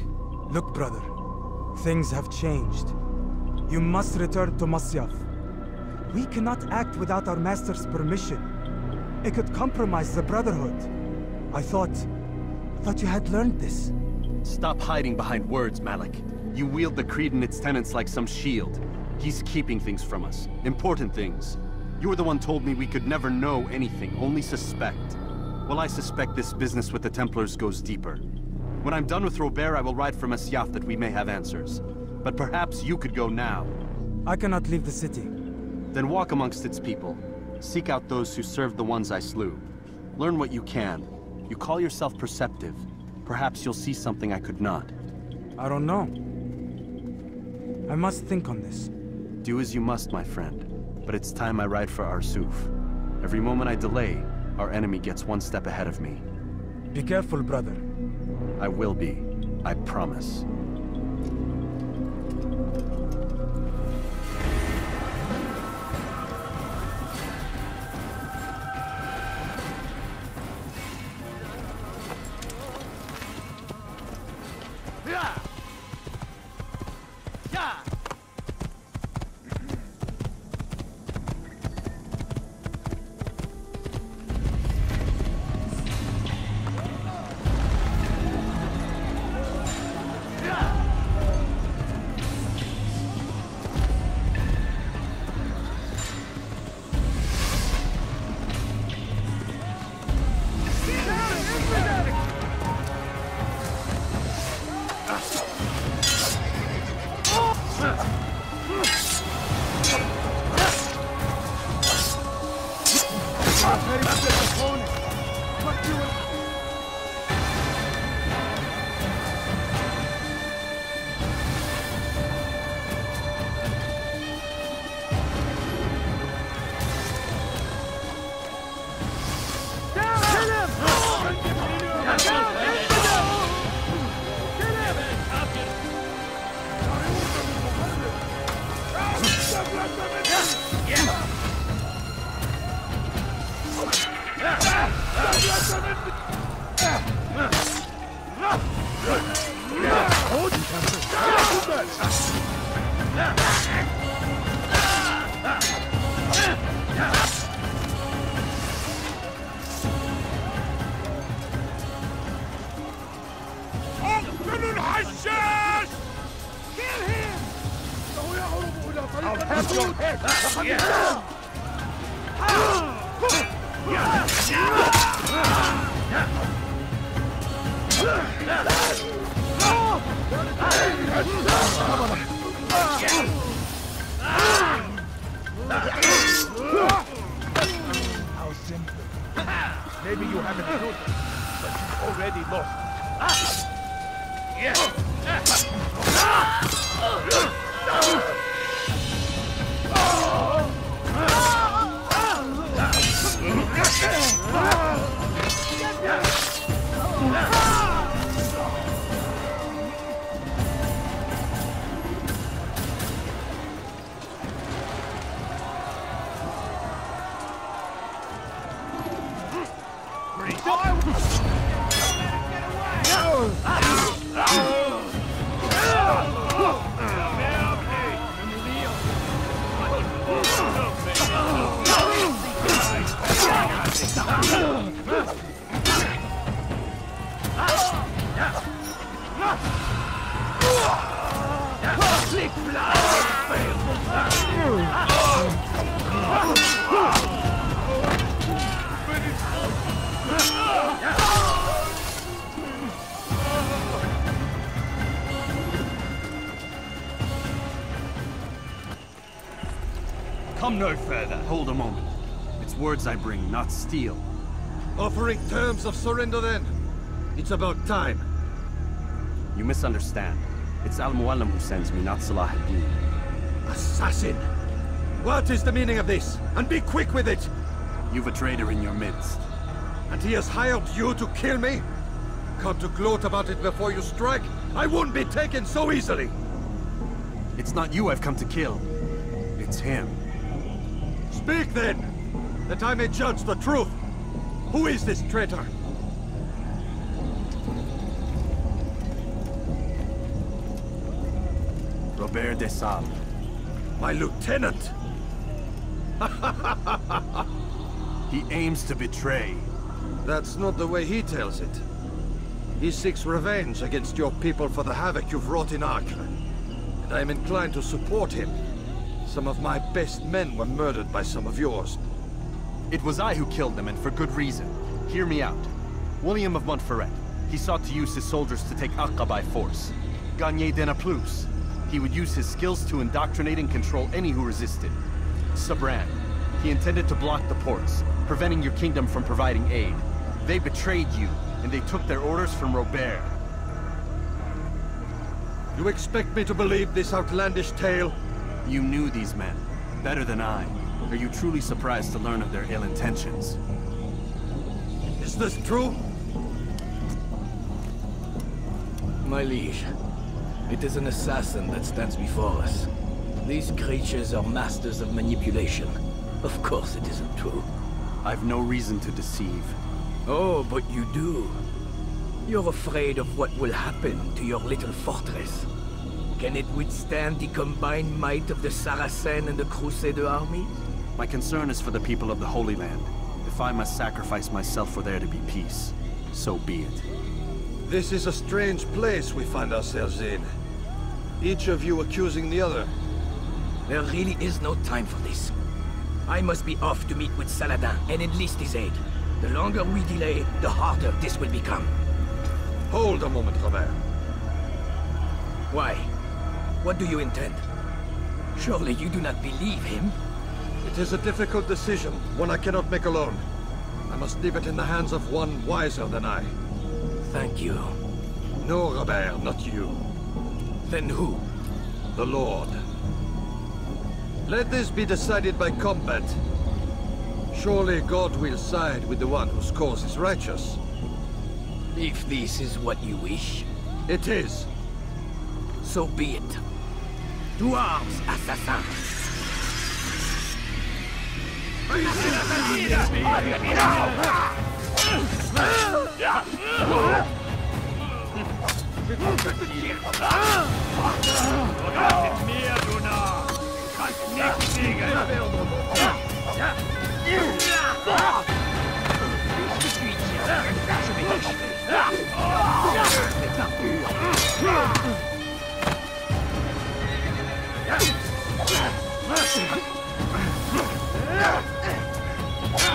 Look, brother. Things have changed. You must return to Masyaf. We cannot act without our master's permission. It could compromise the Brotherhood. I thought you had learned this. Stop hiding behind words, Malik. You wield the creed and its tenets like some shield. He's keeping things from us. Important things. You were the one told me we could never know anything, only suspect. Well, I suspect this business with the Templars goes deeper. When I'm done with Robert, I will ride for Masyaf that we may have answers. But perhaps you could go now. I cannot leave the city. Then walk amongst its people. Seek out those who served the ones I slew. Learn what you can. You call yourself perceptive. Perhaps you'll see something I could not. I don't know. I must think on this. Do as you must, my friend. But it's time I ride for Arsuf. Every moment I delay, our enemy gets one step ahead of me. Be careful, brother. I will be. I promise. How simple. Maybe you haven't noticed, but you've already lost. Come no further. Hold a moment. It's words I bring, not steel. Offering terms of surrender then. It's about time. You misunderstand. It's Al-Mualim who sends me, not Salah ad-Din. Assassin! What is the meaning of this? And be quick with it! You've a traitor in your midst. And he has hired you to kill me? Come to gloat about it before you strike? I wouldn't be taken so easily! It's not you I've come to kill. It's him. Speak then! That I may judge the truth! Who is this traitor? Robert de Sable. My lieutenant! He aims to betray. That's not the way he tells it. He seeks revenge against your people for the havoc you've wrought in Acre. And I am inclined to support him. Some of my best men were murdered by some of yours. It was I who killed them, and for good reason. Hear me out. William of Montferrat. He sought to use his soldiers to take Acre by force. Gagné de Naplouse. He would use his skills to indoctrinate and control any who resisted. Sabran. He intended to block the ports, preventing your kingdom from providing aid. They betrayed you, and they took their orders from Robert. You expect me to believe this outlandish tale? You knew these men, better than I. Are you truly surprised to learn of their ill intentions? Is this true? My liege, it is an assassin that stands before us. These creatures are masters of manipulation. Of course it isn't true. I've no reason to deceive. Oh, but you do. You're afraid of what will happen to your little fortress. Can it withstand the combined might of the Saracen and the Crusader armies? My concern is for the people of the Holy Land. If I must sacrifice myself for there to be peace, so be it. This is a strange place we find ourselves in. Each of you accusing the other. There really is no time for this. I must be off to meet with Saladin and enlist his aid. The longer we delay, the harder this will become. Hold a moment, Robert. Why? What do you intend? Surely you do not believe him? It is a difficult decision, one I cannot make alone. I must leave it in the hands of one wiser than I. Thank you. No, Robert, not you. Then who? The Lord. Let this be decided by combat. Surely God will side with the one whose cause is righteous. If this is what you wish. It is. So be it. To arms, assassin!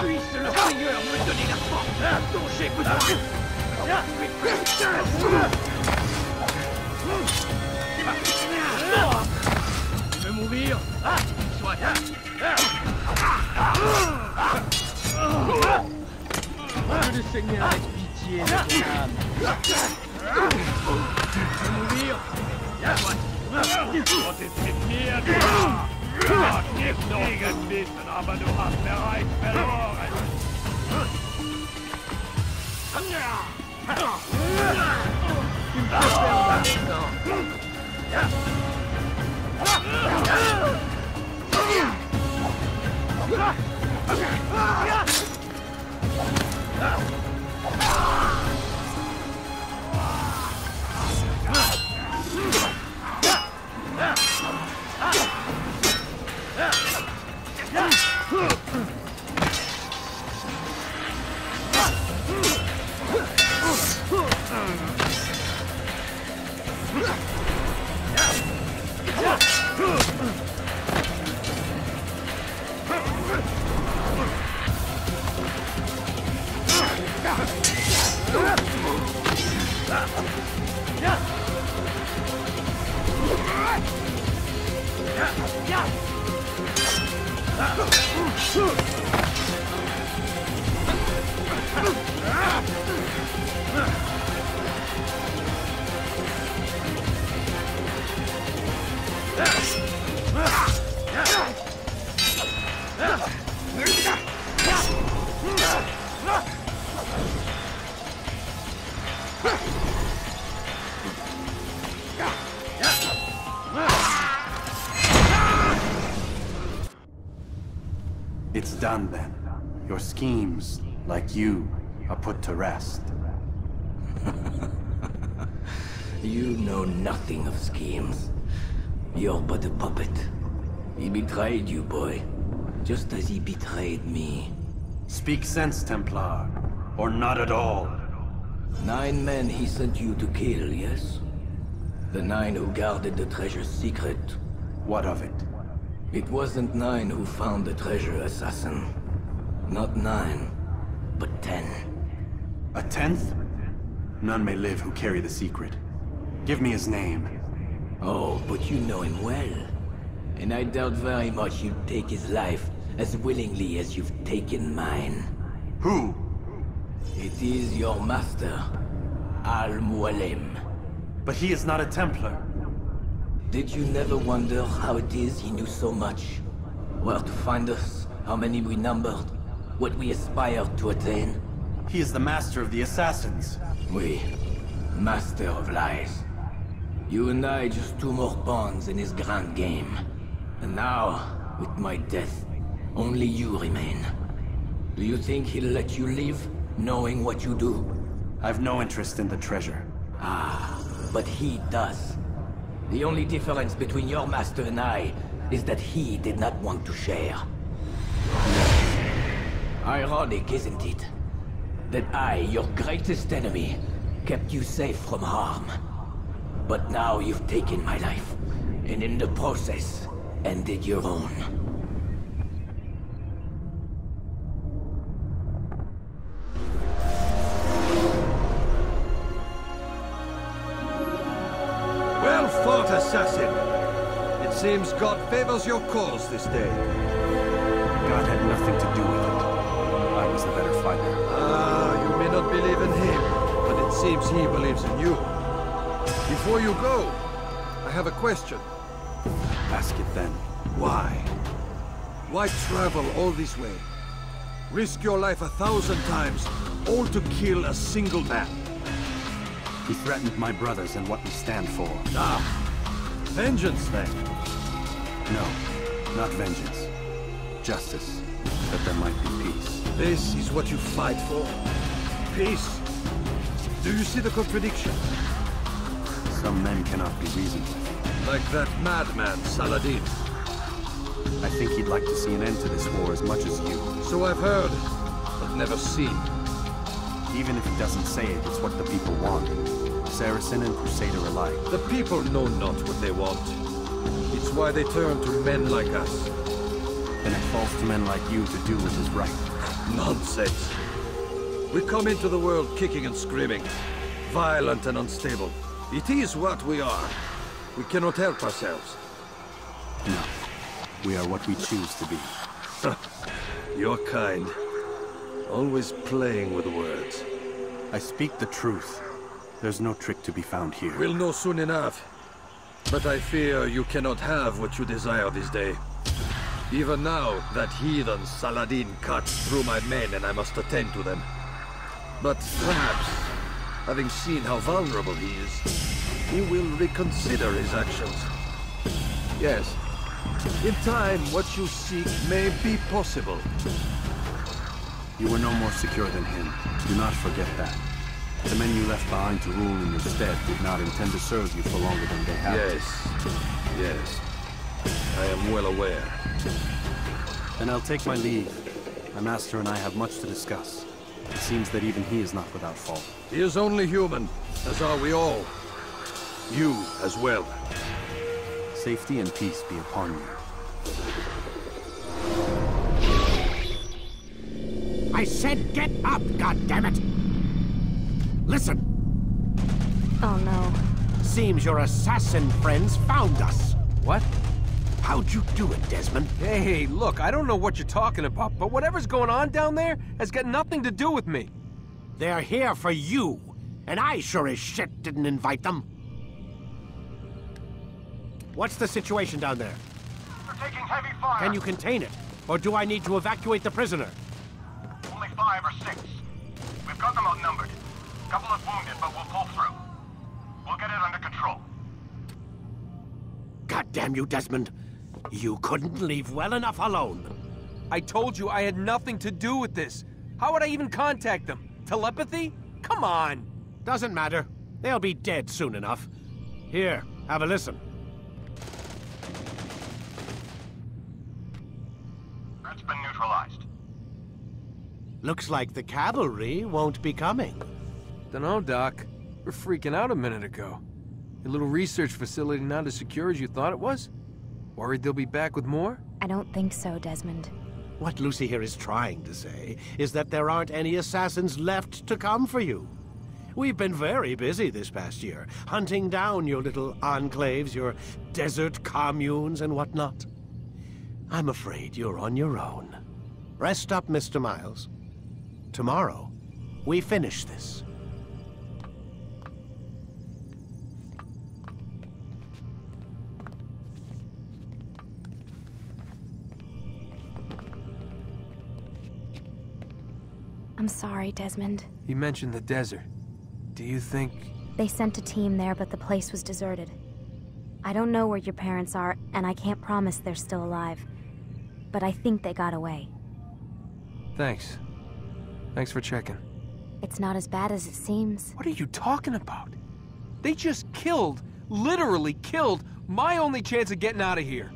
Puisse le Seigneur me donner la force dont j'ai besoin. Tu veux mourir? Soit. Que le Seigneur ait pitié de ton âme. Tu veux mourir? Soit. Was ist mit mir, du Narr? Gott nicht gegen wissen, aber du hast bereits verloren. Tu me fais perdre maintenant. It's done then. Your schemes, like you, are put to rest. You know nothing of schemes. You're but a puppet. He betrayed you, boy. Just as he betrayed me. Speak sense, Templar. Or not at all. 9 men he sent you to kill, yes? The 9 who guarded the treasure's secret. What of it? It wasn't 9 who found the treasure, assassin. Not 9, but 10. A 10th? None may live who carry the secret. Give me his name. Oh, but you know him well. And I doubt very much you'd take his life as willingly as you've taken mine. Who? It is your master, Al-Mualim. But he is not a Templar. Did you never wonder how it is he knew so much? Where to find us, how many we numbered, what we aspired to attain? He is the master of the assassins. Oui, master of lies. You and I just 2 more pawns in his grand game. And now, with my death, only you remain. Do you think he'll let you live, knowing what you do? I've no interest in the treasure. Ah, but he does. The only difference between your master and I is that he did not want to share. Ironic, isn't it? That I, your greatest enemy, kept you safe from harm. But now you've taken my life, and in the process, ended your own. Well fought, assassin. It seems God favors your cause this day. God had nothing to do with it. I was the better fighter. Ah, you may not believe in him, but it seems he believes in you. Before you go, I have a question. Ask it then. Why? Why travel all this way? Risk your life 1,000 times, all to kill a single man? He threatened my brothers and what we stand for. Ah, vengeance then? No, not vengeance. Justice, that there might be peace. This is what you fight for? Peace? Do you see the contradiction? Some men cannot be reasoned with. Like that madman, Saladin. I think he'd like to see an end to this war as much as you. So I've heard, but never seen. Even if he doesn't say it, it's what the people want. Saracen and Crusader alike. The people know not what they want. It's why they turn to men like us. Then it falls to men like you to do what is right. Nonsense. We come into the world kicking and screaming, violent and unstable. It is what we are. We cannot help ourselves. No. We are what we choose to be. Your kind. Always playing with words. I speak the truth. There's no trick to be found here. We'll know soon enough. But I fear you cannot have what you desire this day. Even now, that heathen Saladin cuts through my men and I must attend to them. But perhaps, having seen how vulnerable he is, he will reconsider his actions. Yes, in time, what you seek may be possible. You were no more secure than him. Do not forget that. The men you left behind to rule in your stead did not intend to serve you for longer than they have. Yes. I am well aware. Then I'll take my leave. My master and I have much to discuss. It seems that even he is not without fault. He is only human, as are we all. You as well. Safety and peace be upon you. I said get up, goddammit! Listen! Oh no. Seems your assassin friends found us. What? How'd you do it, Desmond? Hey, look, I don't know what you're talking about, but whatever's going on down there has got nothing to do with me. They're here for you, and I sure as shit didn't invite them. What's the situation down there? They're taking heavy fire. Can you contain it? Or do I need to evacuate the prisoner? Only 5 or 6. We've got them outnumbered. Couple of wounded, but we'll pull through. We'll get it under control. God damn you, Desmond. You couldn't leave well enough alone. I told you I had nothing to do with this. How would I even contact them? Telepathy? Come on. Doesn't matter. They'll be dead soon enough. Here, have a listen. Threat's been neutralized. Looks like the cavalry won't be coming. Dunno, Doc. We're freaking out a minute ago. Your little research facility not as secure as you thought it was? Worried they'll be back with more? I don't think so, Desmond. What Lucy here is trying to say is that there aren't any assassins left to come for you. We've been very busy this past year, hunting down your little enclaves, your desert communes and whatnot. I'm afraid you're on your own. Rest up, Mr. Miles. Tomorrow, we finish this. I'm sorry, Desmond. You mentioned the desert. Do you think... They sent a team there, but the place was deserted. I don't know where your parents are, and I can't promise they're still alive. But I think they got away. Thanks. Thanks for checking. It's not as bad as it seems. What are you talking about? They just killed, literally killed, my only chance of getting out of here.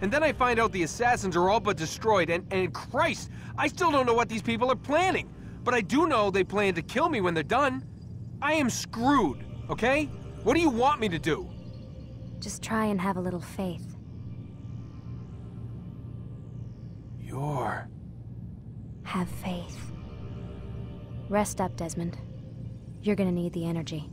And then I find out the assassins are all but destroyed, and Christ, I still don't know what these people are planning. But I do know they plan to kill me when they're done. I am screwed, okay? What do you want me to do? Just try and have a little faith. Have faith. Rest up, Desmond. You're gonna need the energy.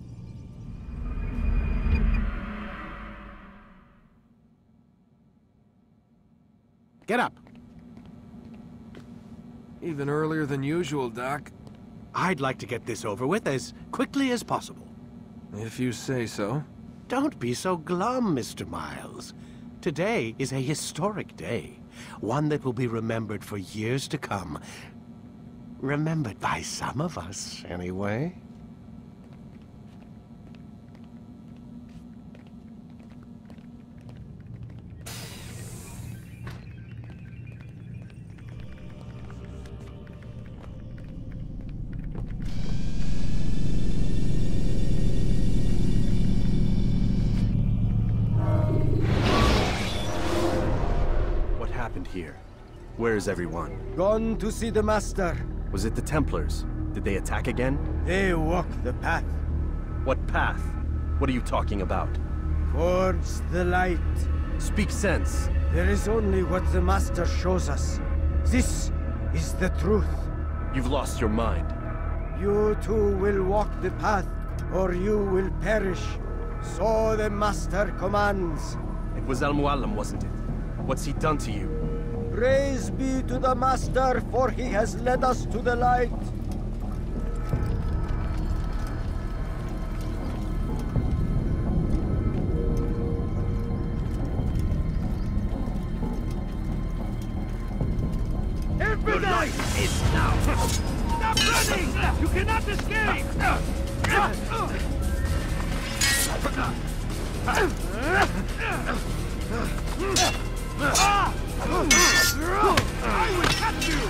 Get up. Even earlier than usual, Doc. I'd like to get this over with as quickly as possible. If you say so. Don't be so glum, Mr. Miles. Today is a historic day. One that will be remembered for years to come. Remembered by some of us, anyway. Here. Where is everyone? Gone to see the Master. Was it the Templars? Did they attack again? They walk the path. What path? What are you talking about? Towards the light. Speak sense. There is only what the Master shows us. This is the truth. You've lost your mind. You too will walk the path, or you will perish. So the Master commands. It was Al-Mualim, wasn't it? What's he done to you? Praise be to the Master, for he has led us to the light. Your life is now. Stop running! You cannot escape! I will catch you!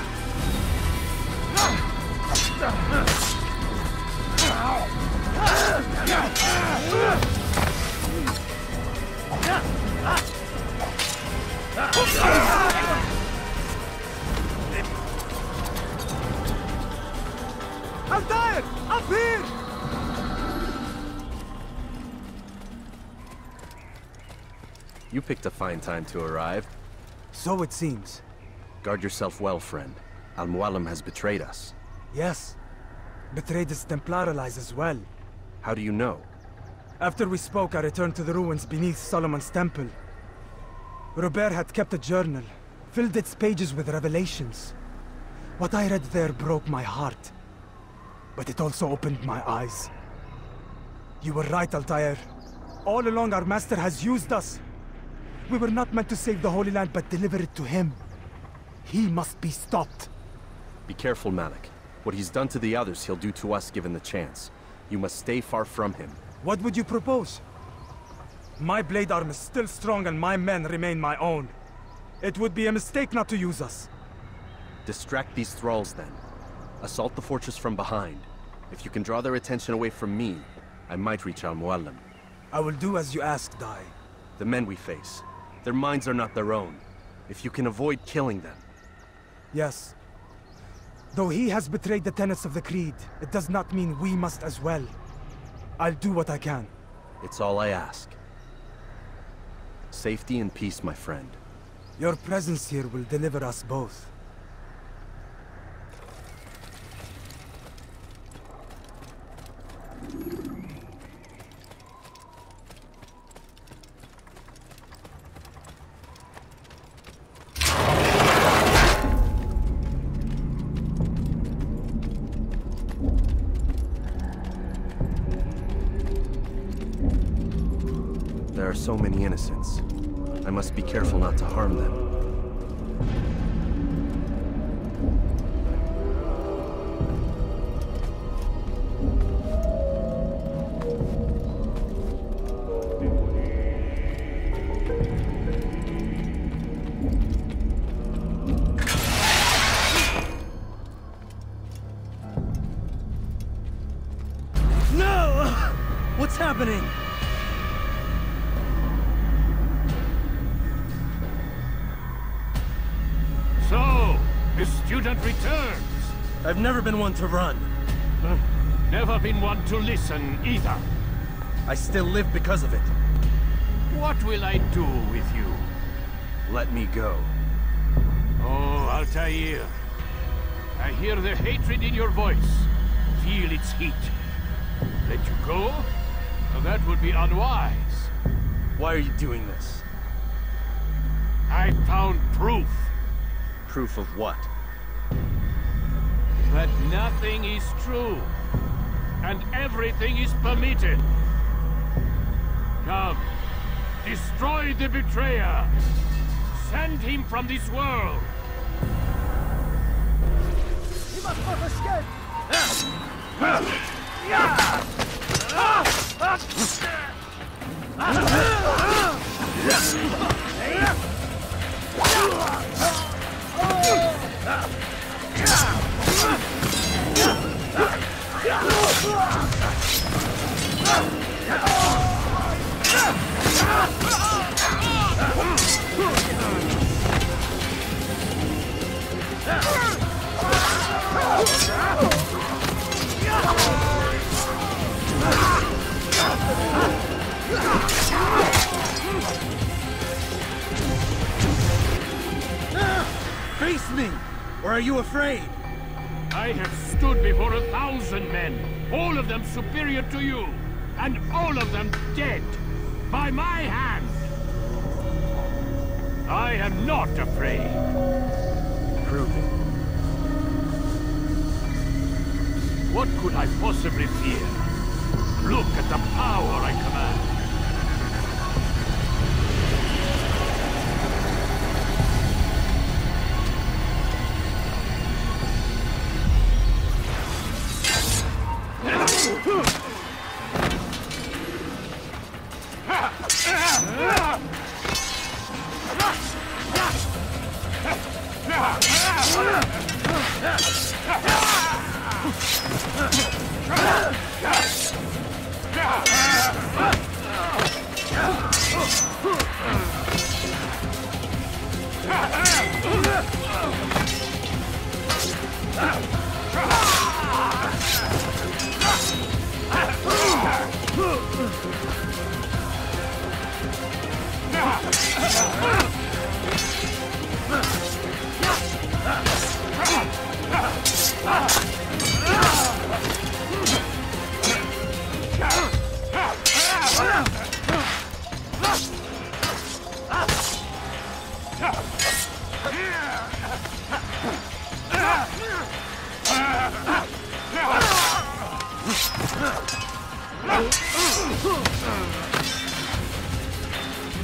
Altair! Up here! You picked a fine time to arrive. So it seems. Guard yourself well, friend. Al-Mualim has betrayed us. Yes. Betrayed his Templar allies as well. How do you know? After we spoke, I returned to the ruins beneath Solomon's temple. Robert had kept a journal, filled its pages with revelations. What I read there broke my heart. But it also opened my eyes. You were right, Altair. All along, our master has used us. We were not meant to save the Holy Land, but deliver it to him. He must be stopped. Be careful, Malik. What he's done to the others, he'll do to us given the chance. You must stay far from him. What would you propose? My blade arm is still strong and my men remain my own. It would be a mistake not to use us. Distract these thralls, then. Assault the fortress from behind. If you can draw their attention away from me, I might reach Al-Muallim. I will do as you ask, Dai. The men we face, their minds are not their own. If you can avoid killing them. Yes. Though he has betrayed the tenets of the Creed, it does not mean we must as well. I'll do what I can. It's all I ask. Safety and peace, my friend. Your presence here will deliver us both. There are so many innocents. I must be careful not to harm them. No! What's happening? So, the student returns. I've never been one to run. Never been one to listen either. I still live because of it. What will I do with you? Let me go. Oh, Altair. I hear the hatred in your voice. Feel its heat. Let you go? Well, that would be unwise. Why are you doing this? I found proof. Proof of what? That nothing is true. And everything is permitted. Come. Destroy the betrayer. Send him from this world. He must not escape! Face me! Or are you afraid? I have stood before 1,000 men, all of them superior to you, and all of them dead, by my hand. I am not afraid. Prove it. What could I possibly fear? Look at the power I command.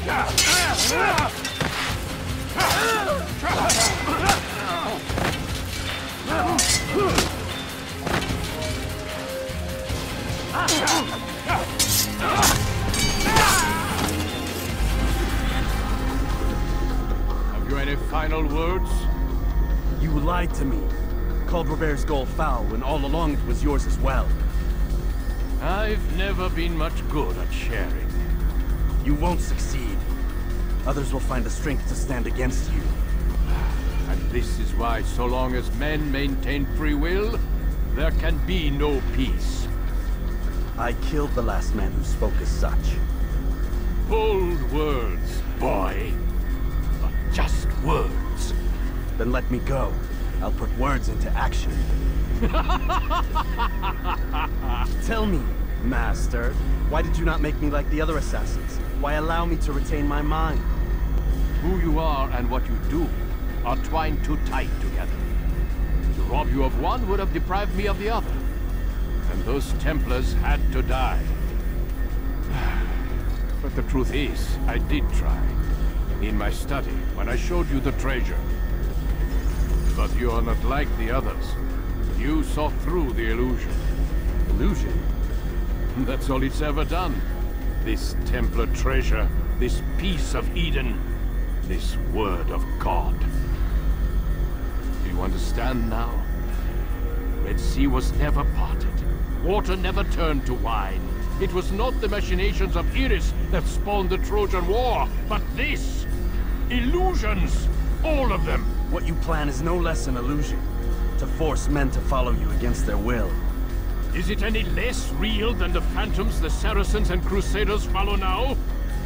Have you any final words? You lied to me. Called Robert's goal foul when all along it was yours as well. I've never been much good at sharing. You won't succeed. Others will find the strength to stand against you. And this is why, so long as men maintain free will, there can be no peace. I killed the last man who spoke as such. Bold words, boy. But just words. Then let me go. I'll put words into action. Tell me, Master, why did you not make me like the other assassins? Why allow me to retain my mind? Who you are and what you do are twined too tight together. To rob you of one would have deprived me of the other. And those Templars had to die. But the truth is, I did try. In my study, when I showed you the treasure. But you are not like the others. You saw through the illusion. Illusion? That's all it's ever done. This Templar treasure, this piece of Eden, this word of God. Do you understand now? Red Sea was never parted. Water never turned to wine. It was not the machinations of Iris that spawned the Trojan War, but this! Illusions! All of them! What you plan is no less an illusion. To force men to follow you against their will. Is it any less real than the phantoms the Saracens and Crusaders follow now?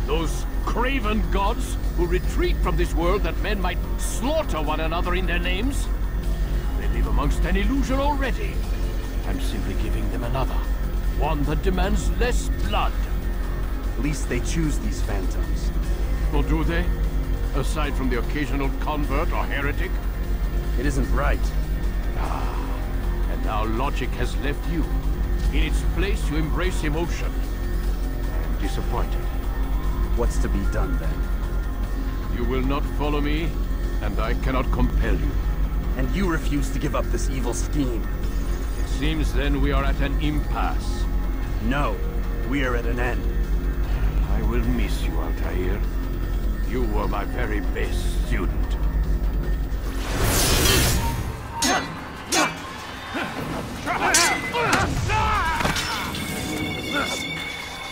Those craven gods who retreat from this world that men might slaughter one another in their names? They live amongst an illusion already. I'm simply giving them another. One that demands less blood. At least they choose these phantoms. Or do they? Aside from the occasional convert or heretic? It isn't right. And now logic has left you. In its place, you embrace emotion. I'm disappointed. What's to be done then? You will not follow me, and I cannot compel you. And you refuse to give up this evil scheme. It seems then we are at an impasse. No, we are at an end. I will miss you, Altair. You were my very best student.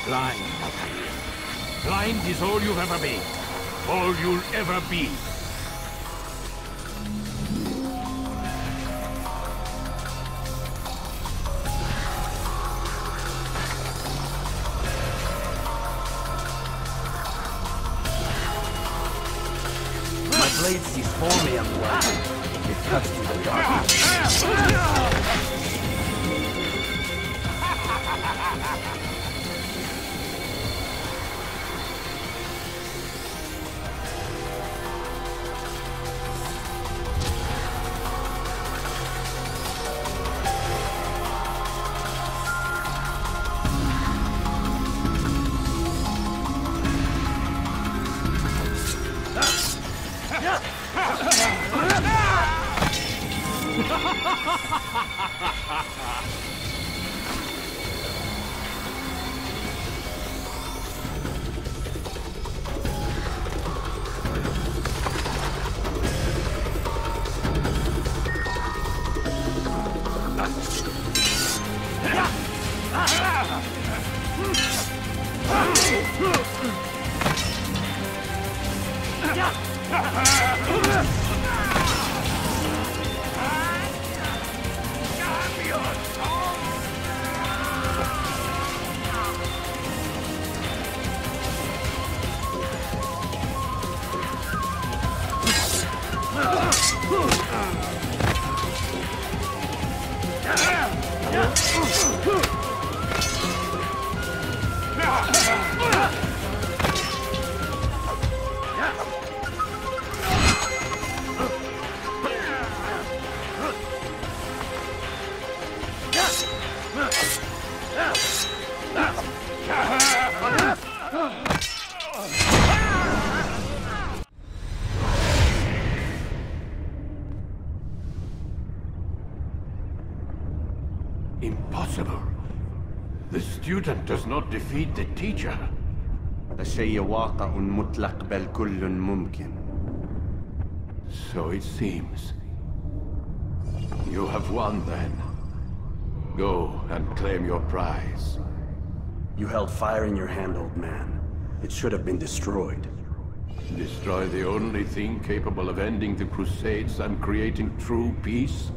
Blind, Altair. Blind is all you've ever been. All you'll ever be. Blade sees for me on the way. It cuts through the darkness. Impossible. The student does not defeat the teacher. الشيء واقع مطلق بل كل ممكن. So it seems. You have won then. Go and claim your prize. You held fire in your hand, old man. It should have been destroyed. Destroy the only thing capable of ending the Crusades and creating true peace?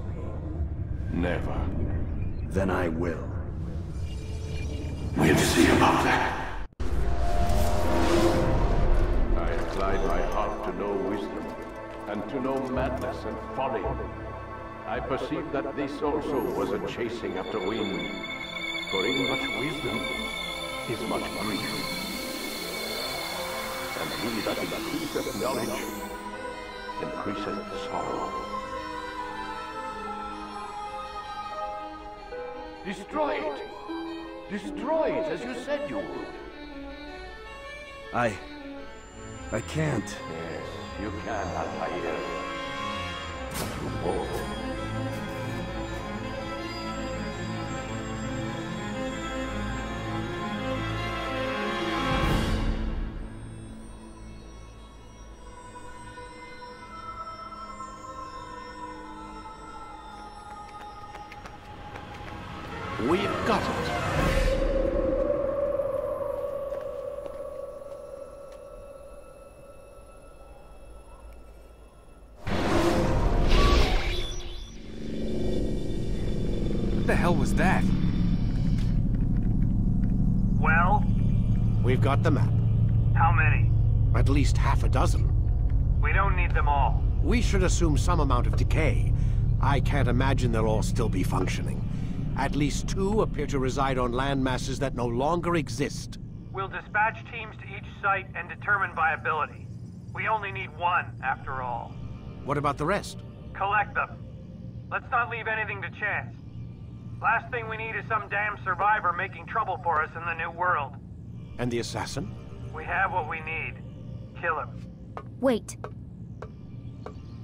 Never. Then I will. We'll see about that. I applied my heart to know wisdom, and to know madness and folly. I perceived that this also was a chasing after wind. For in much wisdom is much grief. And he that increaseth knowledge increaseth sorrow. Destroy it! Destroy it as you said you would. I can't. Yes, you can, Altair. But you won't. We've got it. What the hell was that? Well? We've got the map. How many? At least half a dozen. We don't need them all. We should assume some amount of decay. I can't imagine they'll all still be functioning. At least 2 appear to reside on land masses that no longer exist. We'll dispatch teams to each site and determine viability. We only need 1, after all. What about the rest? Collect them. Let's not leave anything to chance. Last thing we need is some damn survivor making trouble for us in the new world. And the assassin? We have what we need. Kill him. Wait.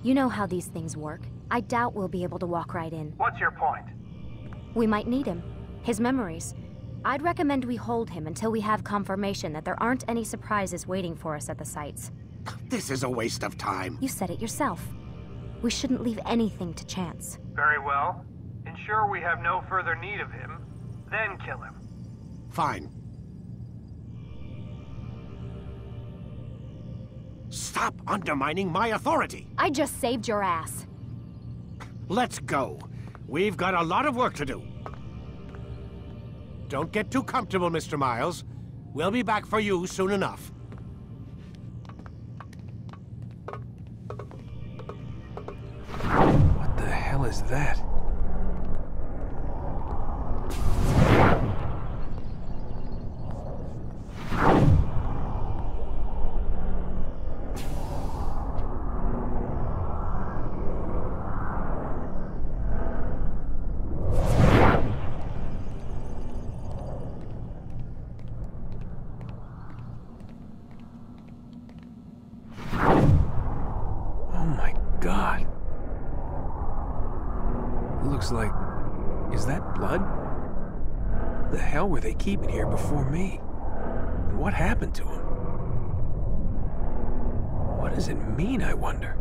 You know how these things work. I doubt we'll be able to walk right in. What's your point? We might need him. His memories. I'd recommend we hold him until we have confirmation that there aren't any surprises waiting for us at the sites. This is a waste of time. You said it yourself. We shouldn't leave anything to chance. Very well. Ensure we have no further need of him, then kill him. Fine. Stop undermining my authority! I just saved your ass. Let's go. We've got a lot of work to do. Don't get too comfortable, Mr. Miles. We'll be back for you soon enough. What the hell is that? God. Looks like... Is that blood? The hell were they keeping here before me? And what happened to him? What does it mean, I wonder?